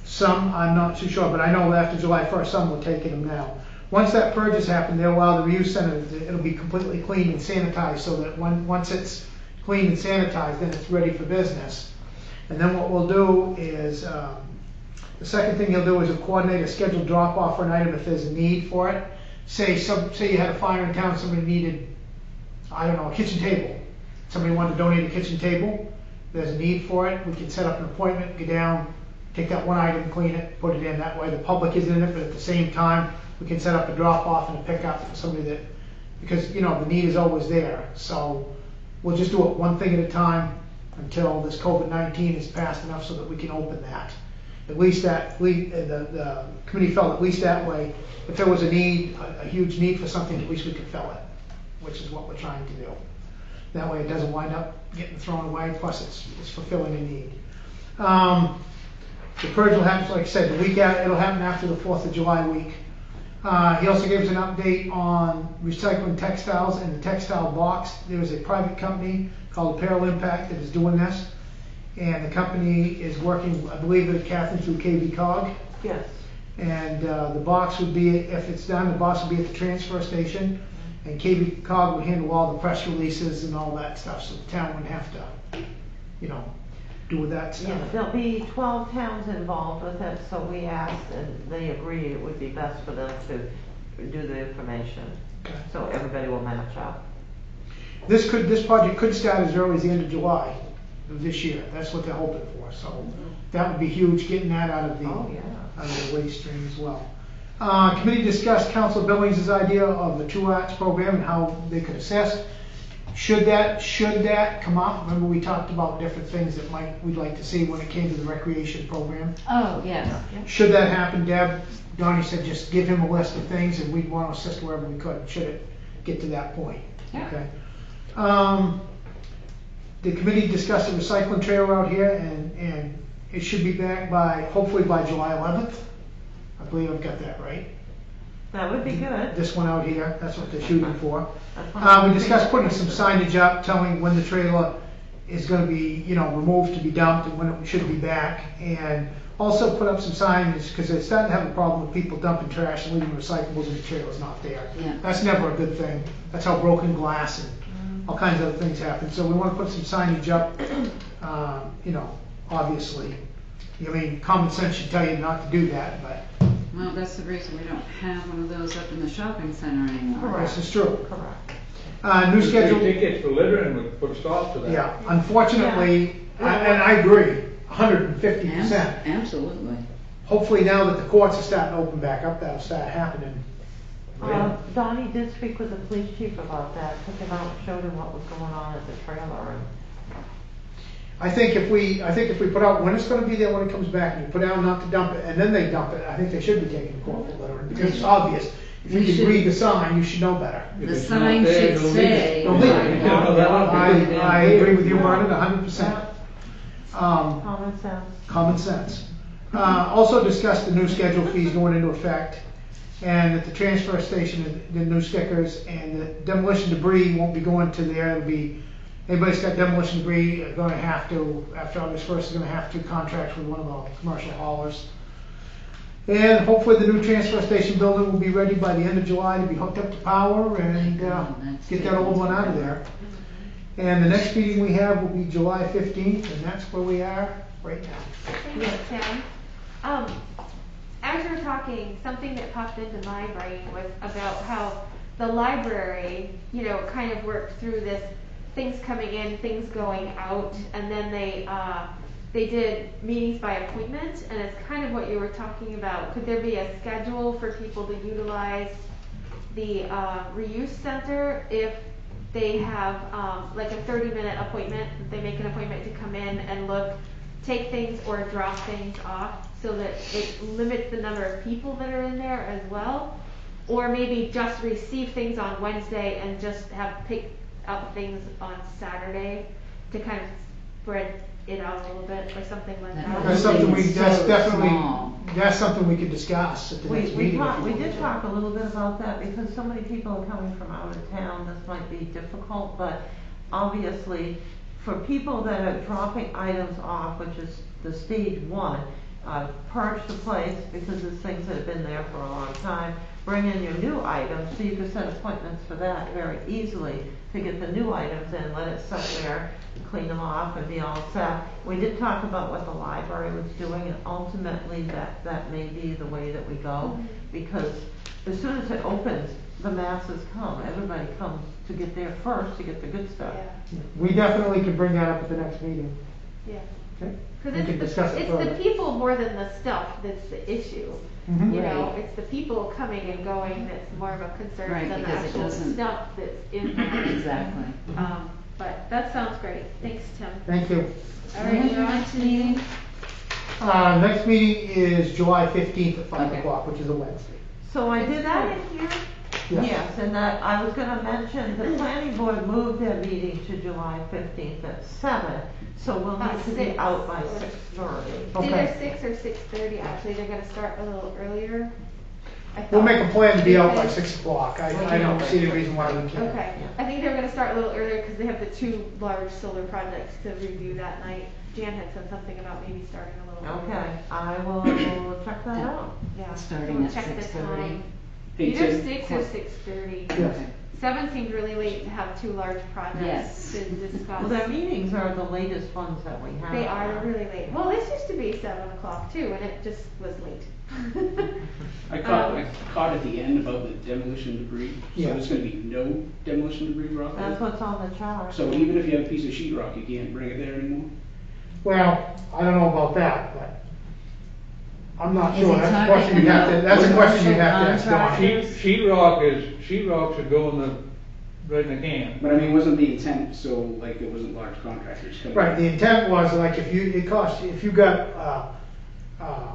F: Some, I'm not too sure, but I know after July 1st, some will take them now. Once that purge has happened, they'll allow the reuse center, it'll be completely cleaned and sanitized, so that once it's cleaned and sanitized, then it's ready for business. And then what we'll do is, the second thing he'll do is he'll coordinate a scheduled drop-off for an item if there's a need for it. Say you had a fire in town, somebody needed, I don't know, a kitchen table. Somebody wanted to donate a kitchen table. There's a need for it. We can set up an appointment, go down, take that one item, clean it, put it in. That way the public isn't in it, but at the same time, we can set up a drop-off and a pickup for somebody because the need is always there. So we'll just do it one thing at a time until this COVID-19 is passed enough so that we can open that. At least the committee felt at least that way, if there was a need, a huge need for something, at least we could fill it, which is what we're trying to do. That way it doesn't wind up getting thrown away, plus it's fulfilling a need. The purge will happen, like I said, it'll happen after the 4th of July week. He also gave us an update on recycling textiles and the textile box. There is a private company called Apparel Impact that is doing this. And the company is working, I believe, with Catherine through KV Cog.
C: Yes.
F: And the box would be, if it's done, the box would be at the transfer station. And KV Cog would handle all the press releases and all that stuff, so the town wouldn't have to, do with that
C: Yeah,
F: stuff.
C: there'll be 12 towns involved with it, so we asked and they agreed it would be best for them to do the information.
F: Okay.
C: So everybody will match up.
F: This project could start as early as the end of July of this year. That's what they're hoping for, so that would be huge, getting that out of the,
C: Oh, yeah.
F: out of the waste stream as well. Committee discussed Council Billings' idea of the True Arts program and how they could assess. Should that come up? Remember we talked about different things that we'd like to see when it came to the recreation program.
G: Oh, yes.
F: Should that happen, Deb? Donnie said just give him a list of things and we'd want to assist wherever we could, should it get to that point.
G: Yeah.
F: Okay. The committee discussed the recycling trailer out here and it should be back hopefully by July 11th. I believe I've got that right.
C: That would be good.
F: This one out here, that's what they're shooting for.
C: That's what
F: We discussed putting some signage up telling when the trailer is going to be, removed to be dumped and when it should be back. And also put up some signage because they're starting to have a problem with people dumping trash and leaving recyclables and the trailer's not there.
G: Yeah.
F: That's never a good thing. That's how broken glass and all kinds of other things happen. So we want to put some signage up, obviously. I mean, common sense should tell you not to do that, but
G: Well, that's the reason we don't have one of those up in the shopping center anymore.
F: this is true.
C: Correct.
F: New schedule.
A: Tickets for littering would put a stop to that.
F: Yeah, unfortunately, and I agree, 150%.
G: Absolutely.
F: Hopefully now that the courts are starting to open back up, that'll start happening.
C: Donnie did speak with the police chief about that, took him out and showed him what was going on at the trailer. And
F: I think if we put out when it's going to be there when it comes back, and you put out not to dump it, and then they dump it, I think they should be taking the court for littering because it's obvious. If you can read the sign, you should know better.
A: If
G: The
A: it's not
G: sign
A: there,
G: should
A: don't
G: say.
F: Don't leave it.
A: Yeah, that ought to be
F: I agree with you on it 100%.
C: common sense.
F: Common sense. Also discussed the new schedule fees going into effect, and at the transfer station, the new stickers, and the demolition debris won't be going to there. It'll be, anybody that's got demolition debris are going to have to, after August 1st, is going to have to contract with one of the commercial haulers. And hopefully the new transfer station building will be ready by the end of July to be hooked up to power and get that old one out of there. And the next meeting we have will be July 15th, and that's where we are right now.
B: Thank you, Tim. As you were talking, something that popped into my brain was about how the library, kind of worked through this, things coming in, things going out, and then they did meetings by appointment, and it's kind of what you were talking about. Could there be a schedule for people to utilize the reuse center if they have like a 30-minute appointment? They make an appointment to come in and look, take things or drop things off, so that it limits the number of people that are in there as well? Or maybe just receive things on Wednesday and just have pick up things on Saturday to kind of spread it out a little bit or something like that.
F: That's something
G: Small.
F: that's something we could discuss at the next meeting.
C: We did talk a little bit about that because so many people are coming from out of town, this might be difficult, but obviously for people that are dropping items off, which is the stage one, purge the place because there's things that have been there for a long time. Bring in your new items, so you can set appointments for that very easily to get the new items in, let it sit there, clean them off and be all set. We did talk about what the library was doing, and ultimately that may be the way that we go, because as soon as it opens, the masses come. Everybody comes to get there first to get the good stuff.
B: Yeah.
F: We definitely could bring that up at the next meeting.
B: Yeah.
F: Okay?
B: Because
F: We can discuss it
B: it's
F: further.
B: the people more than the stuff that's the issue.
F: Mhm.
B: It's the people coming and going that's more of a concern
G: Right,
B: than the
G: because it
B: actual
G: doesn't-
B: stuff that's in there.
G: Exactly.
B: But that sounds great. Thanks, Tim.
F: Thank you.
B: All right, we're on to meeting.
F: Next meeting is July 15th at 5
G: Okay.
F: o'clock, which is a Wednesday.
C: So I did
B: Is that
C: that.
B: in here?
C: Yes, and that, I was gonna mention, the planning board moved their meeting to July 15th at 7, so we'll need to be
B: 6.
C: out by 6:30.
B: It's
F: Okay.
B: either 6 or 6:30, actually. They're gonna start a little earlier.
F: We'll make a plan to be out by
B: Because-
F: 6 o'clock. I don't see any reason why we can't.
B: Okay, I think they were gonna start a little earlier because they have the 2 large solar projects to review that night. Jan had said something about maybe starting a little earlier.
C: Okay, I will check that out.
B: Yeah.
G: Starting
B: We'll
G: at
B: check the
G: 6:30.
B: time.
I: Hey,
B: Either
I: Ted,
B: 6 or 6:30.
F: Yes.
B: 7 seemed really late to have 2 large projects
G: Yes.
B: to discuss.
C: Well, their meetings are the latest ones that we have.
B: They are really late. Well, this used to be 7 o'clock too, and it just was late.
I: I caught at the end about the demolition debris. So
F: Yeah.
I: there's gonna be no demolition debris brought there?
C: That's what's on the chart.
I: So even if you have a piece of sheet rock, you can't bring it there anymore?
F: Well, I don't know about that, but I'm not
G: Is
F: sure.
G: he
F: That's a
G: talking
F: question you have to,
G: about
F: that's a question you have to ask
G: contract?
F: Don.
A: Sheetrock should go in right in the can.
I: But I mean, wasn't the intent, so like it wasn't large contractors coming?
F: Right, the intent was like if you got,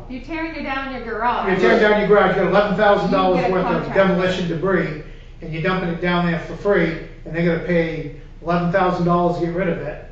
B: You're tearing down your garage.
F: you're tearing down your garage, you got $11,000
B: You get a
F: worth of
B: contract.
F: demolition debris, and you're dumping it down there for free, and they're gonna pay $11,000 to get rid of it.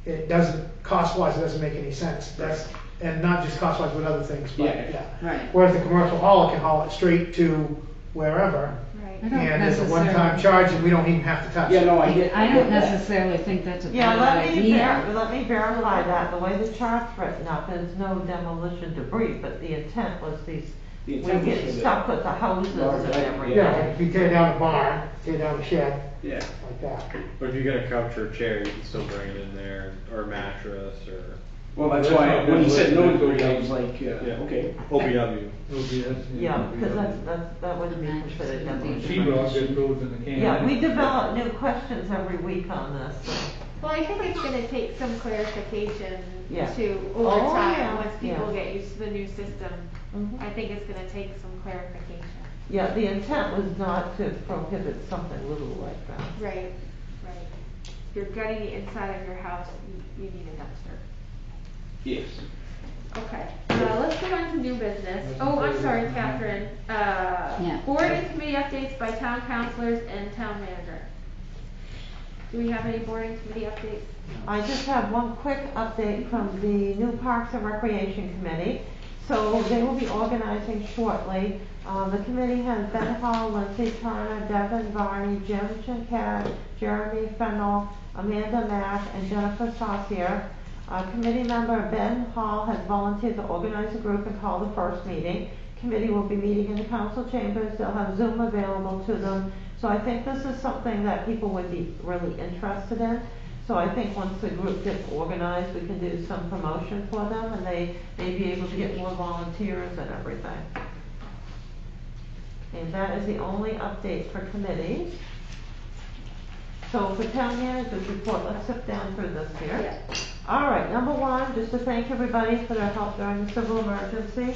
F: It doesn't, cost-wise, it doesn't make any sense. That's, and not just cost-wise, but other things, but,
I: Yeah.
F: yeah.
G: Right.
F: Whereas the commercial hauler can haul it straight to wherever,
B: Right.
G: I don't
F: and there's a one-time
G: necessarily-
F: charge, and we don't even have to touch it.
I: Yeah, no, I get.
G: I don't
I: get that.
G: necessarily think that's a
C: Yeah,
G: bad idea.
C: let me verify that. The way the chart's written up, there's no demolition debris, but the intent was these,
I: The
C: we
I: intent was
C: get
I: for the-
C: stuck with the houses
I: Large
C: and
I: item,
C: everything.
F: Yeah, if you tear down a barn, tear down a shed,
I: Yeah.
F: like that.
E: But if you get a couch or a chair, you can still bring it in there, or a mattress, or
I: Well, that's
A: That's
I: why,
A: not
I: when he said no
A: demolition,
I: debris, I
A: that's
I: was like, okay.
E: OBW.
C: Yeah, because that wouldn't be considered demolition.
A: Sheetrock just goes in the can.
C: Yeah, we develop new questions every week on this, so.
B: Well, I think it's gonna take some clarification
C: Yeah.
B: to, over
C: Oh,
B: time,
C: yeah,
B: once people
C: yeah.
B: get used to the new system.
C: Mhm.
B: I think it's gonna take some clarification.
C: Yeah, the intent was not to prohibit something little like that.
B: Right, right. If you're gutting the inside of your house, you need a dumpster.
I: Yes.
B: Okay, let's go on to new business. Oh, I'm sorry, Catherine.
G: Yeah.
B: Board and committee updates by town councilors and town manager. Do we have any board and committee updates?
C: I just have one quick update from the new Parks and Recreation Committee. So they will be organizing shortly. The committee has Ben Hall, Lindsay Turner, Devin Varney, Jim Chincat, Jeremy Fennell, Amanda Mack, and Jennifer Saucier. Committee member Ben Hall has volunteered to organize a group and call the first meeting. Committee will be meeting in the council chambers. They'll have Zoom available to them. So I think this is something that people would be really interested in. So I think once the group gets organized, we can do some promotion for them, and they may be able to get more volunteers and everything. And that is the only update for committees. So for town manager's report, let's sit down through this here.
B: Yeah.
C: All right, number one, just to thank everybody for their help during the civil emergency.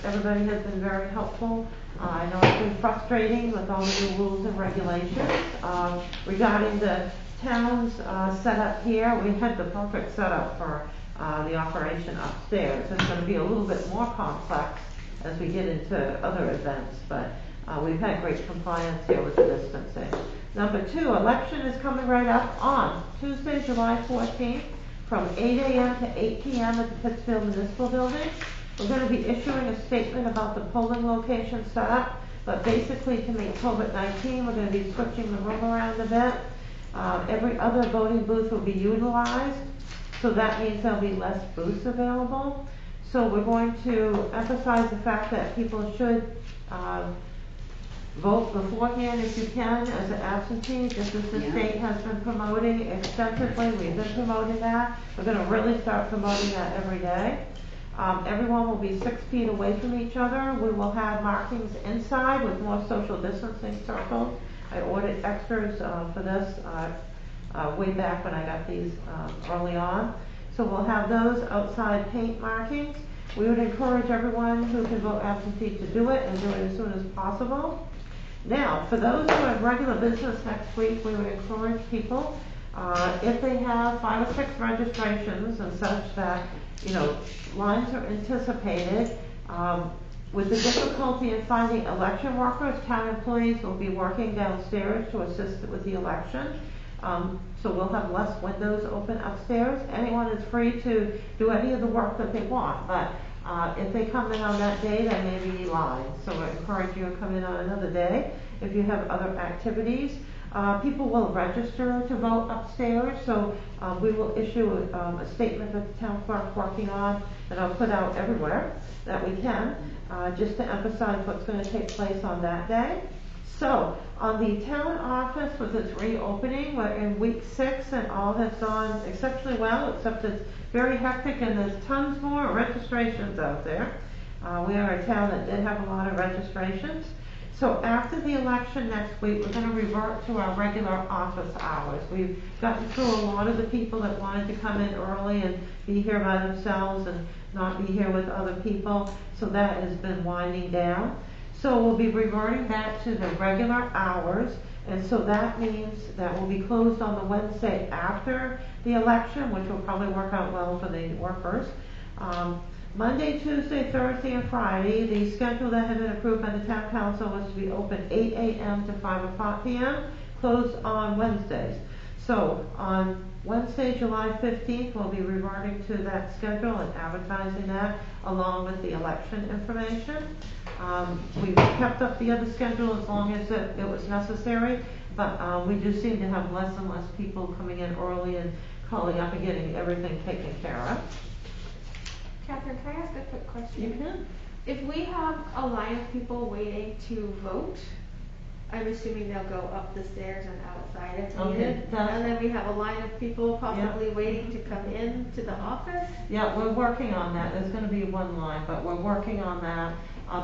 C: Everybody has been very helpful. I know it's been frustrating with all the new rules and regulations. Regarding the town's setup here, we had the perfect setup for the operation upstairs. It's going to be a little bit more complex as we get into other events, but we've had great compliance here with the distancing. Number two, election is coming right up on Tuesday, July 14th, from 8 a.m. to 8 p.m. at the Pittsfield Municipal Building. We're going to be issuing a statement about the polling location setup, but basically to meet COVID-19, we're going to be switching the room around a bit. Every other voting booth will be utilized, so that means there'll be less booths available. So we're going to emphasize the fact that people should vote beforehand if you can as an absentee, just as the
G: Yeah.
C: state has been promoting extensively. We've been promoting that. We're going to really start promoting that every day. Everyone will be 6 feet away from each other. We will have markings inside with more social distancing circles. I ordered extras for this way back when I got these early on. So we'll have those outside paint markings. We would encourage everyone who can vote absentee to do it and do it as soon as possible. Now, for those who have regular business next week, we would encourage people, if they have 5 or 6 registrations and such that, lines are anticipated, with the difficulty in finding election workers, town employees will be working downstairs to assist with the election. So we'll have less windows open upstairs. Anyone is free to do any of the work that they want, but if they come in on that day, there may be lines. So I encourage you to come in on another day if you have other activities. People will register to vote upstairs, so we will issue a statement that the town clerk's working on, and I'll put out everywhere that we can, just to emphasize what's going to take place on that day. So, on the town office with its reopening, we're in week 6 and all has gone exceptionally well, except it's very hectic and there's tons more registrations out there. We are a town that did have a lot of registrations. So after the election next week, we're going to revert to our regular office hours. We've gotten through a lot of the people that wanted to come in early and be here by themselves and not be here with other people. So that has been winding down. So we'll be reverting back to the regular hours. And so that means that we'll be closed on the Wednesday after the election, which will probably work out well for the workers. Monday, Tuesday, Thursday, and Friday, the schedule that had been approved by the town council was to be open 8 a.m. to 5 o'clock p.m., closed on Wednesdays. So on Wednesday, July 15th, we'll be reverting to that schedule and advertising that along with the election information. We've kept up the other schedule as long as it was necessary, but we do seem to have less and less people coming in early and calling up and getting everything taken care of.
B: Catherine, can I ask a quick question?
C: You can.
B: If we have a line of people waiting to vote, I'm assuming they'll go up the stairs and outside if needed. And then we have a line of people possibly waiting to come in to the office?
C: Yeah, we're working on that. There's going to be one line, but we're working on that.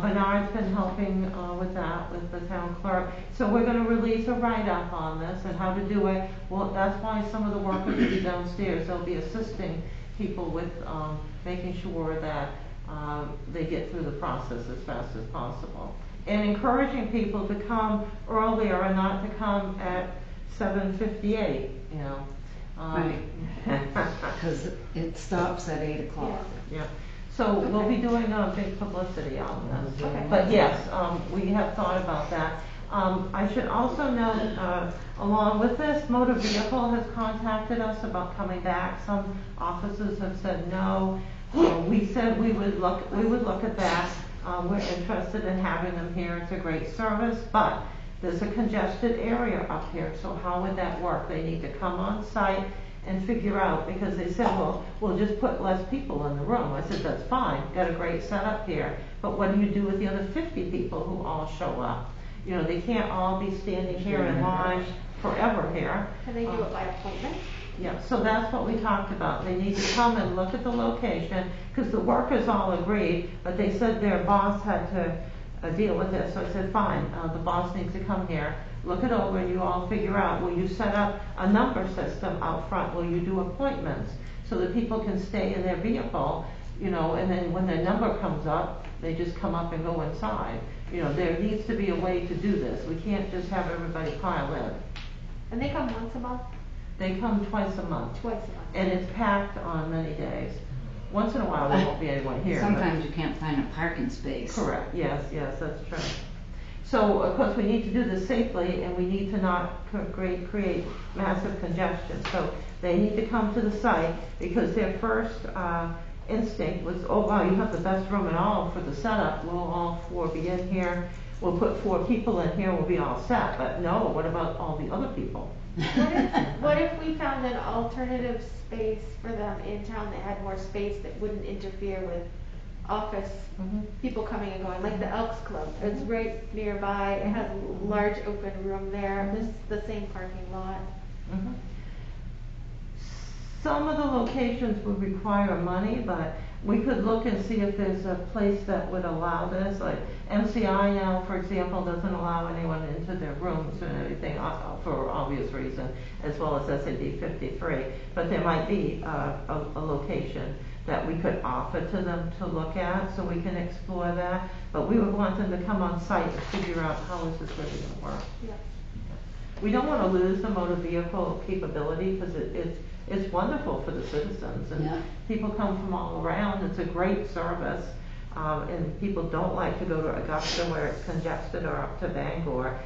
C: Bernard's been helping with that, with the town clerk. So we're going to release a write-up on this and how to do it. Well, that's why some of the workers will be downstairs. They'll be assisting people with making sure that they get through the process as fast as possible. And encouraging people to come earlier and not to come at 7:58, you know.
G: Right. Because it stops at 8 o'clock.
C: Yeah. So we'll be doing big publicity on this.
B: Okay.
C: But yes, we have thought about that. I should also note, along with this, Motor Vehicle has contacted us about coming back. Some offices have said no. We said we would look at that. We're interested in having them here. It's a great service, but there's a congested area up here. So how would that work? They need to come on site and figure out, because they said, well, we'll just put less people in the room. I said, that's fine. Got a great setup here. But what do you do with the other 50 people who all show up? You know, they can't all be standing here in line forever here.
B: Can they do it by appointment?
C: Yeah, so that's what we talked about. They need to come and look at the location, because the workers all agreed, but they said their boss had to deal with this. So I said, fine, the boss needs to come here, look it over, and you all figure out, will you set up a number system out front? Will you do appointments so that people can stay in their vehicle, you know, and then when their number comes up, they just come up and go inside. You know, there needs to be a way to do this. We can't just have everybody pile in.
B: And they come once a month?
C: They come twice a month.
B: Twice a month.
C: And it's packed on many days. Once in a while, there won't be anyone here.
G: Sometimes you can't find a parking space.
C: Correct, yes, that's true. So, of course, we need to do this safely, and we need to not create massive congestion. So they need to come to the site, because their first instinct was, oh wow, you have the best room at all for the setup. We'll all 4 be in here. We'll put 4 people in here, we'll be all set. But no, what about all the other people?
B: What if we found an alternative space for them in town that had more space that wouldn't interfere with office people coming and going, like the Elks Club? It's right nearby. It has a large open room there. This is the same parking lot.
C: Some of the locations would require money, but we could look and see if there's a place that would allow this. Like MCI now, for example, doesn't allow anyone into their rooms and everything for obvious reason, as well as SAD 53. But there might be a location that we could offer to them to look at, so we can explore that. But we would want them to come on site and figure out how is this really going to work.
B: Yeah.
C: We don't want to lose the motor vehicle capability, because it's wonderful for the citizens, and people come from all around. It's a great service, and people don't like to go to Augusta where it's congested, or up to Bangor,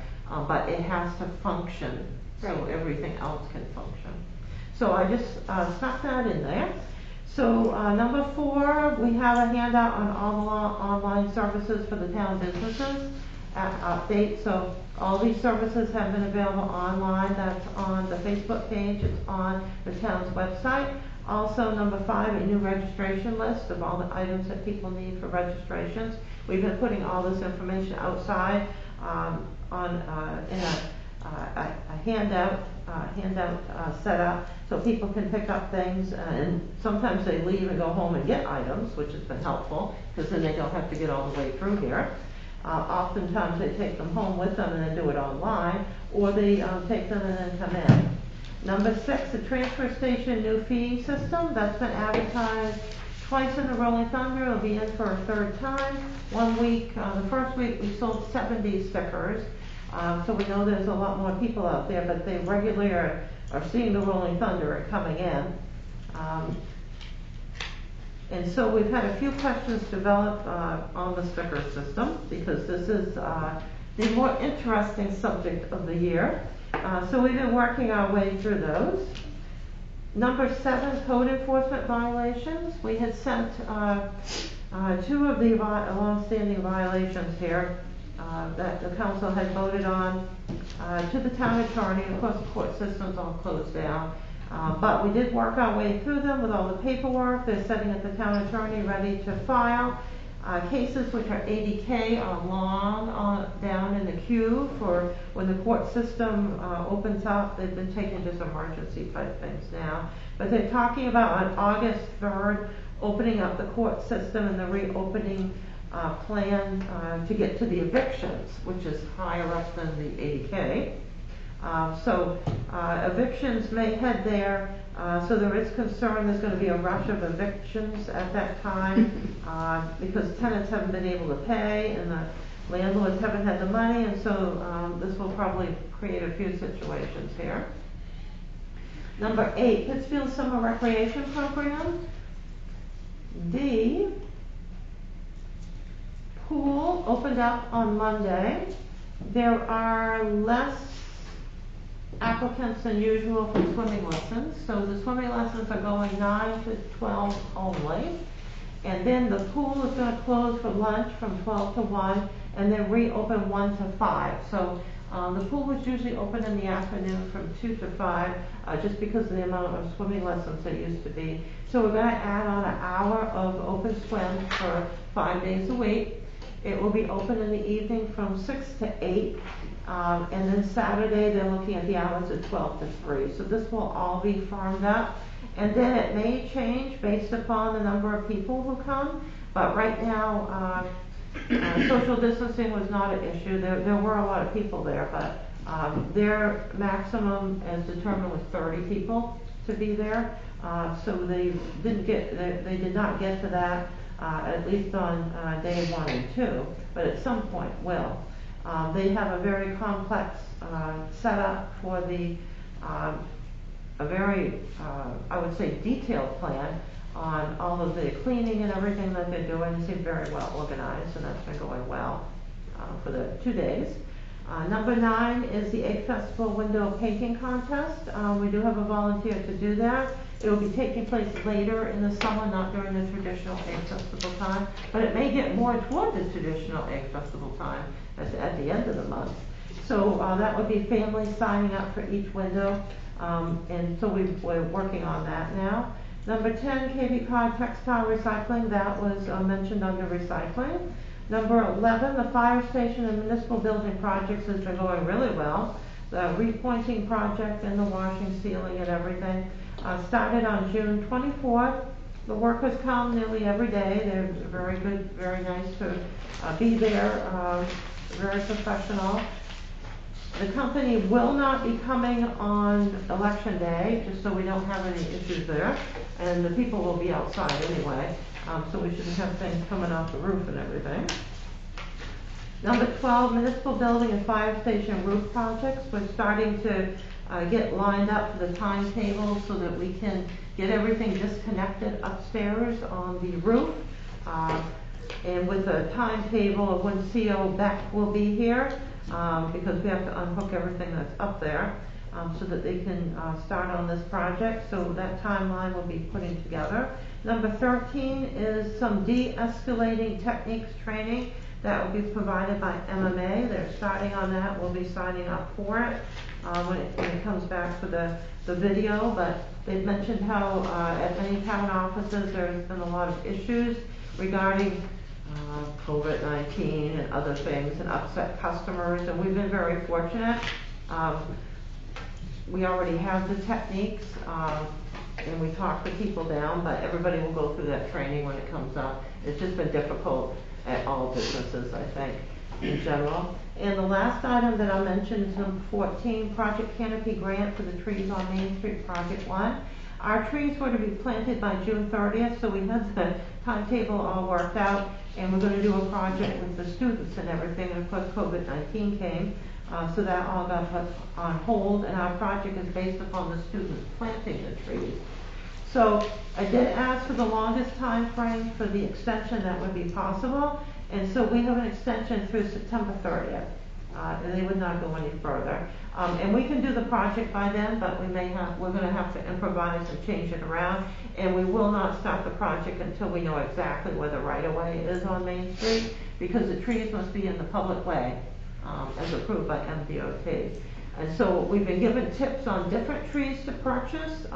C: but it has to function so everything else can function. So I just stuck that in there. So number 4, we have a handout on all the online services for the town businesses. update. So all these services have been available online. That's on the Facebook page. It's on the town's website. Also, number 5, a new registration list of all the items that people need for registrations. We've been putting all this information outside in a handout set up so people can pick up things, and sometimes they leave and go home and get items, which has been helpful because then they don't have to get all the way through here. Oftentimes they take them home with them and then do it online, or they take them and then come in. Number 6, the transfer station new fee system. That's been advertised twice in the Rolling Thunder. It'll be in for a 3rd time. 1 week, the first week we sold 70 stickers. So we know there's a lot more people out there, but they regularly are seeing the Rolling Thunder and coming in. And so we've had a few questions develop on the sticker system, because this is the more interesting subject of the year. So we've been working our way through those. Number 7, code enforcement violations. We had sent 2 of the long-standing violations here that the council had voted on to the town attorney. Of course, the court system's all closed down. But we did work our way through them with all the paperwork. They're sitting at the town attorney ready to file. Cases which are 80K are long down in the queue for when the court system opens up. They've been taking just emergency type things now. But they're talking about on August 3rd opening up the court system and the reopening plan to get to the evictions, which is higher up than the 80K. So evictions may head there, so there is concern there's going to be a rush of evictions at that time because tenants haven't been able to pay and the landlords haven't had the money, and so this will probably create a few situations here. Number 8, Pittsfield Summer Recreation Program. D, pool opened up on Monday. There are less applicants than usual for swimming lessons. So the swimming lessons are going 9 to 12 only. And then the pool is going to close for lunch from 12 to 1 and then reopen 1 to 5. So the pool was usually open in the afternoon from 2 to 5 just because of the amount of swimming lessons there used to be. So we're going to add on an hour of open swim for 5 days a week. It will be open in the evening from 6 to 8. And then Saturday, they're looking at the hours of 12 to 3. So this will all be firmed up. And then it may change based upon the number of people who come. But right now, social distancing was not an issue. There were a lot of people there, but their maximum as determined was 30 people to be there. So they did not get to that, at least on day 1 and 2, but at some point will. They have a very complex setup for a very, I would say, detailed plan on all of the cleaning and everything that they're doing. They seem very well organized, and that's been going well for the 2 days. Number 9 is the Egg Festival window painting contest. We do have a volunteer to do that. It will be taking place later in the summer, not during the traditional Egg Festival time, but it may get more toward the traditional Egg Festival time at the end of the month. So that would be families signing up for each window, and so we're working on that now. Number 10, KB Cod Textile Recycling, that was mentioned under recycling. Number 11, the fire station and municipal building projects has been going really well. The repointing project and the washing, sealing and everything started on June 24th. The workers come nearly every day. They're very good, very nice to be there, very professional. The company will not be coming on election day, just so we don't have any issues there. And the people will be outside anyway, so we shouldn't have things coming off the roof and everything. Number 12, municipal building and fire station roof projects. We're starting to get lined up for the timetable so that we can get everything disconnected upstairs on the roof. And with a timetable of when CO Beck will be here, because we have to unhook everything that's up there so that they can start on this project. So that timeline will be putting together. Number 13 is some de-escalating techniques training That will be provided by MMA. They're starting on that. We'll be signing up for it when it comes back for the video. But they've mentioned how at many town offices there's been a lot of issues regarding COVID-19 and other things and upset customers, and we've been very fortunate. We already have the techniques, and we talk the people down, but everybody will go through that training when it comes up. It's just been difficult at all businesses, I think, in general. And the last item that I mentioned is number 14, Project Canopy Grant for the trees on Main Street, Project 1. Our trees were to be planted by June 30th, so we had the timetable all worked out, and we're going to do a project with the students and everything, and of course COVID-19 came, so that all got put on hold, and our project is based upon the students planting the trees. So I did ask for the longest time frame for the extension that would be possible, and so we have an extension through September 30th. And they would not go any further. And we can do the project by then, but we're going to have to improvise and change it around. And we will not start the project until we know exactly where the right-of-way is on Main Street, because the trees must be in the public way, as approved by MDOT. And so we've been given tips on different trees to purchase.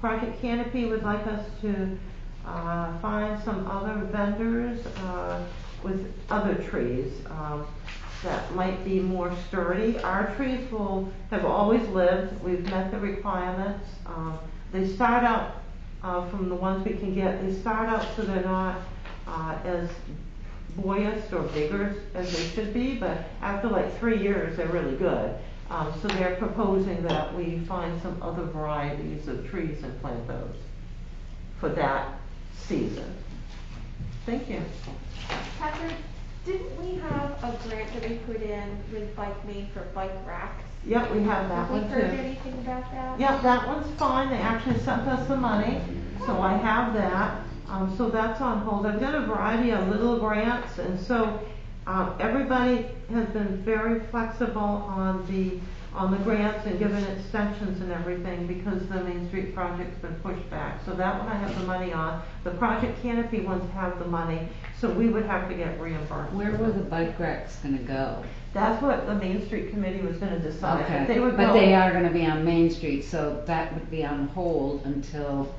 C: Project Canopy would like us to find some other vendors with other trees that might be more sturdy. Our trees have always lived. We've met the requirements. They start out from the ones we can get. They start out so they're not as buoyant or bigger as they should be, but after like 3 years, they're really good. So they're proposing that we find some other varieties of trees and plant those for that season. Thank you.
B: Catherine, didn't we have a grant that we put in with Bike Maine for bike racks?
C: Yep, we have that one too.
B: Have we heard anything about that?
C: Yep, that one's fine. They actually sent us the money, so I have that. So that's on hold. I've got a variety of little grants, and so everybody has been very flexible on the grants and given extensions and everything because the Main Street project's been pushed back. So that one I have the money on. The Project Canopy ones have the money, so we would have to get reimbursed.
G: Where were the bike racks gonna go?
C: That's what the Main Street Committee was gonna decide.
G: Okay,
C: They would
G: but
C: go-
G: they are gonna be on Main Street, so that would be on hold until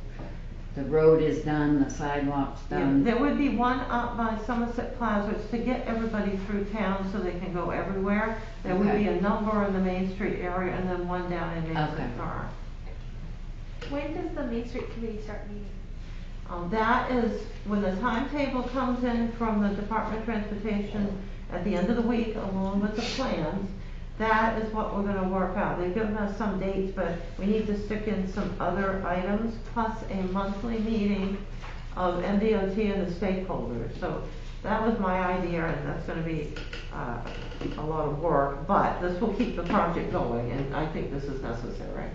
G: the road is done, the sidewalk's
C: Yeah,
G: done.
C: there would be one up by Somerset Plaza. It's to get everybody through town so they can go everywhere. There would be
G: Okay.
C: a number in the Main Street area and then one down in Main
G: Okay.
C: Street Park.
B: When does the Main Street Committee start meeting?
C: That is when the timetable comes in from the Department of Transportation at the end of the week along with the plans. That is what we're gonna work out. They've given us some dates, but we need to stick in some other items, plus a monthly meeting of MDOT and the stakeholders. So that was my idea, and that's gonna be a lot of work, but this will keep the project going, and I think this is necessary.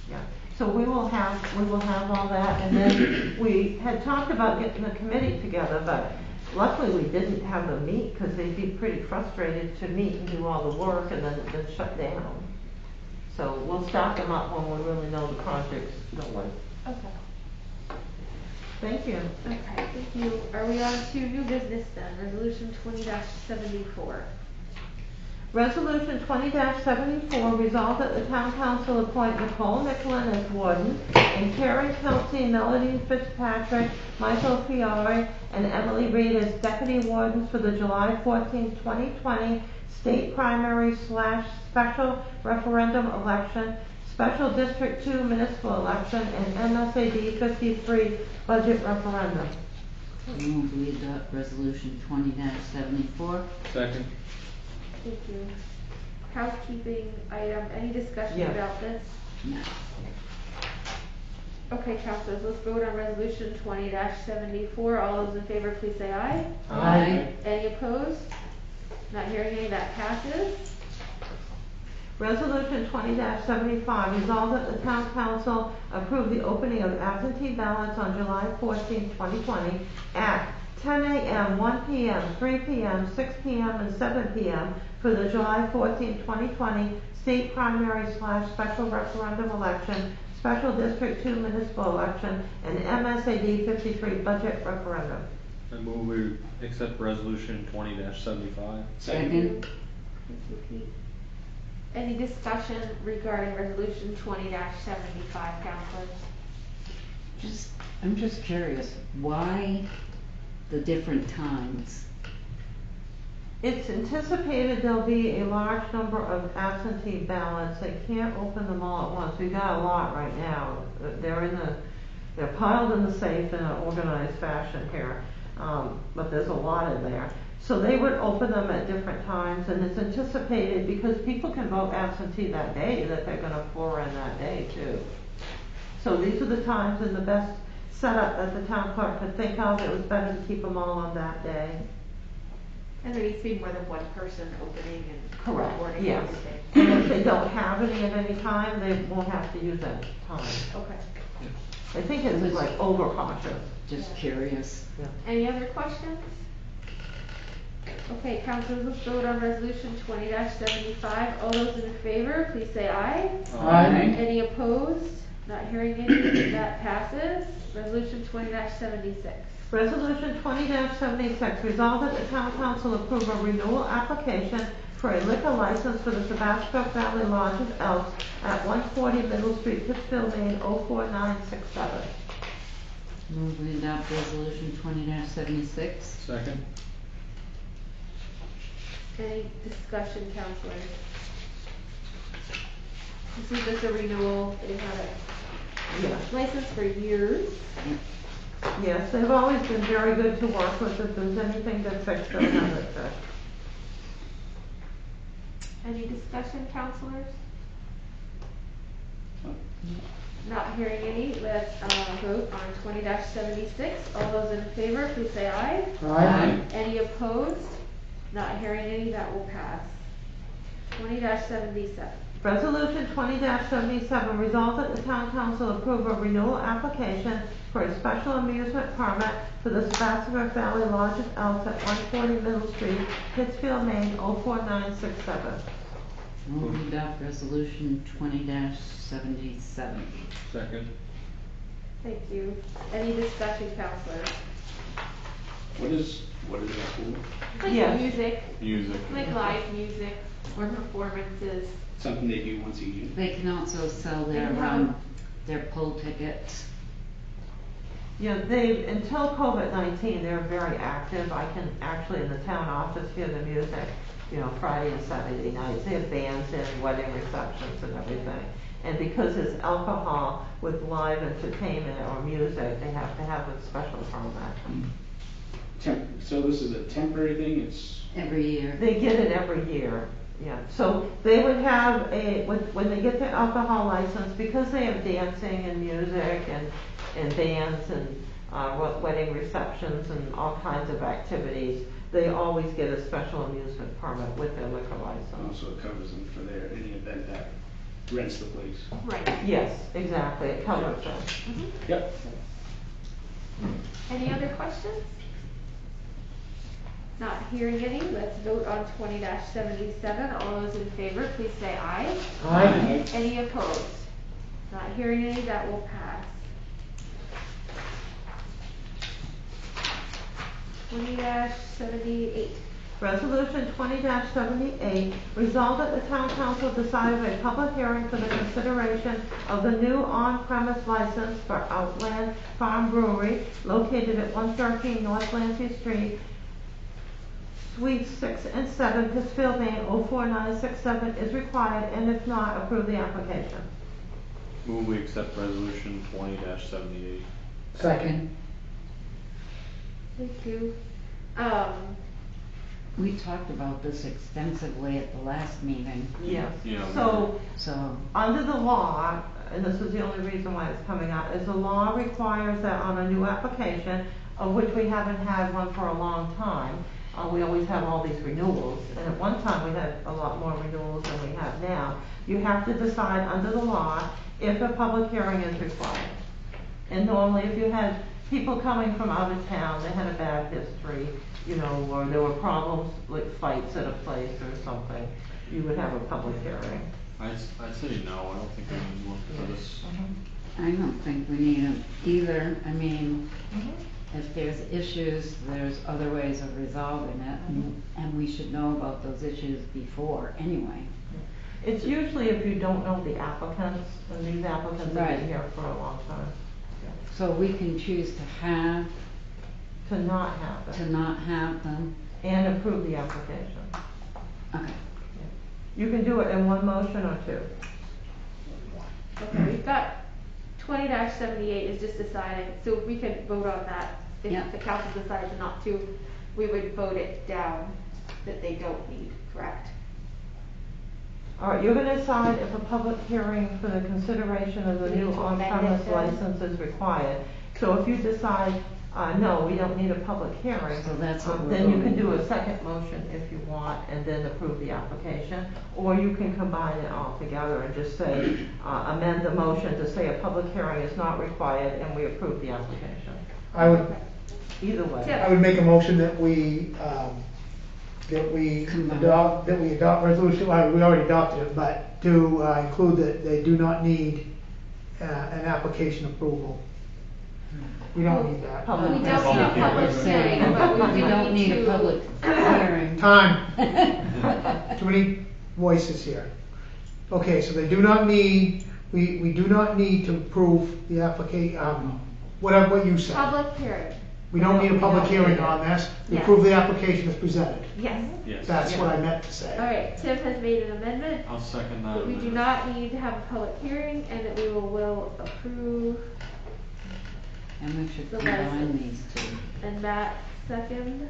C: Yeah. So we will have all that, and then we had talked about getting a committee together, but luckily we didn't have them meet because they'd be pretty frustrated to meet and do all the work and then shut down. So we'll start them up when we really know the project's going.
B: Okay.
C: Thank you.
B: Okay, thank you. Are we on to new business then? Resolution 20-74.
C: Resolution 20-74 resolved that the town council appoint Nicole Nicolin as warden and Karen Kelsey, Melody Fitzpatrick, Michael Fiore, and Emily Reed as deputy wardens for the July 14, 2020 state primary / special referendum election, special district 2 municipal election, and MSAD 53 budget referendum.
G: Move we adopt resolution 20-74.
E: Second.
B: Thank you. Housekeeping item, any discussion
C: Yeah.
B: about this?
G: No.
B: Okay, councilors, let's vote on resolution 20-74. All those in favor, please say aye.
G: Aye.
B: Any opposed? Not hearing any, that passes.
C: Resolution 20-75 resolved that the town council approve the opening of absentee ballots on July 14, 2020 at 10 a.m., 1 p.m., 3 p.m., 6 p.m., and 7 p.m. for the July 14, 2020 state primary / special referendum election, special district 2 municipal election, and MSAD 53 budget referendum.
E: I move we accept resolution 20-75.
G: Second.
B: Thank you, Pete. Any discussion regarding resolution 20-75, counselors?
G: I'm just curious, why the different times?
C: It's anticipated there'll be a large number of absentee ballots. They can't open them all at once. We've got a lot right now. They're piled in the safe in an organized fashion here, but there's a lot in there. So they would open them at different times, and it's anticipated, because people can vote absentee that day, that they're gonna pour in that day too. So these are the times, and the best setup that the town clerk could think of, it was better to keep them all on that day.
B: And there needs to be more than one person opening and
C: Correct,
B: recording
C: yes.
B: everything.
C: And if they don't have any at any time, they won't have to use that time.
B: Okay.
C: I think it's like overcautious.
G: Just curious.
B: Any other questions? Okay, councilors, let's vote on resolution 20-75. All those in favor, please say aye.
F: Aye.
B: Any opposed? Not hearing any, that passes. Resolution 20-76.
C: Resolution 20-76, resolved that the town council approve a renewal application for a liquor license for the Tabasco Valley Lodge of Elks at 140 Middle Street, Pittsfield, Maine, 04967.
G: Move we adopt resolution 20-76.
E: Second.
B: Any discussion, councilors? This is just a renewal. They've had
C: Yeah.
B: a license for years.
C: Yes, they've always been very good to work with. If there's anything to fix, they'll have it fixed.
B: Any discussion, councilors? Not hearing any, let's vote on 20-76. All those in favor, please say aye.
F: Aye.
B: Any opposed? Not hearing any, that will pass. 20-77.
C: Resolution 20-77, resolved that the town council approve a renewal application for a special amusement permit for the Sebastopol Valley Lodge of Elks at 140 Middle Street, Pittsfield, Maine, 04967.
G: Move we adopt resolution 20-77.
E: Second.
B: Thank you. Any discussion, councilors?
I: What is that for?
B: Like
C: Yes.
E: Music.
B: like live music or performances.
I: Something they do once a year.
G: They can also sell their poll tickets.
C: Yeah, they, until COVID-19, they're very active. I can actually in the town office hear the music, Friday and Saturday nights. They have bands and wedding receptions and everything. And because it's alcohol with live entertainment or music, they have to have a special permit.
I: So this is a temporary thing, it's,
G: Every year.
C: They get it every year, yeah. So they would have when they get the alcohol license, because they have dancing and music and bands and wedding receptions and all kinds of activities, they always get a special amusement permit with their liquor license.
I: also it covers them for any event that rents the place.
B: Right.
C: Yes, exactly, it covers them.
I: Yep.
B: Any other questions? Not hearing any, let's vote on 20-77. All those in favor, please say aye.
F: Aye.
B: Any opposed? Not hearing any, that will pass. 20-78.
C: Resolution 20-78, resolved that the town council decided a public hearing for the consideration of the new on-premise license for Outland Farm Brewery located at 113 North Lancey Street, Suites 6 and 7, Pittsfield, Maine, 04967 is required, and if not, approve the application.
E: Move we accept resolution 20-78.
F: Second.
B: Thank you.
G: We talked about this extensively at the last meeting,
C: Yes.
E: Yeah,
C: So,
G: so
C: under the law, and this is the only reason why it's coming out, is the law requires that on a new application, of which we haven't had one for a long time, we always have all these renewals, and at one time we had a lot more renewals than we have now. You have to decide under the law if a public hearing is required. And normally if you had people coming from out of town, they had a bad history, or there were problems like fights at a place or something, you would have a public hearing.
E: I'd say no, I don't think we need one for this.
G: I don't think we need them either. I mean, if there's issues, there's other ways of resolving it, and we should know about those issues before anyway.
C: It's usually if you don't know the applicants, and these applicants have
G: Right.
C: been here for a long time.
G: So we can choose to have,
C: To not have
G: to
C: it,
G: not have them.
C: and approve the application.
G: Okay.
C: You can do it in one motion or two.
B: Okay, we've got 20-78 is just deciding, so we can vote on that.
G: Yeah.
B: If the council decides not to, we would vote it down, that they don't need, correct?
C: All right, you're gonna decide if a public hearing for the consideration of the new
B: Need to amend it
C: on-premise
B: then?
C: license is required. So if you decide, no, we don't need a public hearing,
G: So that's what we're
C: then you can
G: voting.
C: do a second motion if you want, and then approve the application. Or you can combine it all together and just say, amend the motion to say a public hearing is not required, and we approve the application.
F: I would,
C: Either way.
B: Tim.
F: I would make a motion that we
G: Combine.
F: adopt resolution, well, we already adopted it, but to include that they do not need an application approval. We don't need that.
C: Public
B: We don't
C: hearing.
B: need a public
G: Saying,
B: hearing, but
G: we don't need a
B: to-
G: public hearing.
F: Time. Too many voices here. Okay, so they do not need, we do not need to approve the application, whatever what you said.
B: Public hearing,
F: We don't need a public
C: No, we don't
F: hearing
C: need
F: on this. We
B: Yeah.
F: approve the application as presented.
B: yes.
E: Yes.
F: That's what I meant to say.
B: All right, Tim has made an amendment,
E: I'll second that.
B: that we do not need to have a public hearing, and that we will approve,
G: And we should
B: The
G: combine
B: license.
G: these two.
B: and Matt second.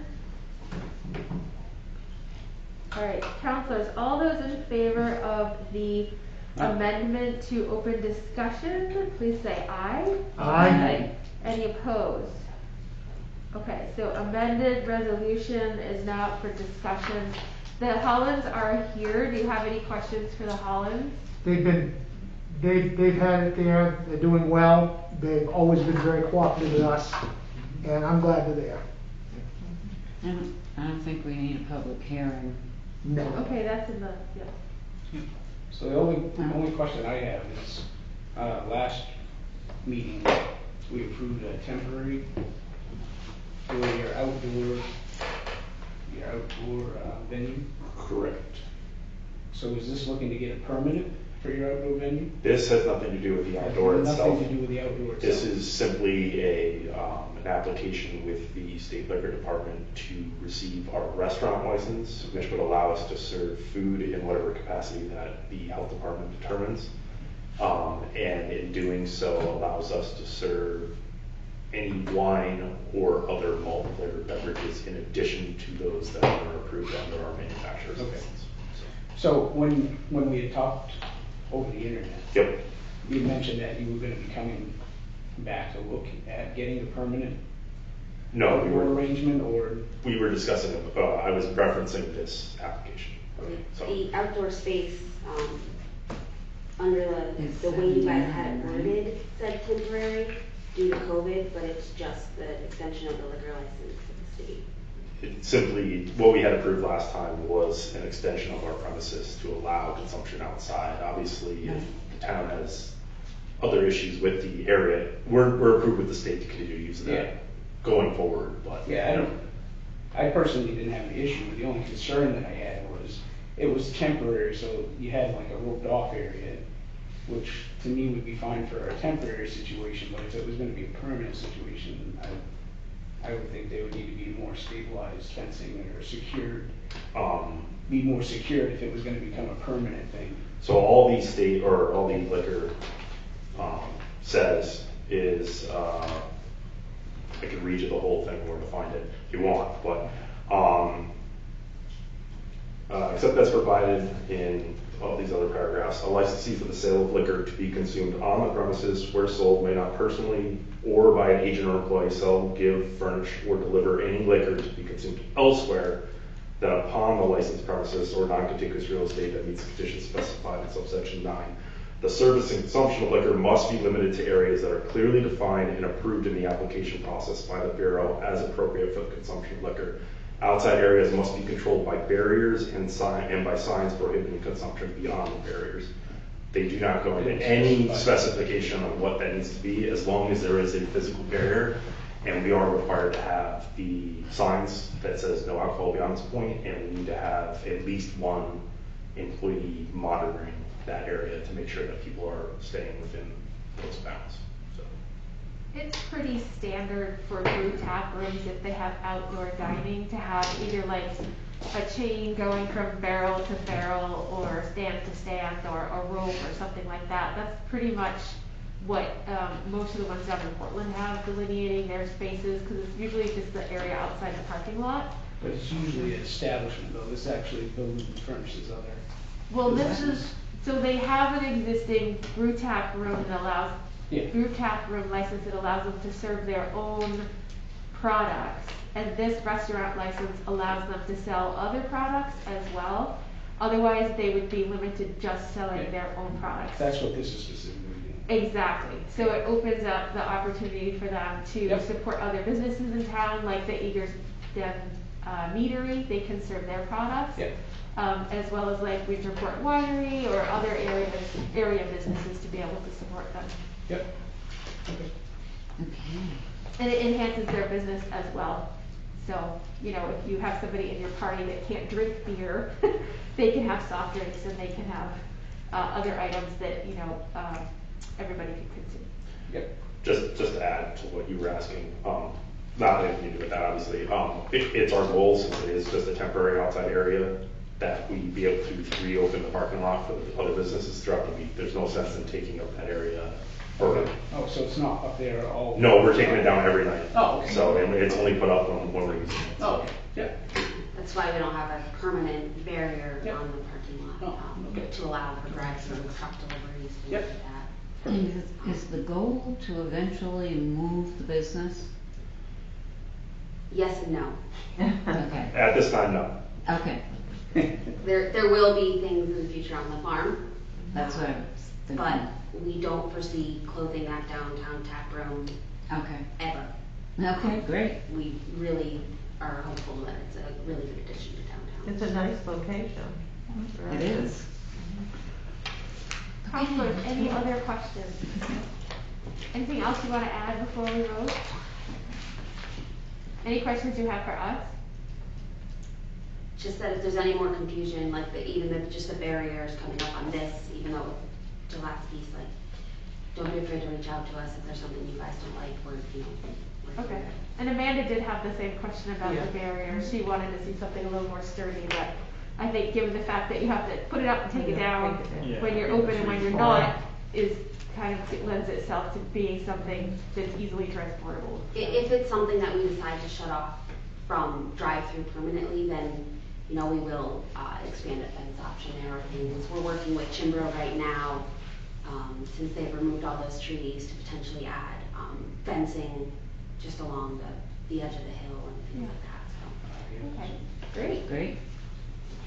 B: All right, counselors, all those in favor of the amendment to open discussion, please say aye.
F: Aye.
B: Any opposed? Okay, so amended resolution is now up for discussion. The Hollands are here. Do you have any questions for the Hollands?
F: They've had it there, they're doing well, they've always been very cooperative with us, and I'm glad they're there.
G: I don't think we need a public hearing.
F: No.
B: Okay, that's in the, yeah.
I: So the only question I have is, last meeting, we approved a temporary for your outdoor venue.
J: Correct.
I: So is this looking to get a permanent for your outdoor venue?
J: This has nothing to do with the outdoor itself.
I: Nothing to do with the outdoor itself?
J: This is simply an application with the State Liquor Department to receive our restaurant license, which would allow us to serve food in whatever capacity that the health department determines. And in doing so allows us to serve any wine or other malt flavored beverages in addition to those that are approved under our manufacturer's
I: Okay.
J: license.
I: So when we had talked over the internet,
J: Yep.
I: you mentioned that you were gonna be coming back to look at getting a permanent
J: No,
I: outdoor arrangement, or?
J: we were discussing, I was referencing this application. So,
K: The outdoor space, under the way you guys had it worded, said temporary due to COVID, but it's just the extension of the liquor license to the state.
J: it simply, what we had approved last time was an extension of our premises to allow consumption outside. Obviously, if the town has other issues with the area, we're approved with the state to continue to use
I: Yeah.
J: that going forward, but.
I: Yeah, I personally didn't have an issue. The only concern that I had was, it was temporary, so you had like a roped off area, which to me would be fine for a temporary situation, but if it was gonna be a permanent situation, I would think they would need to be more stabilized fencing or secured, be more secured if it was gonna become a permanent thing.
J: So all the state, or all the liquor says is, I could read you the whole thing where to find it if you want, but, except that's provided in all these other paragraphs. A licensee for the sale of liquor to be consumed on the premises where sold may not personally or by an agent or employee sell, give, furnish, or deliver any liquor to be consumed elsewhere than upon the licensed premises or non-contiguous real estate that meets the conditions specified in subsection 9. The service and consumption of liquor must be limited to areas that are clearly defined and approved in the application process by the Bureau as appropriate for the consumption of liquor. Outside areas must be controlled by barriers and by signs prohibiting consumption beyond the barriers. They do not go into any specification on what that needs to be, as long as there is a physical barrier. And we are required to have the signs that says no alcohol beyond this point, and we need to have at least one employee monitoring that area to make sure that people are staying within those bounds. So.
B: It's pretty standard for brew tap rooms, if they have outdoor dining, to have either like a chain going from barrel to barrel or stand to stand or a rope or something like that. That's pretty much what most of the ones down in Portland have, delineating their spaces, because it's usually just the area outside the parking lot.
I: But it's usually an establishment though, this actually buildings and furnishes other.
B: Well, this is, so they have an existing brew tap room that allows,
I: Yeah.
B: brew tap room license that allows them to serve their own products. And this restaurant license allows them to sell other products as well. Otherwise, they would be limited just selling their own products.
I: That's what this is specifically doing.
B: Exactly. So it opens up the opportunity for them to
I: Yep.
B: support other businesses in town, like the Eagers Den Meadery. They can serve their products.
I: Yep.
B: As well as like Winterport Winery or other area businesses to be able to support them.
I: Yep. Okay.
G: Okay.
B: And it enhances their business as well. So, you know, if you have somebody in your party that can't drink beer, they can have soft drinks and they can have other items that, you know, everybody can consume.
I: Yep.
J: Just to add to what you were asking, not anything to do with that, obviously. It's our goal, since it is just a temporary outside area, that we be able to reopen the parking lot for the other businesses throughout the week. There's no sense in taking up that area. Or,
I: Oh, so it's not up there all?
J: no, we're taking it down every night.
I: Oh, okay.
J: So, and it's only put up when we're using it.
I: Oh, okay. Yeah.
K: That's why we don't have a permanent barrier
I: Yep.
K: on the parking lot,
I: Oh, okay.
K: to allow for drive-through truck deliveries, things
I: Yep.
K: like that.
G: And is the goal to eventually move the business?
K: Yes and no.
G: Okay,
J: At this time, no.
G: okay,
K: There will be things in the future on the farm.
G: that's what I was thinking.
K: But we don't foresee closing that downtown tap room
G: Okay,
K: ever.
G: okay, great.
K: We really are hopeful that it's a really good addition to downtown.
C: It's a nice location.
G: It is.
B: Counselors, any other questions? Anything else you want to add before we vote? Any questions you have for us?
K: Just that if there's any more confusion, like just the barriers coming up on this, even though the last piece, like, don't be afraid to reach out to us if there's something you guys don't like, we're
B: Okay.
K: here.
B: And Amanda did have the same question about
C: Yeah.
B: the barrier. She wanted to see something a little more sturdy, but I think given the fact that you have to put it up and take it down
E: Yeah.
B: when you're open and when you're not, is kind of lends itself to being something that's easily transportable.
K: If it's something that we decide to shut off from drive-through permanently, then, you know, we will expand a fence option there or things. We're working with Chimbro right now, since they've removed all those trees, to potentially add fencing just along the edge of the hill and things like that, so.
B: Okay, great.
G: Great.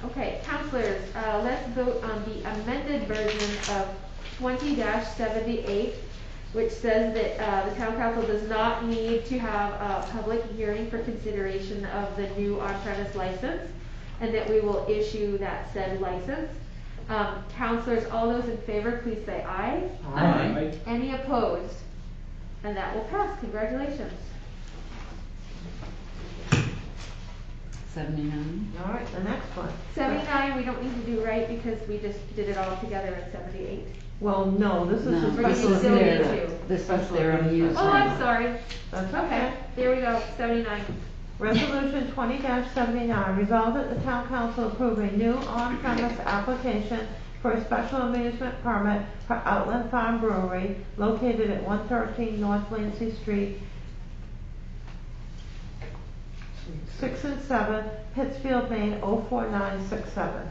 B: Okay, counselors, let's vote on the amended version of 20-78, which says that the town council does not need to have a public hearing for consideration of the new on-premise license, and that we will issue that said license. Counselors, all those in favor, please say aye.
I: Aye.
B: Any opposed? And that will pass. Congratulations.
G: 79?
C: All right, the next one.
B: 79, we don't need to do right because we just did it all together at 78.
C: Well, no, this is
G: No,
C: the
B: But
G: this
B: you
G: is
B: still need
G: their,
B: to.
G: this is
C: Special
G: their
C: amusement.
G: amusement.
B: Oh, I'm sorry.
C: That's
B: Okay,
C: okay.
B: there we go, 79.
C: Resolution 20-79, resolved that the town council approve a new on-premise application for a special amusement permit for Outland Farm Brewery located at 113 North Lancey Street, 6 and 7, Pittsfield, Maine, 04967.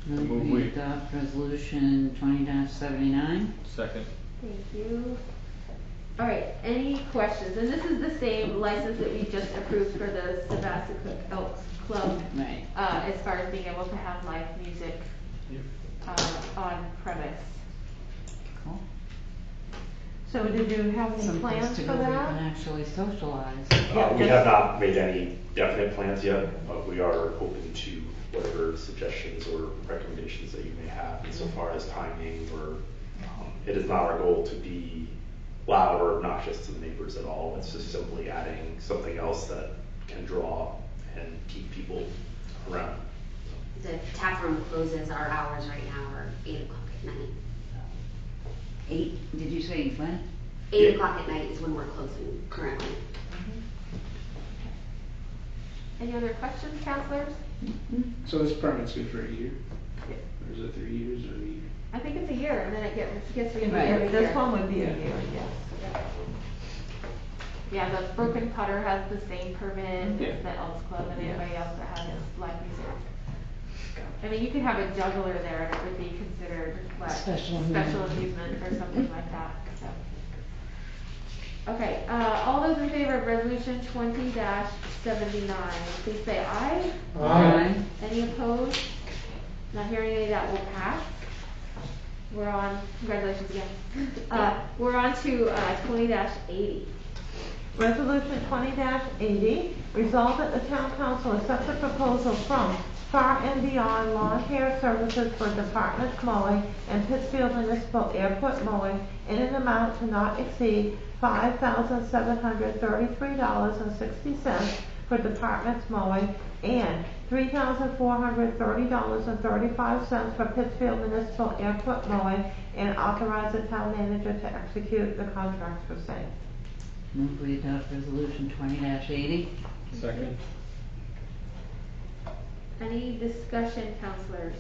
G: Move we adopt resolution 20-79?
E: Second.
B: Thank you. All right, any questions? And this is the same license that we just approved for the Sebastian Elks Club,
G: Right.
B: as far as being able to have live music on premise.
G: Cool.
C: So did you have any
G: Some
C: plans
G: place to
C: for
G: go where you
C: that?
G: can actually socialize.
J: We have not made any definite plans yet, but we are open to whatever suggestions or recommendations that you may have insofar as timing or, it is not our goal to be loud or obnoxious to the neighbors at all. It's just simply adding something else that can draw and keep people around.
K: The tap room closes, our hours right now are 8 o'clock at night.
G: 8, did you say when?
K: 8 o'clock at night is when we're closing currently.
B: Any other questions, counselors?
I: So this permit's good for a year? Or is it 3 years or a year?
B: I think it's a year, and then it gets renewed
G: Right.
B: every year.
C: This one would be a year, yes.
B: Yeah, the Broken Putter has the same permit
I: Yeah.
B: as the Elks Club and
C: Yeah.
B: anybody else that has live music. I mean, you could have a juggler there and it would be considered what?
G: Special
B: Amusement or something like that, so. Okay, all those in favor of resolution 20-79, please say aye.
G: Aye.
B: Any opposed? Not hearing any, that will pass. We're on, congratulations again. We're on to 20-80.
C: Resolution 20-80, resolved that the town council accepts a proposal from Far and Beyond Lawn Care Services for department mowing and Pittsfield Municipal Airport mowing in an amount to not exceed $5,733.60 for departments mowing and $3,430.35 for Pittsfield Municipal Airport mowing, and authorize the town manager to execute the contracts for same.
G: Move we adopt resolution 20-80.
E: Second.
B: Any discussion, counselors?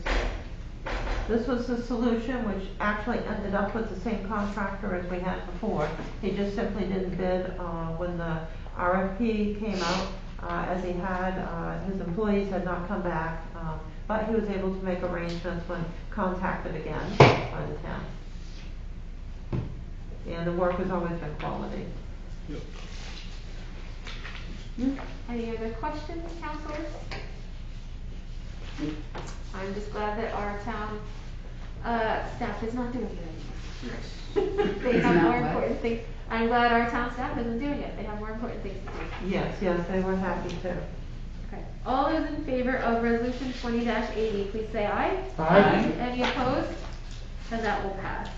C: This was the solution which actually ended up with the same contractor as we had before. He just simply didn't bid when the RFP came out, as he had, his employees had not come back, but he was able to make arrangements when contacted again by the town. And the work has always been quality.
B: Any other questions, counselors? I'm just glad that our town staff is not doing it anymore. They have
G: Not
B: more
G: what?
B: important things. I'm glad our town staff isn't doing it. They have more important things to do.
C: Yes, they were happy to.
B: Okay. All those in favor of resolution 20-80, please say aye.
F: Aye.
B: Any opposed? And that will pass.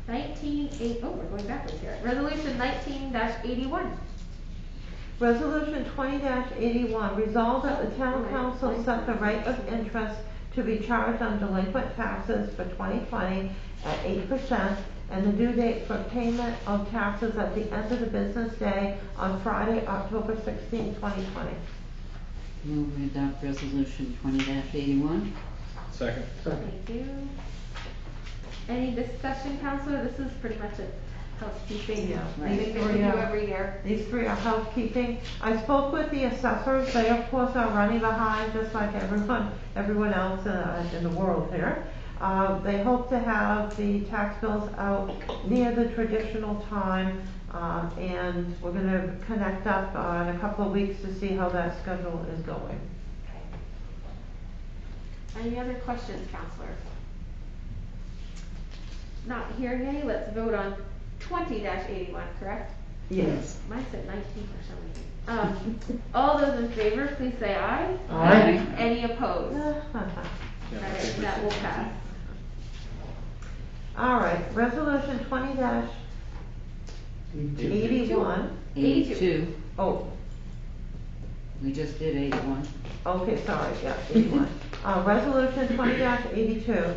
B: We're going backwards here. Resolution 19-81.
C: Resolution 20-81, resolved that the town council set the rate of interest to be charged on delinquent taxes for 2020 at 8%, and the due date for payment of taxes at the end of the business day on Friday, October 16, 2020.
G: Move we adopt resolution 20-81.
E: Second.
B: Thank you. Any discussion, counselor? This is pretty much a housekeeping
C: Yeah,
B: thing
C: these
B: that we
C: three
B: do
C: are-
B: every year.
C: These three are housekeeping. I spoke with the assessors. They of course are running behind just like everyone else in the world here. They hope to have the tax bills out near the traditional time, and we're going to connect up in a couple of weeks to see how that schedule is going.
B: Any other questions, counselor? Not hearing any, let's vote on 20-81, correct?
C: Yes.
B: Mine said 19 for some reason. All those in favor, please say aye.
F: Aye.
B: Any opposed?
E: Yeah, I
B: Alright,
E: think we
B: that
E: should-
B: will pass.
C: All right, resolution 20-81.
G: 82.
C: Oh,
G: We just did 81.
C: okay, sorry, yeah, 81. Resolution 20-82.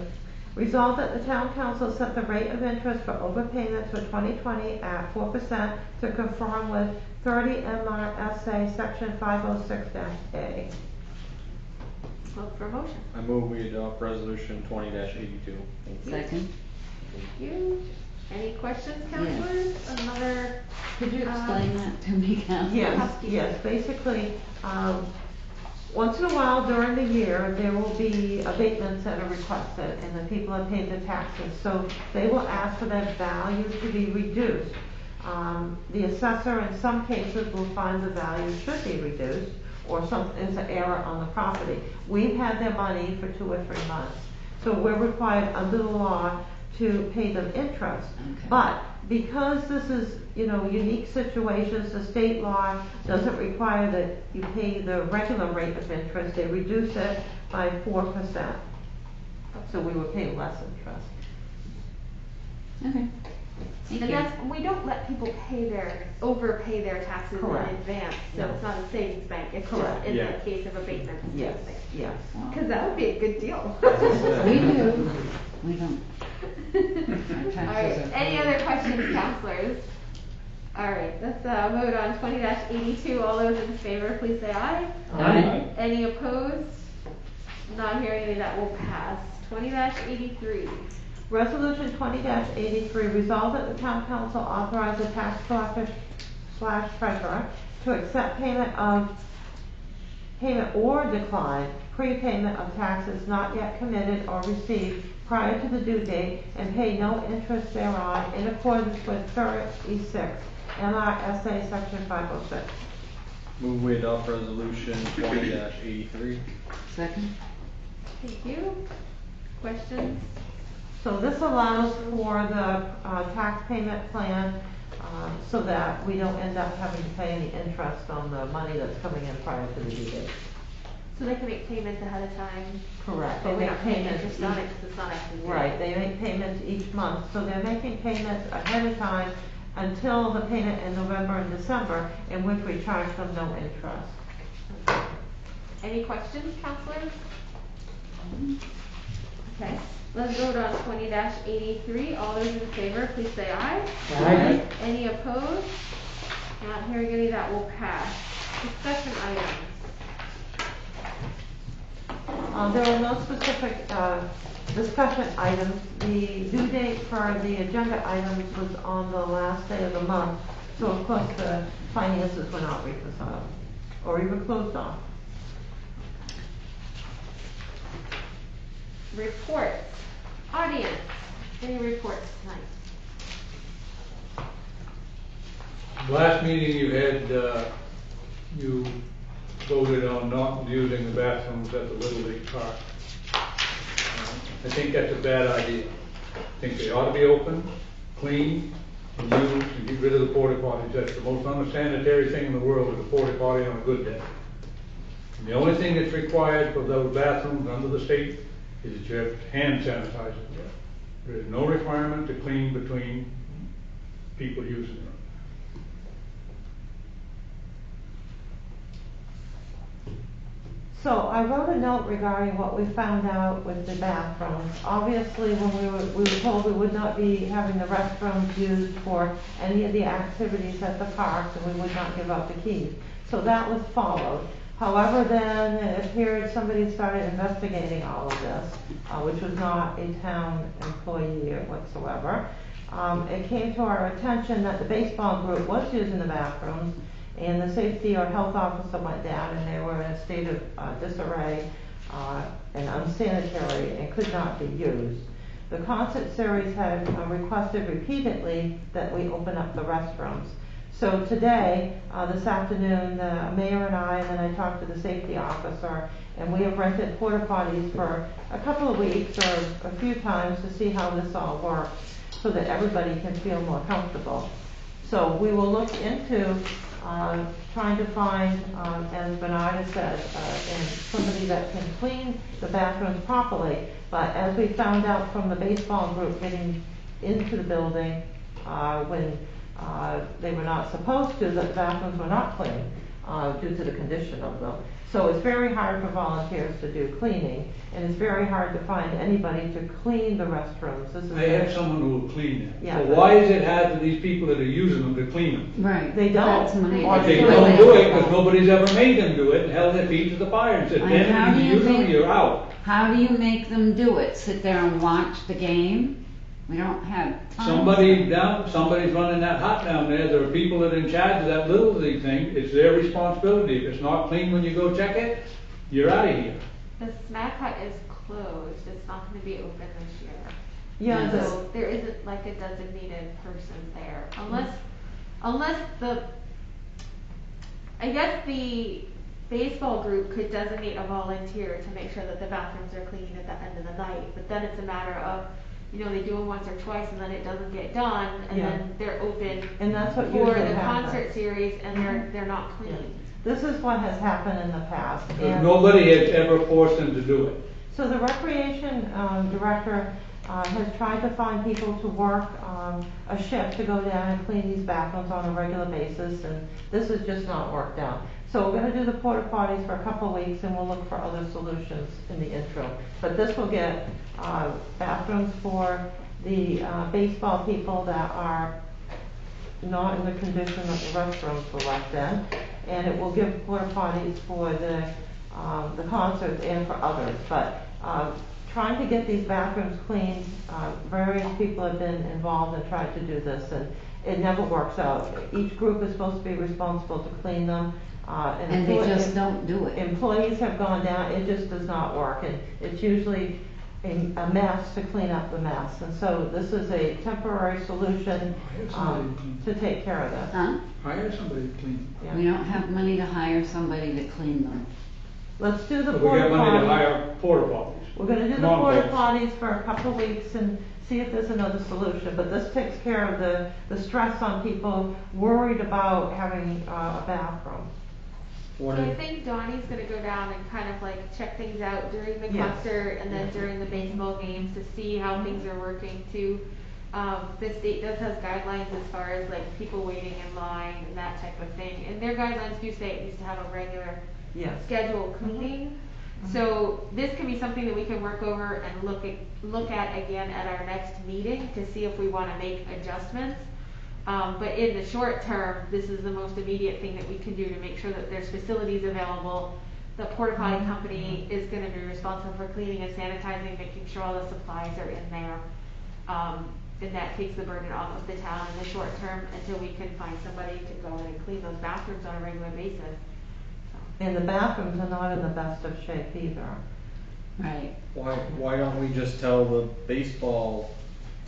C: Resolved that the town council set the rate of interest for overpayments for 2020 at 4% to conform with 30 MRSA section 506-A.
B: Look for a motion.
E: I move we adopt resolution 20-82.
G: Second.
B: Thank you. Any questions, counselors? Another,
G: Could you explain that to me, Cal?
C: Yes, basically, once in a while during the year, there will be abatements that are requested, and the people have paid their taxes, so they will ask for that value to be reduced. The assessor in some cases will find the value should be reduced, or there's an error on the property. We've had their money for 2 or 3 months, so we're required under the law to pay them interest.
G: Okay.
C: But because this is, unique situations, the state law doesn't require that you pay the regular rate of interest. They reduce it by 4%. So we would pay less interest.
G: Okay. Thank
B: And
G: you.
B: that's, we don't let people overpay their taxes in
C: Correct.
B: advance, so
C: No.
B: it's not a savings bank, it's just
C: Correct.
B: in the
E: Yeah.
B: case of abatements.
C: Yes, yes.
B: Cause that would be a good deal.
G: We do. We don't. Our taxes
B: Alright,
G: are
B: any
G: paid.
B: other questions, counselors? Alright, let's, vote on 20-82, all those in favor, please say aye.
G: Aye.
B: Any opposed? Not hearing any, that will pass. 20-83.
C: Resolution 20-83, resolved that the town council authorize the tax collector / treasurer to accept payment or decline prepayment of taxes not yet committed or received prior to the due date and pay no interest thereon in accordance with 36 MRSA Section 506.
E: Move we adopt resolution 20-83.
G: Second?
B: Thank you. Questions?
C: So this allows for the tax payment plan so that we don't end up having to pay any interest on the money that's coming in prior to the due date.
B: So they can make payments ahead of time?
C: Correct.
B: But
C: They
B: we're
C: make
B: not paying
C: payments
B: interest on it
C: each-
B: because it's not actually due.
C: Right, they make payments each month, so they're making payments ahead of time until the payment in November and December, in which we charge them no interest.
B: Any questions, counselors? Okay, let's vote on 20-83. All those in favor, please say aye.
G: Aye.
B: Any opposed? Not hearing any, that will pass. Discussion items.
C: There are no specific discussion items. The due date for the agenda items was on the last day of the month, so of course the finances were not reconciled or even closed off.
B: Reports. Audience, any reports tonight?
A: Last meeting you had, you voted on not using the bathrooms at the Little League Park. I think that's a bad idea. I think they ought to be open, clean, and used, and get rid of the porta potties. That's the most unsanitary thing in the world, is a porta potty on a good day. And the only thing that's required for those bathrooms under the state is that you have hand sanitizer there. There is no requirement to clean between people using them.
C: So I wrote a note regarding what we found out with the bathrooms. Obviously, when we were told we would not be having the restrooms used for any of the activities at the parks, and we would not give up the keys. So that was followed. However, then it appeared somebody started investigating all of this, which was not a town employee whatsoever. It came to our attention that the baseball group was using the bathrooms, and the safety or health officer went down, and they were in a state of disarray and unsanitary and could not be used. The concert series had requested repeatedly that we open up the restrooms. So today, this afternoon, the mayor and then I talked to the safety officer, and we have rented porta potties for a couple of weeks or a few times to see how this all works, so that everybody can feel more comfortable. So we will look into trying to find, as Bernard has said, somebody that can clean the bathrooms properly. But as we found out from the baseball group getting into the building when they were not supposed to, that the bathrooms were not clean due to the condition of them. So it's very hard for volunteers to do cleaning, and it's very hard to find anybody to clean the restrooms. This is
A: I have someone who will clean them.
C: Yeah.
A: So why is it hard for these people that are using them to clean them?
G: Right.
C: They don't.
G: That's my-
C: Or
A: They
C: Really?
A: don't do it because nobody's ever made them do it and held their feet to the fire and said,
G: And
A: then
G: how
A: if
G: do
A: you
G: you
A: use them,
G: make-
A: you're out.
G: How do you make them do it? Sit there and watch the game? We don't have time.
A: Somebody's running that hut down there. There are people that are in charge of that Little League thing. It's their responsibility. If it's not clean when you go check it, you're out of here.
B: The Smack Hut is closed, it's not gonna be open this year.
C: Yeah, the-
B: So there isn't like a designated person there, unless I guess the baseball group could designate a volunteer to make sure that the bathrooms are clean at the end of the night, but then it's a matter of, they do them once or twice and then it doesn't get done, and
C: Yeah.
B: then they're open
C: And that's what
B: for
C: usually
B: the
C: happens.
B: concert series and they're not clean.
C: This is what has happened in the past.
A: Because
C: And
A: nobody has ever forced them to do it.
C: so the recreation director has tried to find people to work a shift to go down and clean these bathrooms on a regular basis, and this has just not worked out. So we're gonna do the porta potties for a couple of weeks, and we'll look for other solutions in the interim. But this will get bathrooms for the baseball people that are not in the condition that the restrooms were left in, and it will give porta potties for the concerts and for others. But trying to get these bathrooms cleaned, various people have been involved and tried to do this, and it never works out. Each group is supposed to be responsible to clean them.
G: And they just don't do it.
C: Employees have gone down, it just does not work, and it's usually a mess to clean up the mess. And so this is a temporary solution to take care of this.
G: Huh?
A: Hire somebody to clean.
C: Yeah.
G: We don't have money to hire somebody to clean them.
C: Let's do the
A: So we
C: porta
A: got money to
C: potties.
A: hire porta potties.
C: We're gonna do the
A: Come on,
C: porta
A: folks.
C: potties for a couple of weeks and see if there's another solution. But this takes care of the stress on people worried about having a bathroom.
B: So I think Donnie's gonna go down and kind of like check things out during the
C: Yes.
B: concert and then during the baseball games to see how things are working too. The state does have guidelines as far as like people waiting in line and that type of thing. And their guidelines do say it needs to have a regular
C: Yes.
B: scheduled cleaning. So this can be something that we can work over and look at again at our next meeting to see if we wanna make adjustments. But in the short term, this is the most immediate thing that we can do to make sure that there's facilities available. The porta potty company is gonna be responsible for cleaning and sanitizing, making sure all the supplies are in there. And that takes the burden off of the town in the short term until we can find somebody to go in and clean those bathrooms on a regular basis.
C: And the bathrooms are not in the best of shape either.
G: Right.
E: Why don't we just tell the baseball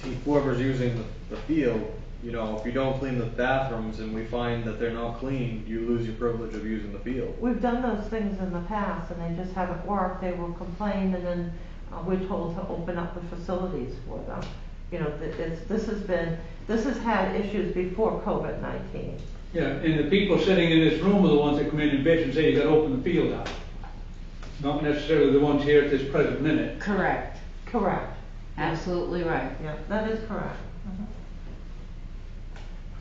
E: team, whoever's using the field, you know, if you don't clean the bathrooms and we find that they're not clean, you lose your privilege of using the field.
C: We've done those things in the past and they just haven't worked. They will complain and then we're told to open up the facilities for them. You know, this has had issues before COVID-19.
A: Yeah, and the people sitting in this room are the ones that come in and bitch and say you gotta open the field out. Not necessarily the ones here at this present minute.
G: Correct.
C: Correct.
G: Absolutely right.
C: Yeah, that is correct.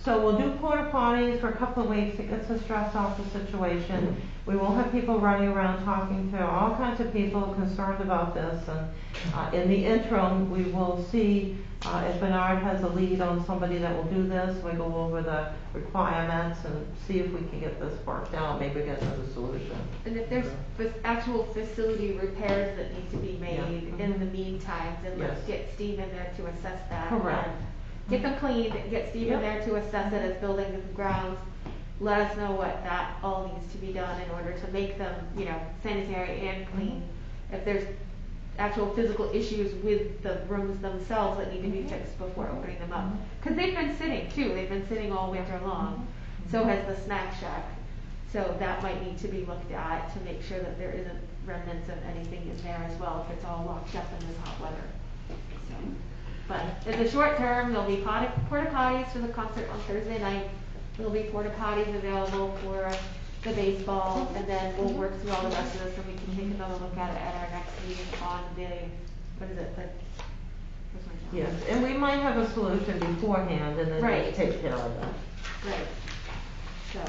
C: So we'll do porta potties for a couple of weeks. It gets the stress off the situation. We won't have people running around talking to all kinds of people concerned about this. And in the interim, we will see if Bernard has a lead on somebody that will do this. We go over the requirements and see if we can get this worked out. Maybe get another solution.
B: And if there's actual facility repairs that need to be made
C: Yeah.
B: in the meantime, then let's
C: Yes.
B: get Steve in there to assess that.
C: Correct.
B: Get them cleaned, get Steve in there to assess it as buildings and grounds. Let us know what that all needs to be done in order to make them, you know, sanitary and clean. If there's actual physical issues with the rooms themselves that need to be fixed before opening them up. Cause they've been sitting too, they've been sitting all winter long. So has the snack shack. So that might need to be looked at to make sure that there isn't remnants of anything in there as well if it's all locked up in this hot weather. So, but in the short term, there'll be porta potties for the concert on Thursday night. There'll be porta potties available for the baseball, and then we'll work through all the rest of this and we can take another look at it at our next meeting on the, what is it, where's my
C: Yes,
B: calendar?
C: and we might have a solution beforehand and then
B: Right.
C: just take care of that.
B: Right. So,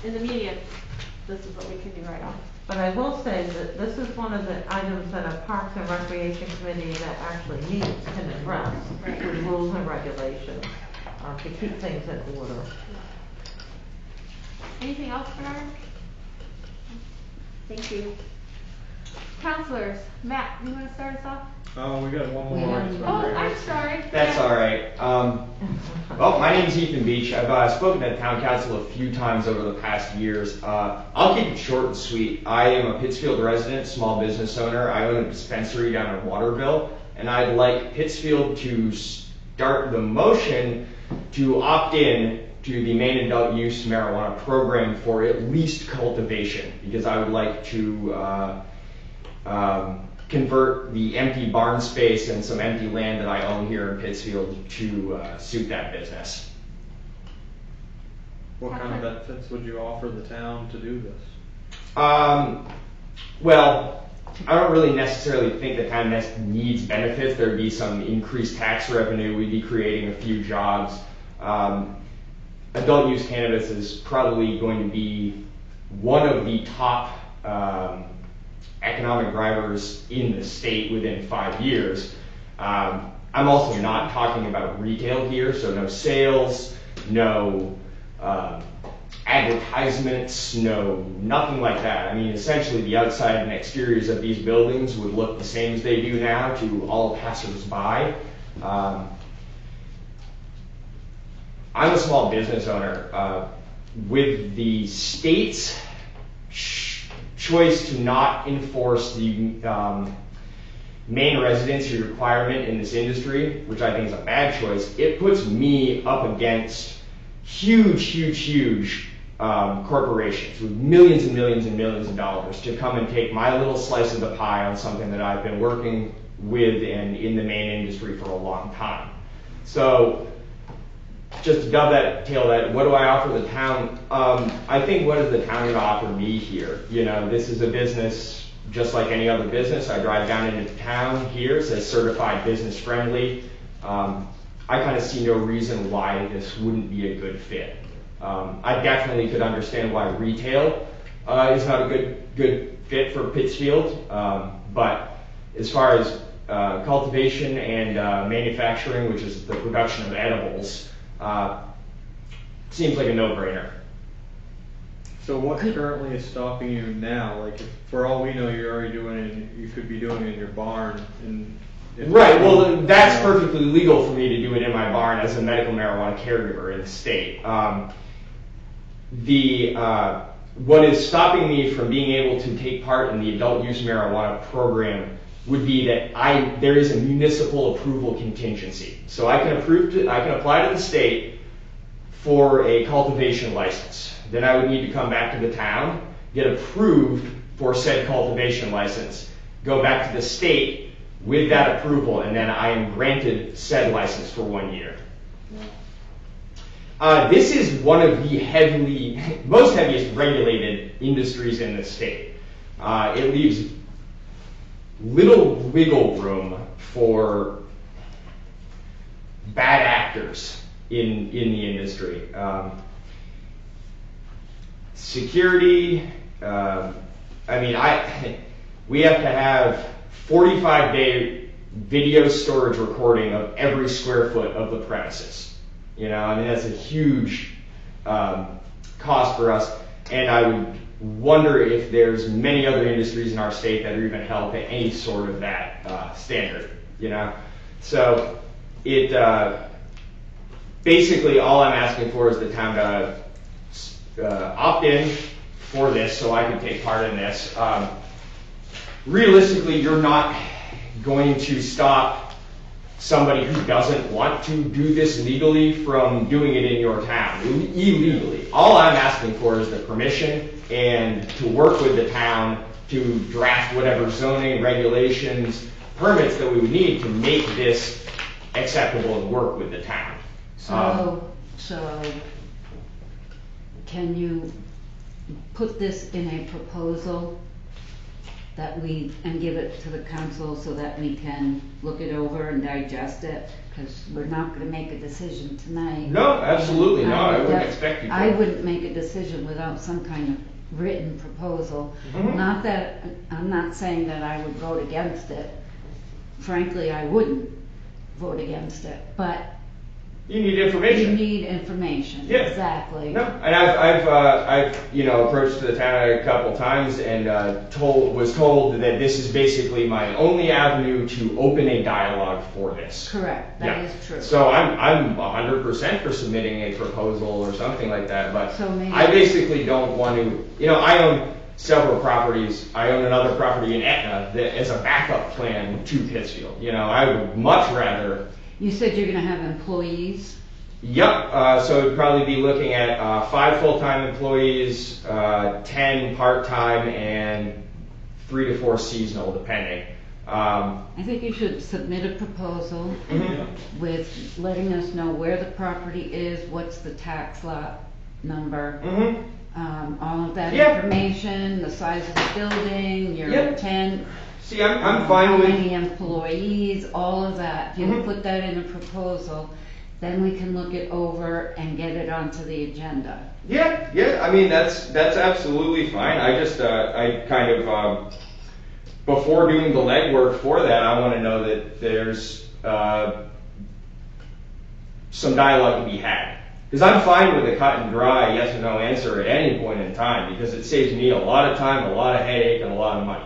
B: in the media, this is what we can do right off.
C: But I will say that this is one of the items that a Parks and Recreation Committee that actually meets can address
B: Right.
C: with rules and regulations to keep things in order.
B: Anything else, Bernard? Thank you. Counselors, Matt, do you want to start us off?
E: Oh, we got one
G: We
E: more.
G: have-
B: Oh, I'm sorry.
L: That's
B: Yeah.
L: all right. Well, my name's Ethan Beach. I've spoken to town council a few times over the past years. I'll keep it short and sweet. I am a Pittsfield resident, small business owner. I own a dispensary down in Waterville, and I'd like Pittsfield to start the motion to opt in to the main adult use marijuana program for at least cultivation, because I would like to convert the empty barn space and some empty land that I own here in Pittsfield to suit that business.
E: What kind of benefits would you offer the town to do this?
L: Well, I don't really necessarily think the town needs benefits. There'd be some increased tax revenue. We'd be creating a few jobs. Adult use cannabis is probably going to be one of the top economic drivers in the state within 5 years. I'm also not talking about retail here, so no sales, no advertisements, nothing like that. I mean, essentially the outside and exteriors of these buildings would look the same as they do now to all passers-by. I'm a small business owner. With the state's choice to not enforce the main residency requirement in this industry, which I think is a bad choice, it puts me up against huge corporations with millions and millions and millions of dollars to come and take my little slice of the pie on something that I've been working with and in the main industry for a long time. So just to dovetail that, what do I offer the town? I think what is the town going to offer me here? You know, this is a business just like any other business. I drive down into town here, it says certified business friendly. I kind of see no reason why this wouldn't be a good fit. I definitely could understand why retail is not a good fit for Pittsfield, but as far as cultivation and manufacturing, which is the production of edibles, seems like a no-brainer.
E: So what currently is stopping you now? Like, for all we know, you're already doing it, you could be doing it in your barn. And
L: right, well, that's perfectly legal for me to do it in my barn as a medical marijuana caregiver in the state. What is stopping me from being able to take part in the adult use marijuana program would be that there is a municipal approval contingency. So I can apply to the state for a cultivation license. Then I would need to come back to the town, get approved for said cultivation license, go back to the state with that approval, and then I am granted said license for 1 year. This is one of the most heaviest regulated industries in the state. It leaves little wiggle room for bad actors in the industry. Security, we have to have 45-day video storage recording of every square foot of the premises. You know, I mean, that's a huge cost for us, and I would wonder if there's many other industries in our state that are even held to any sort of that standard, you know? So it basically all I'm asking for is the town to opt in for this so I can take part in this. Realistically, you're not going to stop somebody who doesn't want to do this legally from doing it in your town, illegally. All I'm asking for is the permission and to work with the town to draft whatever zoning, regulations, permits that we would need to make this acceptable and work with the town.
G: So can you put this in a proposal and give it to the council so that we can look it over and digest it? Because we're not going to make a decision tonight.
L: No, absolutely not. I wouldn't expect you to.
G: I wouldn't make a decision without some kind of written proposal.
L: Mm-hmm.
G: Not that, I'm not saying that I would vote against it. Frankly, I wouldn't vote against it, but
L: you need information.
G: you need information.
L: Yeah.
G: Exactly.
L: No, and I've approached the town a couple times and was told that this is basically my only avenue to open a dialogue for this.
G: Correct. That is true.
L: So I'm 100% for submitting a proposal or something like that, but
G: So maybe
L: I basically don't want to. I own several properties. I own another property in Etna that is a backup plan to Pittsfield. I would much rather.
G: You said you're going to have employees?
L: Yep, so we'd probably be looking at 5 full-time employees, 10 part-time, and 3 to 4 seasonal, depending.
G: I think you should submit a proposal with letting us know where the property is, what's the tax lot number, all of that
L: Yeah.
G: information, the size of the building, your
L: Yep.
G: intent.
L: See, I'm fine
G: How
L: with.
G: many employees, all of that, you
L: Mhm.
G: put that in a proposal, then we can look it over and get it onto the agenda.
L: Yeah, I mean, that's absolutely fine. I just, I kind of, before doing the legwork for that, I want to know that there's, some dialogue to be had. Because I'm fine with a cut and dry yes or no answer at any point in time, because it saves me a lot of time, a lot of headache, and a lot of money.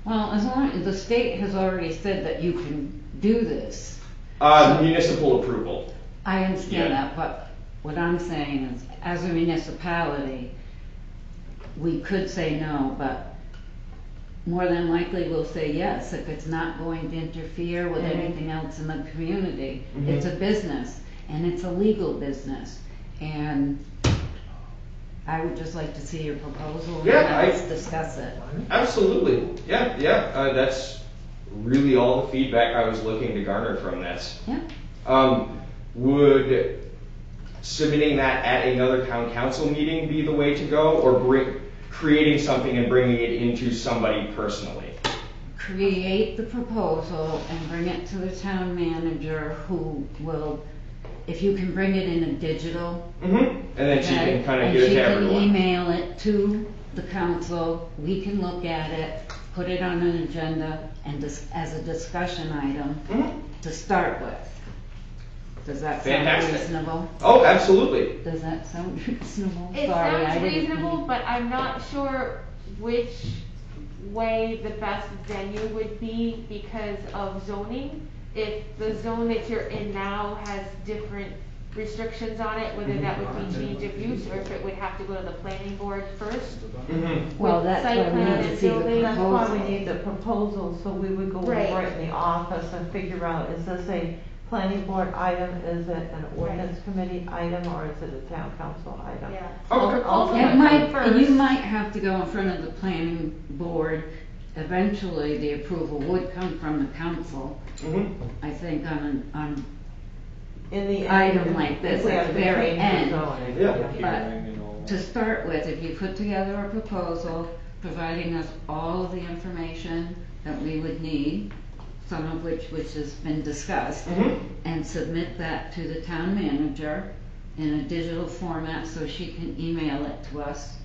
G: Well, as long as the state has already said that you can do this,
L: Municipal approval.
G: I understand
L: Yeah.
G: that, but what I'm saying is, as a municipality, we could say no, but more than likely we'll say yes if it's not going to interfere with anything else in the community.
L: Mhm.
G: It's a business, and it's a legal business, and I would just like to see your proposal
L: Yeah,
G: and let's discuss it.
L: Absolutely. Yeah. That's really all the feedback I was looking to garner from this.
G: Yeah.
L: Would submitting that at another town council meeting be the way to go, or creating something and bringing it into somebody personally?
G: Create the proposal and bring it to the town manager, who will, if you can bring it in a digital.
L: Mm-hmm. And then she
G: okay,
L: can kind of
G: and
L: give it
G: she
L: to
G: can
L: everyone.
G: email it to the council, we can look at it, put it on an agenda, and as a discussion item
L: Mhm.
G: to start with. Does that sound
L: Fantastic.
G: reasonable?
L: Oh, absolutely.
G: Does that sound reasonable?
B: It
G: Sorry, I
B: sounds
G: didn't
B: reasonable,
G: mean-
B: but I'm not sure which way the best venue would be because of zoning. If the zone that you're in now has different restrictions on it, whether that would be change of use or if it would have to go to the planning board first.
L: Mm-hmm.
G: Well,
B: with
G: that's
B: site
G: why we
B: plan
G: need to
B: and
G: see the
B: building.
C: That's why we
G: proposal.
C: need the proposal, so we would go over
B: Right.
C: it in the office and figure out, is this a planning board item, is it an ordinance committee item, or is it a town council item?
B: Yeah.
L: Okay.
B: So the proposal
G: It
B: would
G: might,
B: come first.
G: you might have to go in front of the planning board. Eventually, the approval would come from the council,
L: Mm-hmm.
G: I think, on
C: In the end,
G: Item like this
C: if we
G: at
C: have
G: the
C: to
G: very
C: change the
G: end.
C: zoning,
L: Yeah.
G: But to start with, if you put together a proposal, providing us all of the information that we would need, some of which has been discussed,
L: Mhm.
G: and submit that to the town manager in a digital format so she can email it to us,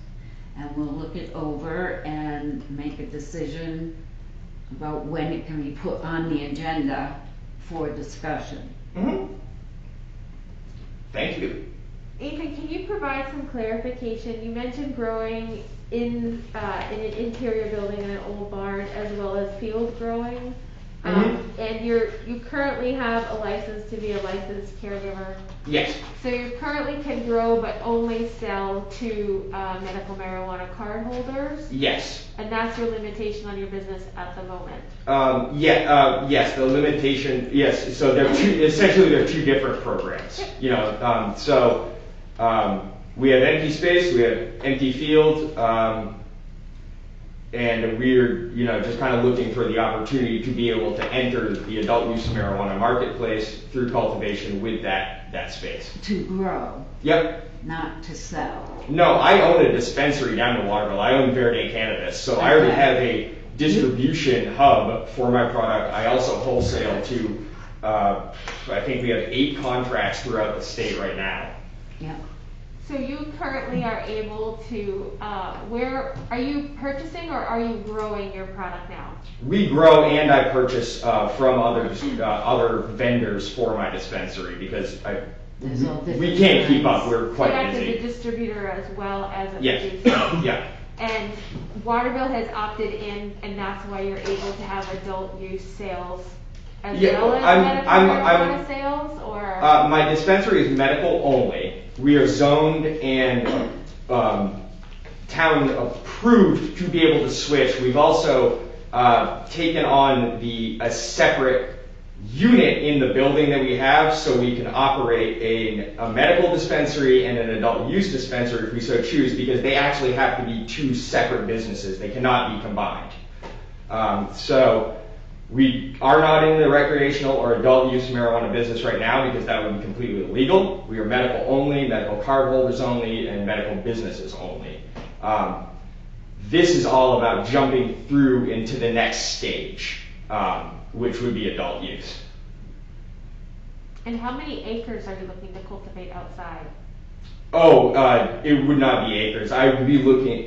G: and we'll look it over and make a decision about when it can be put on the agenda for discussion.
L: Mm-hmm. Thank you.
B: Ethan, can you provide some clarification? You mentioned growing in an interior building in an old barn as well as field growing. And you currently have a license to be a licensed caregiver.
L: Yes.
B: So you currently can grow but only sell to medical marijuana card holders?
L: Yes.
B: And that's your limitation on your business at the moment?
L: Yes, the limitation, yes, so essentially they're two different programs. You know, we have empty space, we have empty field, and we're, just kind of looking for the opportunity to be able to enter the adult use marijuana marketplace through cultivation with that space.
G: To grow,
L: Yep.
G: not to sell.
L: No, I own a dispensary down in Waterville. I own Verde Cannabis, so I already
G: Okay.
L: have a distribution hub for my product. I also wholesale to, I think we have 8 contracts throughout the state right now.
G: Yeah.
B: So you currently are able to, where, are you purchasing or are you growing your product now?
L: We grow and I purchase from other vendors for my dispensary because
G: There's all
L: we
G: different
L: can't keep
G: kinds.
L: up. We're
B: So
L: quite
B: you act as a
L: busy.
B: distributor as well as a
L: Yes.
B: producer?
L: Yeah.
B: And Waterville has opted in, and that's why you're able to have adult use sales as
L: Yeah,
B: well as medical
L: I'm-
B: marijuana sales, or?
L: My dispensary is medical only. We are zoned and town approved to be able to switch. We've also taken on a separate unit in the building that we have so we can operate a medical dispensary and an adult use dispensary if we so choose, because they actually have to be 2 separate businesses. They cannot be combined. We are not in the recreational or adult use marijuana business right now because that would be completely illegal. We are medical only, medical card holders only, and medical businesses only. This is all about jumping through into the next stage, which would be adult use.
B: And how many acres are you looking to cultivate outside?
L: Oh, it would not be acres. I would be looking,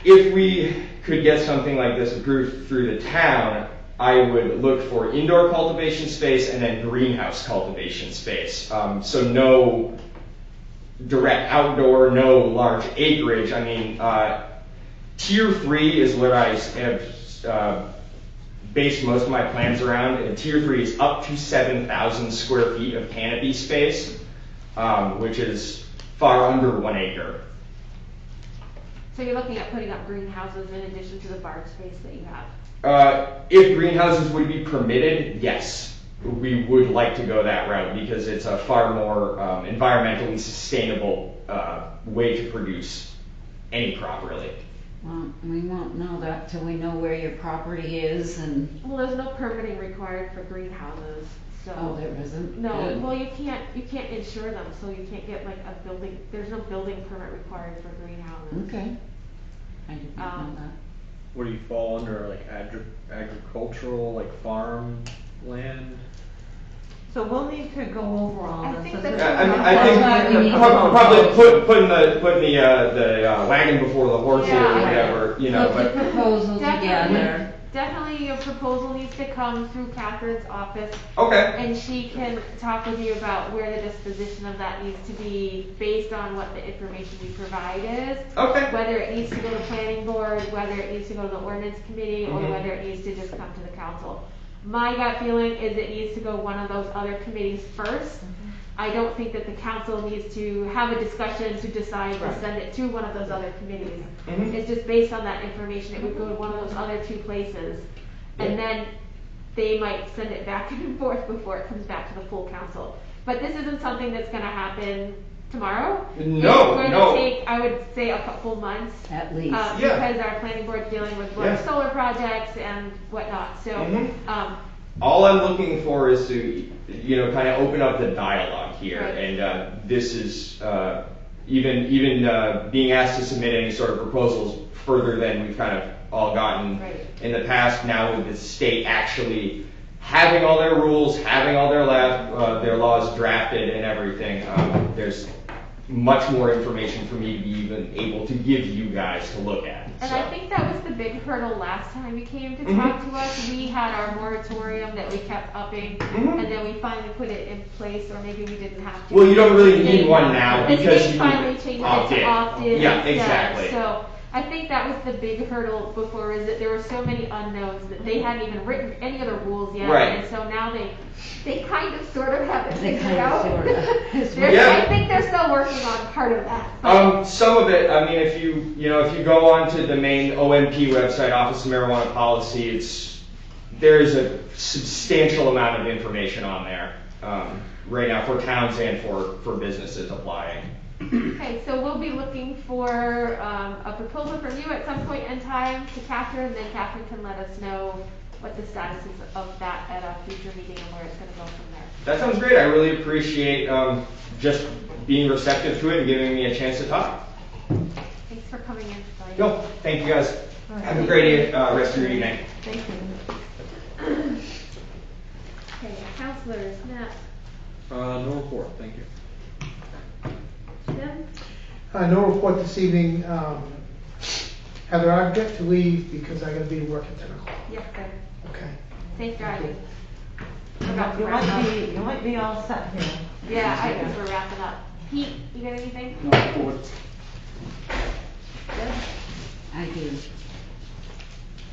L: if we could get something like this approved through the town, I would look for indoor cultivation space and then greenhouse cultivation space. So no direct outdoor, no large acreage. I mean, tier 3 is what I have based most of my plans around, and tier 3 is up to 7,000 square feet of canopy space, which is far under 1 acre.
B: So you're looking at putting up greenhouses in addition to the barn space that you have?
L: If greenhouses would be permitted, yes. We would like to go that route because it's a far more environmentally sustainable way to produce any crop, really.
G: Well, we won't know that till we know where your property is and.
B: Well, there's no permitting required for greenhouses, so.
G: Oh, there isn't?
B: No,
G: Good.
B: well, you can't insure them, so you can't get like a building, there's no building permit required for greenhouses.
G: Okay. I didn't know that.
E: What do you fall under, like agricultural, like farm land?
C: So we'll need to go over all
B: I
C: this.
B: think
C: This
B: that's-
C: is-
L: I think probably putting the wagon before the horse
B: Yeah,
L: or
B: I-
L: whatever, you know.
G: Put the
L: But
G: proposal together.
B: Definitely your proposal needs to come through Catherine's office.
L: okay,
B: And she can talk with you about where the disposition of that needs to be based on what the information you provide is.
L: okay.
B: Whether it needs to go to planning board, whether it needs to go to the ordinance committee, or
L: Mhm.
B: whether it needs to just come to the council. My gut feeling is it needs to go one of those other committees first. I don't think that the council needs to have a discussion to decide to
C: Right.
B: send it to one of those other committees.
L: Mhm.
B: It's just based on that information, it would go to one of those other 2 places. And then they might send it back and forth before it comes back to the full council. But this isn't something that's gonna happen tomorrow.
L: No,
B: It's
L: no.
B: going to take, I would say, a couple months.
G: At least.
L: Yeah.
B: Because our planning board's dealing with
L: Yeah.
B: solar projects and whatnot, so,
L: Mhm.
B: um,
L: All I'm looking for is to, kind of open up the dialogue here,
B: Right.
L: and this is even being asked to submit any sort of proposals further than we've kind of all gotten
B: Right.
L: in the past. Now with the state actually having all their rules, having all their laws drafted and everything, there's much more information for me to be even able to give you guys to look at.
B: and
L: so.
B: I think that was the big hurdle last time you came to
L: Mhm.
B: talk to us. We had our moratorium that we kept upping,
L: Mhm.
B: and then we finally put it in place, or maybe we didn't have to.
L: Well, you don't really need one now
B: The
L: because
B: state
L: you
B: finally
L: can
B: changed
L: opt
B: it to
L: in.
B: opt-in
L: Yeah,
B: instead.
L: exactly.
B: So I think that was the big hurdle before, is that there were so many unknowns that they hadn't even written any of the rules yet.
L: Right.
B: And so now they kind of sort of have it
G: They
B: figured
G: kind of
B: out.
G: sort of.
L: Yeah.
B: I think they're still working on part of that.
L: Some of it, I mean, if you go onto the main OMP website, Office of Marijuana Policy, there is a substantial amount of information on there right now for towns and for businesses applying.
B: Okay, so we'll be looking for a proposal from you at some point in time to Catherine, and then Catherine can let us know what the status is of that at a future meeting and where it's going to go from there.
L: That sounds great. I really appreciate just being receptive to it and giving me a chance to talk.
B: Thanks for coming in tonight.
L: No, thank you guys. Have a great rest of your evening.
B: Thank you. Okay, counselors, Matt,
E: No report, thank you.
B: Jim?
F: No report this evening. Heather, I've got to leave because I gotta be to work at 10 o'clock.
B: Yes, sir.
F: Okay.
B: Safe driving.
C: You might be all set here.
B: Yeah, I guess we're wrapping up. Pete, you got anything?
A: No report.
B: Good?
G: I do.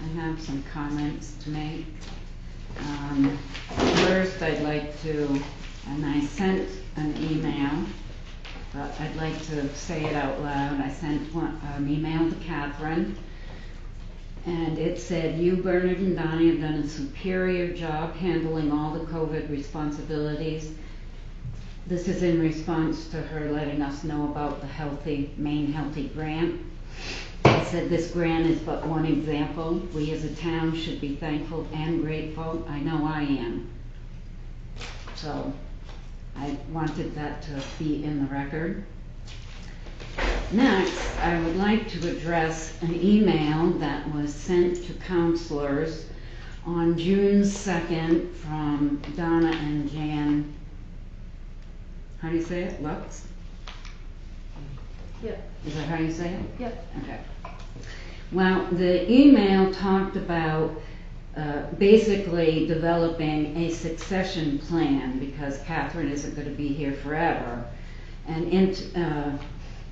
G: I have some comments to make. First, I'd like to, and I sent an email, but I'd like to say it out loud. I sent an email to Catherine, and it said, "You, Bernard, and Donnie have done a superior job handling all the COVID responsibilities." This is in response to her letting us know about the Maine Healthy Grant. I said this grant is but one example. We as a town should be thankful and grateful. I know I am. So I wanted that to be in the record. Next, I would like to address an email that was sent to counselors on June 2nd from Donna and Jan. How do you say it? Lux?
B: Yep.
G: Is that how you say it?
B: Yep.
G: Okay. Well, the email talked about basically developing a succession plan because Catherine isn't going to be here forever, and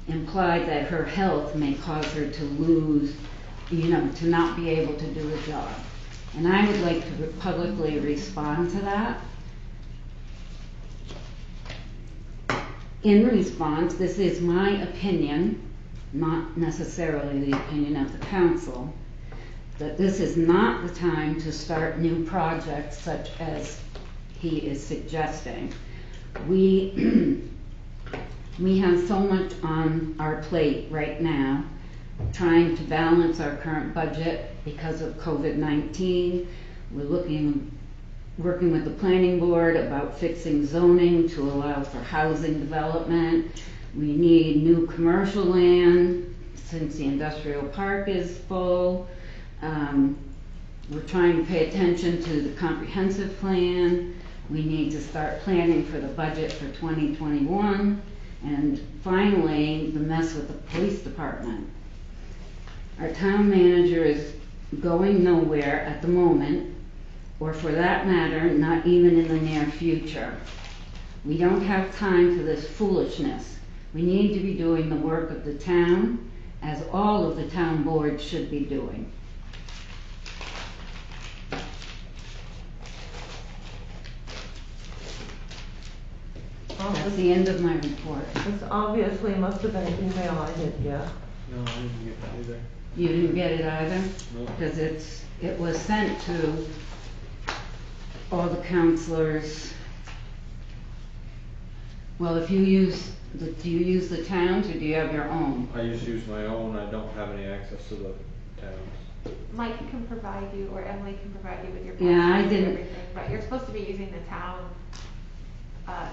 G: implied that her health may cause her to lose, to not be able to do the job. And I would like to publicly respond to that. In response, this is my opinion, not necessarily the opinion of the council, that this is not the time to start new projects such as he is suggesting. We have so much on our plate right now, trying to balance our current budget because of COVID-19. We're working with the planning board about fixing zoning to allow for housing development. We need new commercial land since the industrial park is full. We're trying to pay attention to the comprehensive plan. We need to start planning for the budget for 2021. And finally, the mess with the police department. Our town manager is going nowhere at the moment, or for that matter, not even in the near future. We don't have time for this foolishness. We need to be doing the work of the town, as all of the town boards should be doing. That's the end of my report.
C: This obviously must have been an email I didn't get.
E: No, I didn't get that either.
G: You didn't get it either?
E: No.
G: Because it was sent to all the counselors. Well, if you do you use the towns or do you have your own?
E: I just use my own, I don't have any access to the towns.
B: Mike can provide you, or Emily can provide you with your
G: Yeah, I
B: password and
G: didn't-
B: everything, but you're supposed to be using the town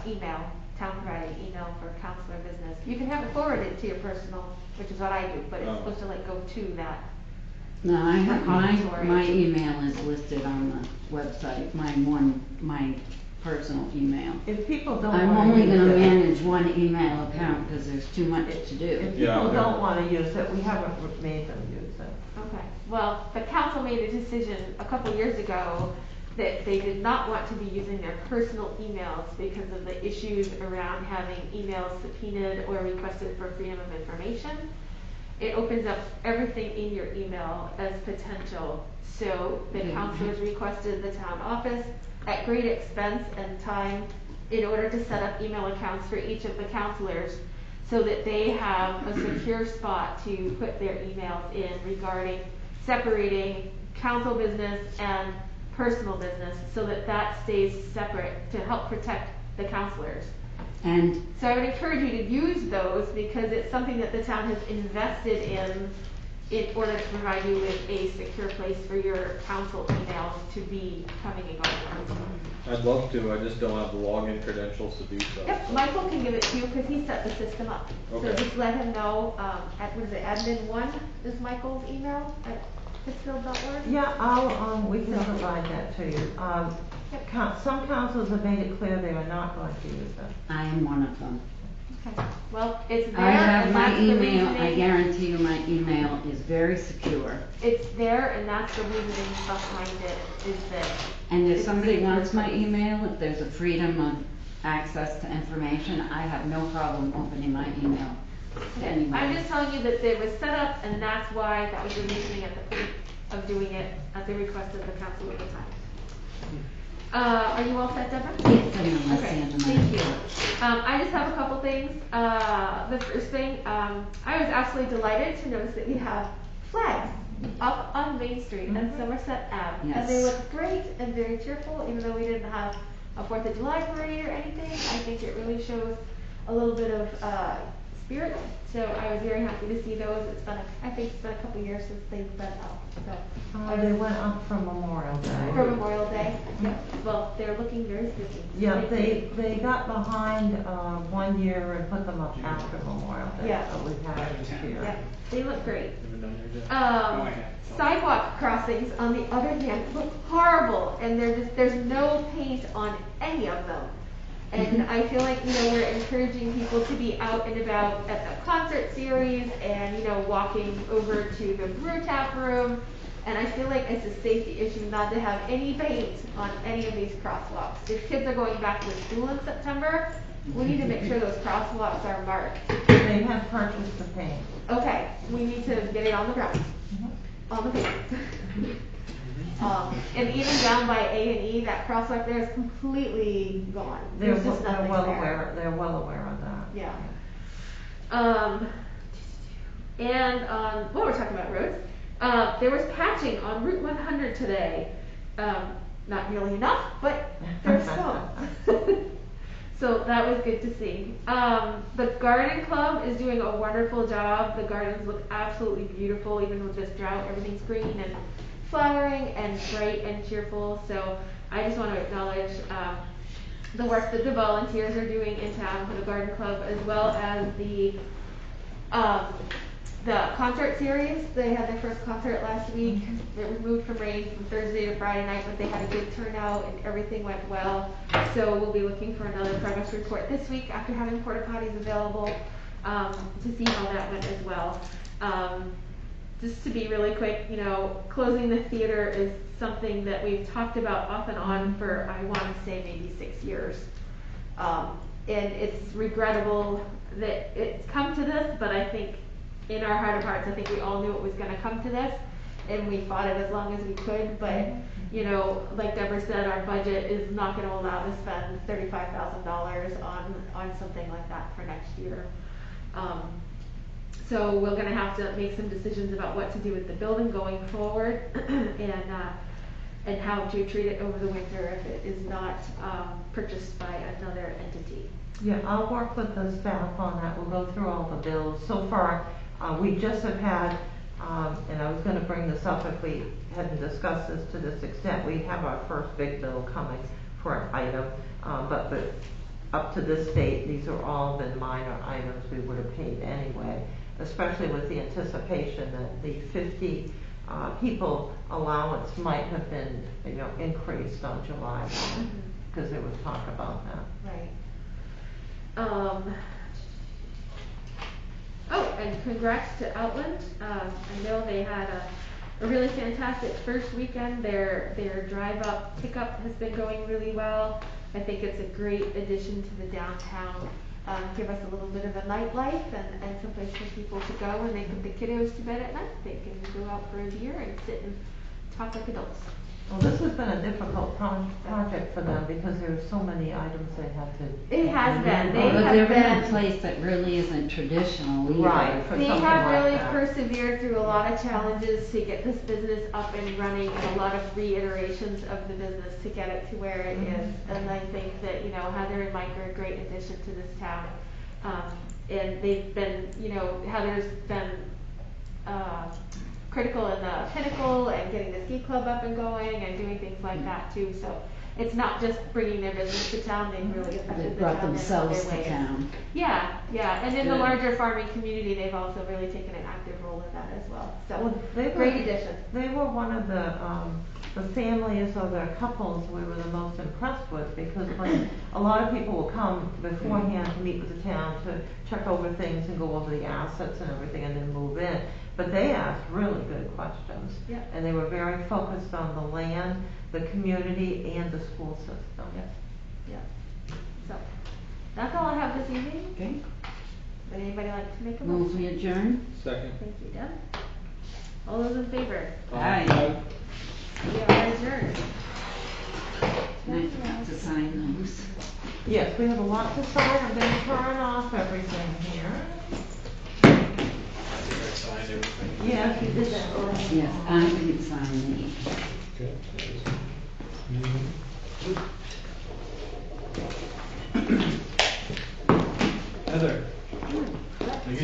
B: email, town provided email for counselor business. You can have it forwarded to your personal, which is what I do, but it's
E: Oh.
B: supposed to go to that.
G: No, I have my
B: Repository.
G: email is listed on the website, my personal email.
C: If people don't
G: I'm
C: want to
G: only
C: use
G: gonna
C: it,
G: manage one email account because there's too much to do.
C: if
E: Yeah,
C: people
E: okay.
C: don't want to use it, we haven't made them use it.
B: Okay, well, the council made a decision a couple years ago that they did not want to be using their personal emails because of the issues around having emails subpoenaed or requested for freedom of information. It opens up everything in your email as potential. So the councilors requested the town office at great expense and time in order to set up email accounts for each of the councilors so that they have a secure spot to put their emails in regarding separating council business and personal business so that that stays separate to help protect the councilors.
G: And
B: So I would encourage you to use those because it's something that the town has invested in order to provide you with a secure place for your council emails to be coming and going.
E: I'd love to, I just don't have the login credentials to do so.
B: Yep, Michael can give it to you because he set the system up. So
E: Okay.
B: just let him know, what is it, admin1 is Michael's email at pittsfield.org?
C: Yeah, we can provide that to you. Some councils have made it clear they are not going to use it.
G: I am one of them.
B: Okay, well, it's there
G: I have
B: and
G: my
B: that's the
G: email, I
B: reasoning.
G: guarantee you my email is very secure.
B: It's there and that's the reasoning behind it is that.
G: And if
B: it's
G: somebody
B: secure
G: wants my
B: place.
G: email, if there's a freedom of access to information, I have no problem opening my email to
B: I'm
G: anyone.
B: just telling you that it was set up and that's why that was the reasoning at the point of doing it at the request of the council at the time. Are you all set, Deborah?
G: Yes, I know, that's the
B: Okay,
G: end of my
B: thank you.
G: report.
B: I just have a couple things. The first thing, I was absolutely delighted to notice that we have flags up on Main Street and Somerset Ave. And they
G: Yes.
B: look great and very cheerful, even though we didn't have a 4th of July parade or anything. I think it really shows a little bit of Spirit. So I was very happy to see those. I think it's been a couple years since they've been up. So
C: They went up for Memorial Day.
B: for Memorial Day. Yeah. Well, they're looking very busy.
C: Yeah, they got behind, 1 year and put them up after Memorial Day.
B: Yeah.
C: So we had it this year.
B: Yeah, they look great.
E: Haven't done yours yet?
I: I have.
B: Sidewalk crossings, on the other hand, look horrible, and there's no paint on any of them. And I feel like, we're encouraging people to be out and about at the concert series and, walking over to the brew tap room. And I feel like it's a safety issue not to have any paint on any of these crosswalks. If kids are going back to school in September, we need to make sure those crosswalks are marked.
C: They have purchased the paint.
B: Okay, we need to get it on the ground, on the paint. And even down by A&E, that crosswalk there is completely gone.
C: They're
B: There's just nothing
C: well
B: there.
C: aware, they're well aware of that.
B: Yeah. Well, we're talking about roads. There was patching on Route 100 today. Not nearly enough, but there's some. So that was good to see. The garden club is doing a wonderful job. The gardens look absolutely beautiful, even with this drought. Everything's green and flowering and bright and cheerful. So I just want to acknowledge the work that the volunteers are doing in town for the garden club, as well as the concert series. They had their first concert last week. It was moved from rain from Thursday to Friday night, but they had a good turnout and everything went well. So we'll be looking for another progress report this week after having porta potties available to see how that went as well. Just to be really quick, closing the theater is something that we've talked about off and on for, I want to say, maybe 6 years. And it's regrettable that it's come to this, but I think in our heart of hearts, I think we all knew it was going to come to this, and we fought it as long as we could. But, like Deborah said, our budget is not going to allow us to spend $35,000 on something like that for next year. So we're going to have to make some decisions about what to do with the building going forward, and how to treat it over the winter if it is not purchased by another entity.
C: Yeah, I'll work with the staff on that. We'll go through all the bills. So far, we just have had, and I was going to bring this up if we hadn't discussed this to this extent, we have our first big bill coming for an item, but up to this date, these are all been minor items we would have paid anyway, especially with the anticipation that the 50 people allowance might have been, increased on July 1, because there was talk about that.
B: Right. And congrats to Outland. I know they had a really fantastic first weekend. Their drive-up pickup has been going really well. I think it's a great addition to the downtown. Give us a little bit of a nightlife and someplace for people to go when they put the kiddos to bed at night. They can go out for a beer and sit and talk like adults.
C: Well, this has been a difficult project for them because there are so many items they have to.
B: It has been. They
G: But
B: have
G: they're
B: been.
G: in a place that really isn't traditional either.
C: Right. For
B: They
C: something
B: have
C: like
B: really
C: that.
B: persevered through a lot of challenges to get this business up and running, and a lot of reiterations of the business to get it to where it is. And I think that, Heather and Mike are a great addition to this town. And they've been, Heather's been critical in the Pinnacle and getting the ski club up and going and doing things like that too. So it's not just bringing their business to town, they've really
G: They
B: affected the
G: brought
B: town in
G: themselves
B: other
G: to
B: ways.
G: town.
B: Yeah, and in the
G: Good.
B: larger farming community, they've also really taken an active role in that as well. So, great addition.
C: They were one of the families or the couples we were the most impressed with, because when a lot of people will come beforehand to meet with the town to check over things and go over the assets and everything and then move in. But they asked really good questions.
B: Yeah.
C: And they were very focused on the land, the community, and the school system.
B: Yeah. So, that's all I have this evening.
G: Okay.
B: Would anybody like to make a
G: Move
B: motion?
G: we adjourn?
E: Second.
B: Thank you, Deb. All those in favor?
G: Aye.
B: We are adjourned.
G: And I have to sign those.
C: Yes, we have a lot to sign. I'm going to turn off everything here.
E: Signed everything.
C: Yes, you did that already.
G: Yes, I can sign these.
E: Heather.